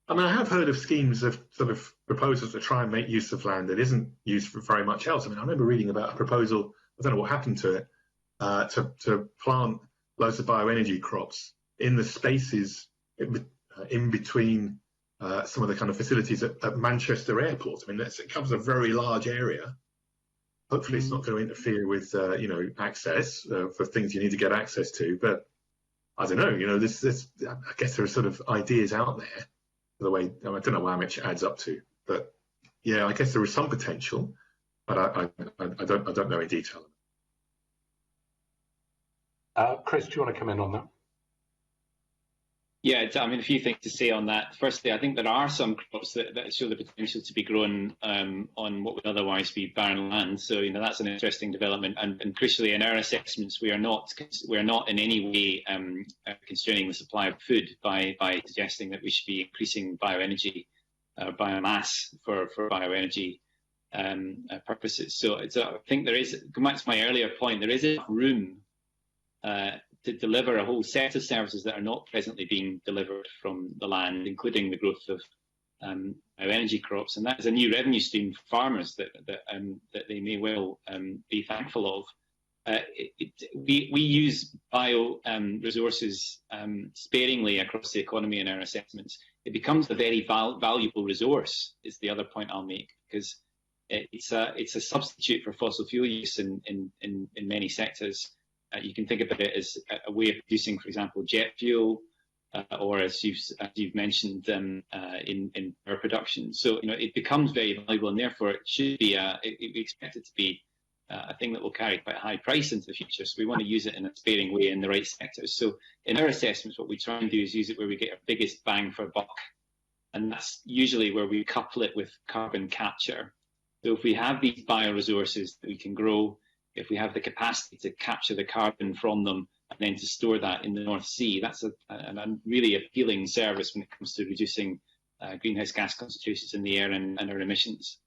I have heard of schemes of sort of proposals to try and make use of land that isn't used for very much else. I remember reading about a proposal, I don't know what happened to it, to plant loads of bioenergy crops in the spaces in between some of the kind of facilities at Manchester Airport. It covers a very large area. Hopefully it's not going to interfere with, access for things you need to get access to. But I don't know, I guess there are sort of ideas out there. The way, I don't know how much it adds up to. But yeah, I guess there is some potential, but I don't know in detail. Chris, do you want to come in on that? Yeah, a few things to say on that. Firstly, I think there are some crops that show the potential to be grown on what would otherwise be barren land. So, that's an interesting development. And crucially, in our assessments, we are not in any way constraining the supply of food by suggesting that we should be increasing bioenergy, biomass for bioenergy purposes. So, I think there is, going back to my earlier point, there is enough room to deliver a whole set of services that are not presently being delivered from the land, including the growth of bioenergy crops, and that is a new revenue stream for farmers that they may well be thankful of. We use bio resources sparingly across the economy in our assessments. It becomes a very valuable resource, is the other point I'll make, because it's a substitute for fossil fuel use in many sectors. You can think about it as a way of producing, for example, jet fuel, or as you've mentioned, in power production. So it becomes very valuable, and therefore it should be. We expect it to be a thing that will carry quite a high price into the future. So we want to use it in a sparing way in the right sectors. So in our assessments, what we try and do is use it where we get our biggest bang for buck and that's usually where we couple it with carbon capture. So if we have these bioresources that we can grow, if we have the capacity to capture the carbon from them and then to store that in the North Sea, that's a really appealing service when it comes to reducing greenhouse gas concentrations in the air and our emissions.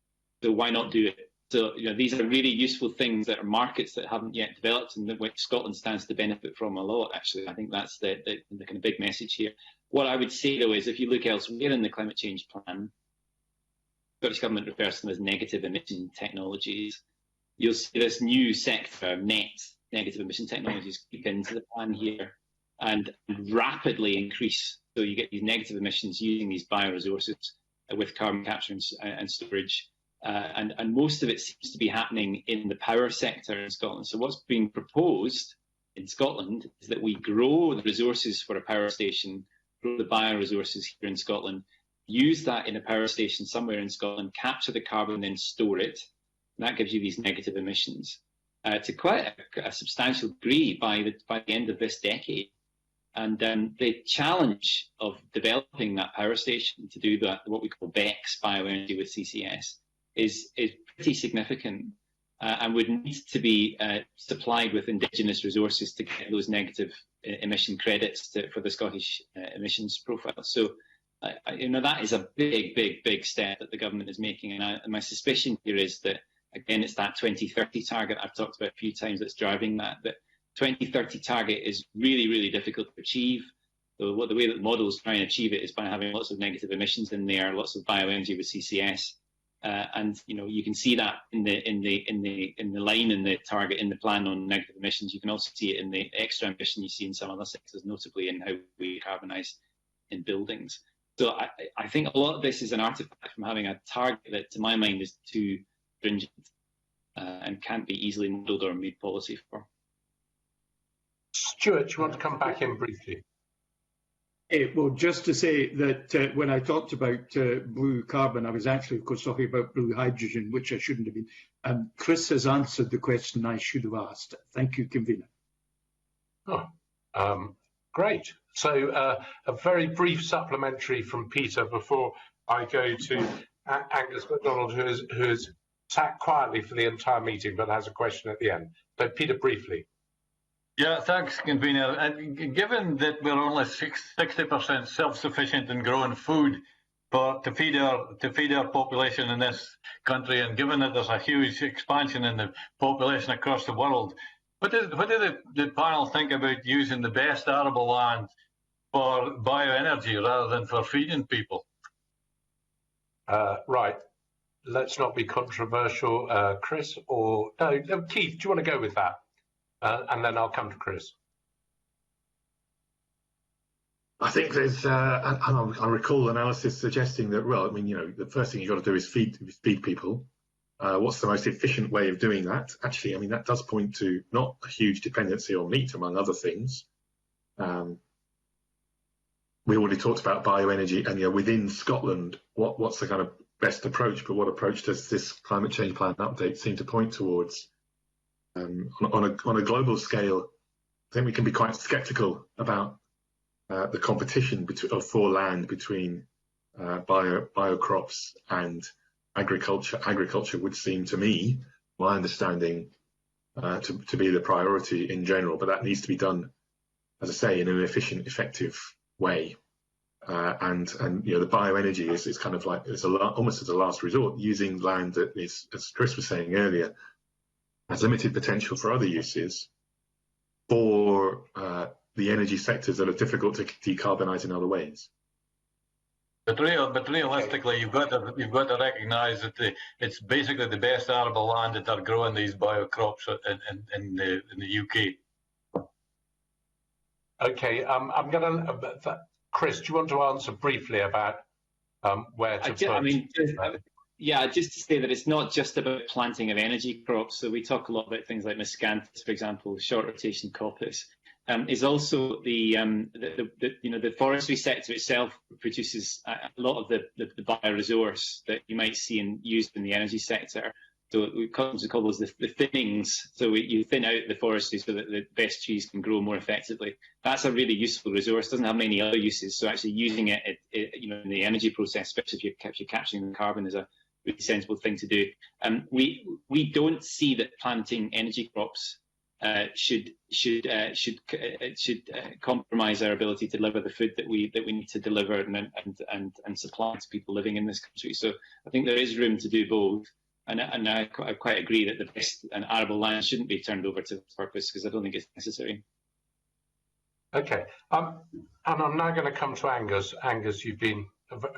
So why not do it? So these are really useful things that are markets that haven't yet developed and which Scotland stands to benefit from a lot, actually. I think that's the kind of big message here. What I would say, though, is if you look elsewhere in the climate change plan, the Scottish Government refers to them as negative emission technologies. You'll see this new sector, net negative emission technologies, creep into the plan here and rapidly increase. So you get these negative emissions using these bioresources with carbon capture and storage. And most of it seems to be happening in the power sector in Scotland. So what's being proposed in Scotland is that we grow the resources for a power station, grow the bioresources here in Scotland, use that in a power station somewhere in Scotland, capture the carbon, then store it. And that gives you these negative emissions to quite a substantial degree by the end of this decade. And the challenge of developing that power station to do that, what we call BECCS, bioenergy with CCS, is pretty significant and would need to be supplied with indigenous resources to get those negative emission credits for the Scottish emissions profile. So, that is a big step that the government is making. And my suspicion here is that, again, it's that 2030 target I've talked about a few times that's driving that. That 2030 target is really difficult to achieve. So the way that the models try and achieve it is by having lots of negative emissions in there, lots of bioenergy with CCS. And you can see that in the line in the target in the plan on negative emissions. You can also see it in the extra emission you see in some other sectors, notably in how we carbonise in buildings. So I think a lot of this is an artifact from having a target that, to my mind, is too stringent and can't be easily modelled or made policy for. Stuart, do you want to come back in briefly? Well, just to say that when I talked about blue carbon, I was actually, of course, talking about blue hydrogen, which I shouldn't have been. Chris has answered the question I should have asked. Thank you, Convener. Great. So a very brief supplementary from Peter before I go to Angus MacDonald, who has sat quietly for the entire meeting but has a question at the end. So Peter, briefly. Yeah, thanks, Convener. And given that we're only 60% self-sufficient in growing food to feed our population in this country, and given that there's a huge expansion in the population across the world, what did the panel think about using the best arable land for bioenergy rather than for feeding people? Right. Let's not be controversial, Chris. Or no, Keith, do you want to go with that? And then I'll come to Chris. I think there's, I recall analysis suggesting that, well, I mean, the first thing you've got to do is feed people. What's the most efficient way of doing that? Actually, I mean, that does point to not a huge dependency on meat, among other things. We already talked about bioenergy, and within Scotland, what's the kind of best approach? But what approach does this climate change plan update seem to point towards? On a global scale, I think we can be quite sceptical about the competition for land between biocrops and agriculture. Agriculture would seem to me, my understanding, to be the priority in general, but that needs to be done, as I say, in an efficient, effective way. And the bioenergy is kind of like almost as a last resort, using land that is, as Chris was saying earlier, has limited potential for other uses for the energy sectors that are difficult to decarbonise in other ways. But realistically, you've got to recognise that it's basically the best arable land that are growing these biocrops in the UK. Okay, I'm going to Chris. Do you want to answer briefly about where to put? Yeah, just to say that it's not just about planting of energy crops. So we talk a lot about things like miscanthus, for example, short rotation coppice. Is also the forestry sector itself produces a lot of the bioresource that you might see used in the energy sector. So we call those the thinnings. So you thin out the forestry so that the best trees can grow more effectively. That's a really useful resource. It doesn't have many other uses. So actually using it, in the energy process, especially if you're capturing the carbon, is a really sensible thing to do. We don't see that planting energy crops should compromise our ability to deliver the food that we need to deliver and supply to people living in this country. So I think there is room to do both. And I quite agree that the best and arable land shouldn't be turned over to this purpose, because I don't think it's necessary. Okay, and I'm now going to come to Angus. Angus, you've been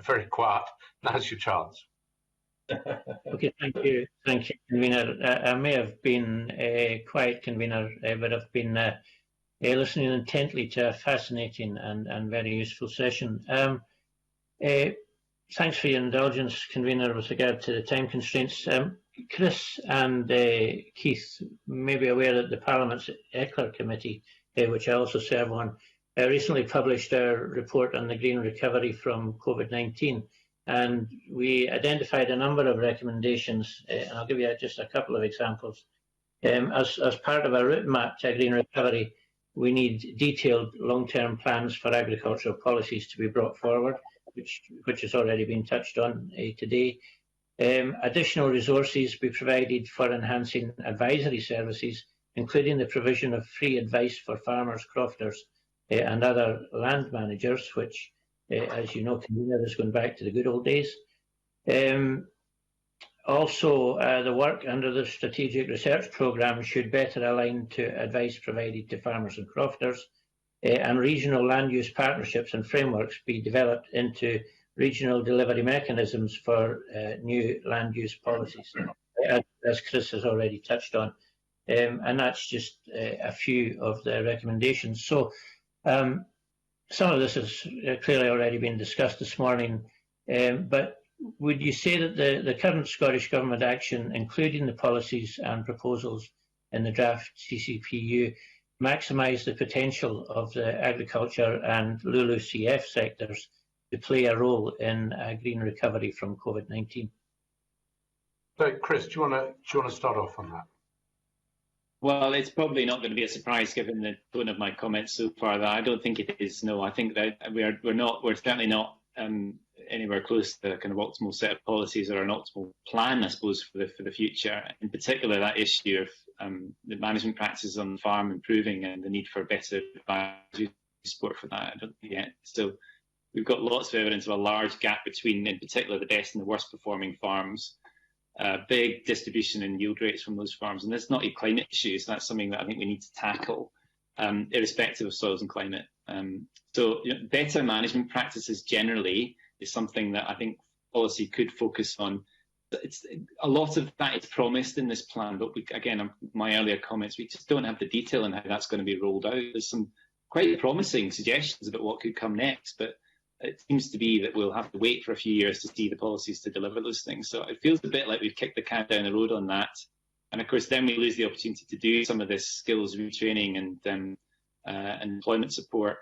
very quiet. Now's your chance. Okay, thank you, convener. I may have been a quiet, convener, but I've been listening intently to a fascinating and very useful session. Thanks for your indulgence, convener, with regard to the time constraints. Chris and Keith may be aware that the Parliament's ECLR committee, which I also serve on, recently published our report on the green recovery from COVID-19. And we identified a number of recommendations, and I'll give you just a couple of examples. As part of our route map to green recovery, we need detailed long-term plans for agricultural policies to be brought forward, which has already been touched on today. Additional resources be provided for enhancing advisory services, including the provision of free advice for farmers, crofters, and other land managers, which, as you know, convener, is going back to the good old days. Also, the work under the Strategic Research Programme should better align to advice provided to farmers and crofters, and regional land use partnerships and frameworks be developed into regional delivery mechanisms for new land use policies, as Chris has already touched on. And that's just a few of the recommendations. So some of this has clearly already been discussed this morning, but would you say that the current Scottish Government action, including the policies and proposals in the draft CCPU, maximise the potential of the agriculture and LULUCF sectors to play a role in green recovery from COVID-19? So, Chris, do you want to start off on that? Well, it's probably not going to be a surprise given the tone of my comments so far that I don't think it is. No, I think that we're certainly not anywhere close to the kind of optimal set of policies or an optimal plan, I suppose, for the future. In particular, that issue of the management practices on the farm improving and the need for better advisory support for that. I don't think yet. So we've got lots of evidence of a large gap between, in particular, the best and the worst performing farms. Big distribution in yield rates from those farms, and that's not a climate issue, so that's something that I think we need to tackle, irrespective of soils and climate. So better management practices generally is something that I think policy could focus on. A lot of that is promised in this plan, but again, my earlier comments, we just don't have the detail on how that's going to be rolled out. There's some quite promising suggestions about what could come next, but it seems to be that we'll have to wait for a few years to see the policies to deliver those things. So it feels a bit like we've kicked the can down the road on that. And of course, then we lose the opportunity to do some of this skills retraining and employment support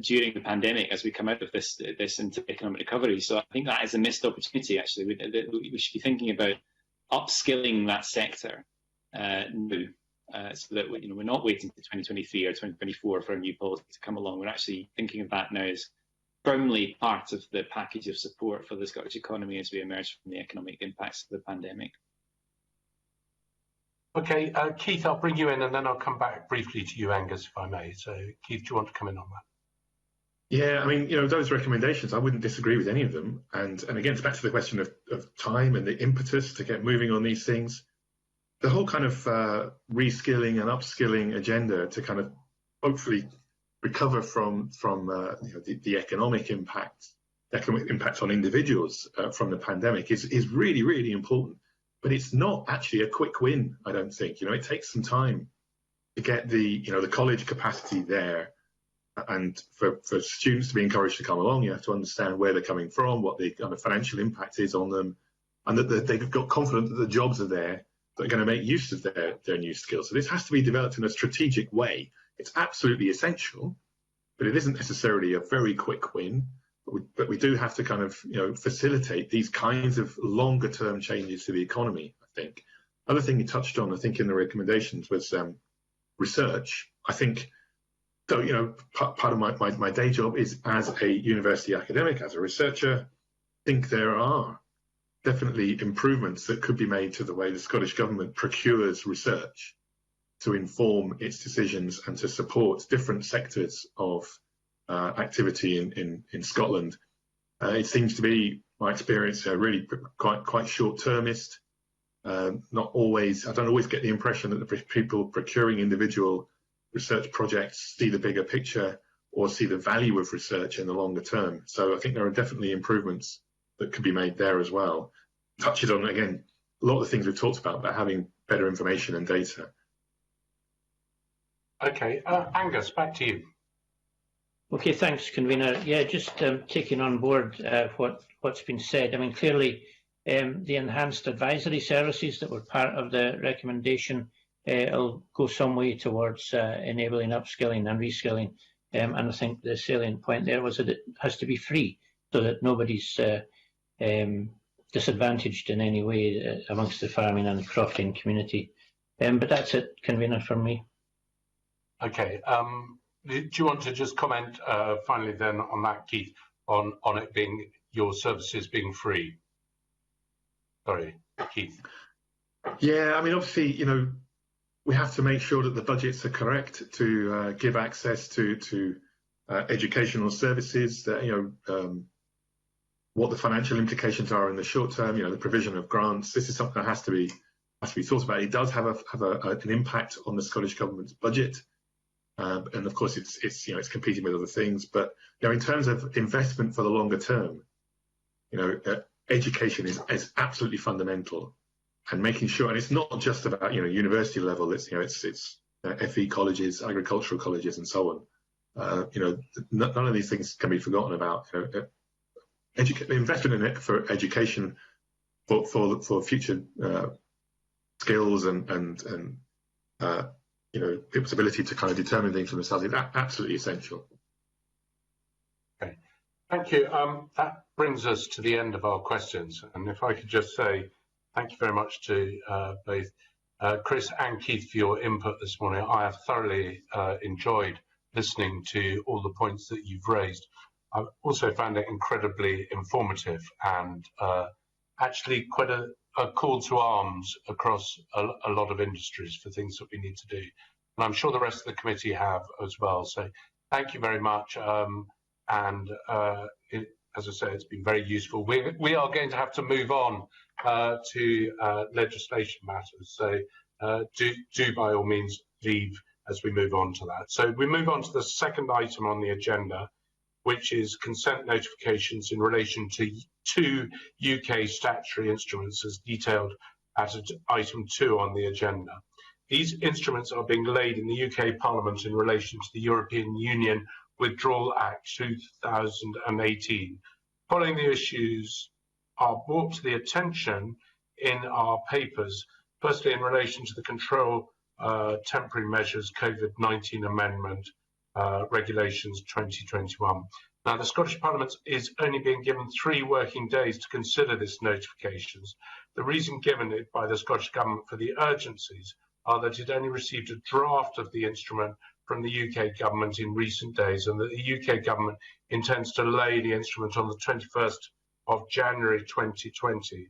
during the pandemic as we come out of this into economic recovery. So I think that is a missed opportunity, actually. We should be thinking about upskilling that sector now, so that we're not waiting to 2023 or 2024 for a new policy to come along. We're actually thinking of that now as firmly part of the package of support for the Scottish economy as we emerge from the economic impacts of the pandemic. Okay, Keith, I'll bring you in and then I'll come back briefly to you, Angus, if I may. So, Keith, do you want to come in on that? Yeah, I mean, those recommendations, I wouldn't disagree with any of them. And again, it's back to the question of time and the impetus to get moving on these things. The whole kind of reskilling and upskilling agenda to kind of hopefully recover from the economic impact on individuals from the pandemic is really, really important. But it's not actually a quick win, I don't think. It takes some time to get the college capacity there, and for students to be encouraged to come along, you have to understand where they're coming from, what the kind of financial impact is on them, and that they've got confidence that the jobs are there that are going to make use of their new skills. So this has to be developed in a strategic way. It's absolutely essential, but it isn't necessarily a very quick win. but we do have to kind of facilitate these kinds of longer term changes to the economy. I think other thing you touched on, I think in the recommendations, was research. I think so. Part of my day job is as a university academic, as a researcher. I think there are definitely improvements that could be made to the way the Scottish Government procures research to inform its decisions and to support different sectors of activity in Scotland. It seems to be, my experience, really quite short-termist. Not always. I don't always get the impression that the people procuring individual research projects see the bigger picture or see the value of research in the longer term. So I think there are definitely improvements that could be made there as well. Touches on, again, a lot of the things we've talked about having better information and data. Okay, Angus, back to you. Okay, thanks, Convener. Yeah, just taking on board what's been said. I mean, clearly, the enhanced advisory services that were part of the recommendation will go some way towards enabling upskilling and reskilling. And I think the salient point there was that it has to be free, so that nobody's disadvantaged in any way amongst the farming and the crofting community. But that's it, Convener, from me. Okay. Do you want to just comment finally then on that, Keith, on it being your services being free? Sorry, Keith. Yeah, I mean, obviously, we have to make sure that the budgets are correct to give access to educational services. That what the financial implications are in the short term. The provision of grants. This is something that has to be thought about. It does have an impact on the Scottish Government's budget. And of course, it's competing with other things. But in terms of investment for the longer term, education is absolutely fundamental, and making sure. And it's not just about university level. It's FE colleges, agricultural colleges, and so on. None of these things can be forgotten about. Investment in it for education, for future skills and people's ability to kind of determine things for themselves is absolutely essential. Okay, thank you. That brings us to the end of our questions. And if I could just say thank you very much to both Chris and Keith for your input this morning. I have thoroughly enjoyed listening to all the points that you've raised. I've also found it incredibly informative and actually quite a call to arms across a lot of industries for things that we need to do. And I'm sure the rest of the committee have as well. So thank you very much. As I say, it's been very useful. We are going to have to move on to legislation matters. So do by all means leave as we move on to that. So we move on to the second item on the agenda, which is consent notifications in relation to two UK statutory instruments as detailed at item 2 on the agenda. These instruments are being laid in the UK Parliament in relation to the European Union Withdrawal Act 2018. Following the issues are brought to the attention in our papers, firstly in relation to the Control Temporary Measures COVID-19 Amendment Regulations 2021. Now, the Scottish Parliament is only being given 3 working days to consider this notifications. The reason given it by the Scottish Government for the urgencies are that it only received a draft of the instrument from the UK Government in recent days, and that the UK Government intends to lay the instrument on the 21st of January 2020.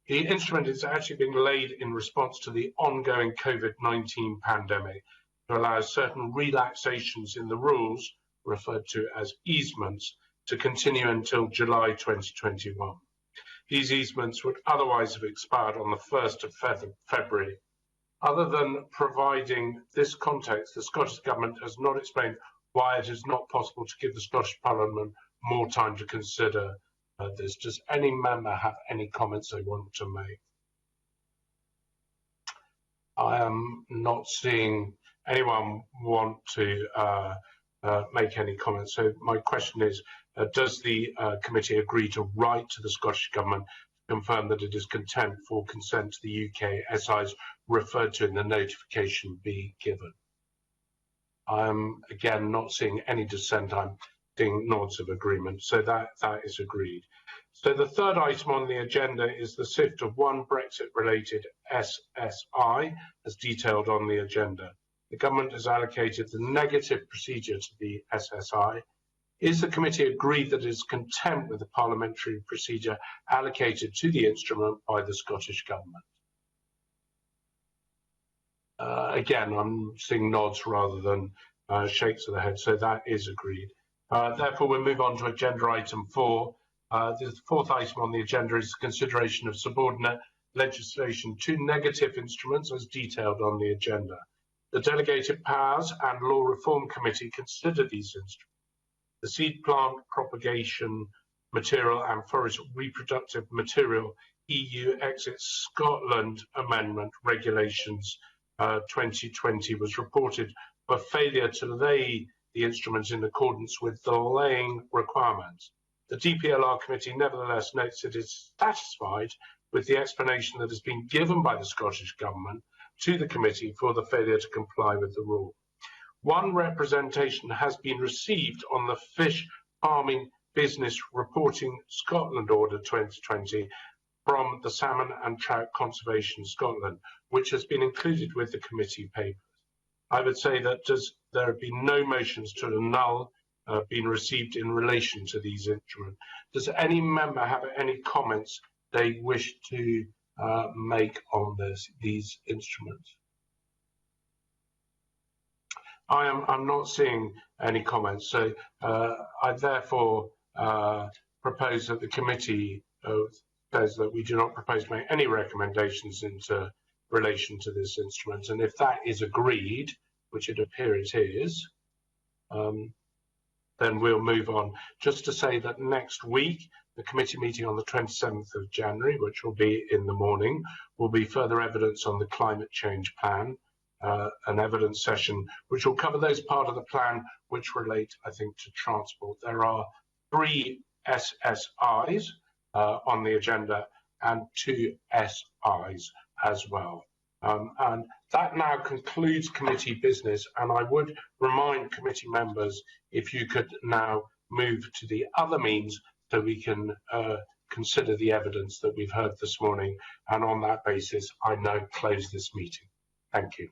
The instrument is actually being laid in response to the ongoing COVID-19 pandemic to allow certain relaxations in the rules, referred to as easements, to continue until July 2021. These easements would otherwise have expired on the 1st of February. Other than providing this context, the Scottish Government has not explained why it is not possible to give the Scottish Parliament more time to consider this. Does any member have any comments they want to make? I am not seeing anyone want to make any comments. So my question is, does the committee agree to write to the Scottish Government to confirm that it is content for consent to the UK SIs referred to in the notification be given? I'm again not seeing any dissent. I'm Seeing nods of agreement, so that is agreed. So the third item on the agenda is the SIFT of one Brexit-related SSI, as detailed on the agenda. The government has allocated the negative procedure to the SSI. Is the committee agreed that it is content with the parliamentary procedure allocated to the instrument by the Scottish Government? Again, I'm seeing nods rather than shakes of the head, so that is agreed. Therefore, we'll move on to agenda item 4. The fourth item on the agenda is consideration of subordinate legislation to negative instruments as detailed on the agenda. The Delegated Powers and Law Reform Committee consider these instruments. The Seed Plant Propagation Material and Forest Reproductive Material EU Exit Scotland Amendment Regulations 2020 was reported for failure to lay the instruments in accordance with the laying requirements. The DPLR committee nevertheless notes it is satisfied with the explanation that has been given by the Scottish Government to the committee for the failure to comply with the rule. One representation has been received on the Fish Farming Business Reporting Scotland Order 2020 from the Salmon and Trout Conservation Scotland, which has been included with the committee papers. I would say that there have been no motions to annul been received in relation to these instruments. Does any member have any comments they wish to make on these instruments? I'm not seeing any comments, so I therefore propose that the committee says that we do not propose to make any recommendations into relation to this instrument, and if that is agreed, which it appears it is, then we'll move on. Just to say that next week, the committee meeting on the 27th of January, which will be in the morning, will be further evidence on the climate change plan, an evidence session which will cover those part of the plan which relate, I think, to transport. There are 3 SSIs on the agenda and 2 SIs as well. And that now concludes committee business, and I would remind committee members if you could now move to the other means so we can consider the evidence that we've heard this morning, and on that basis I now close this meeting. Thank you.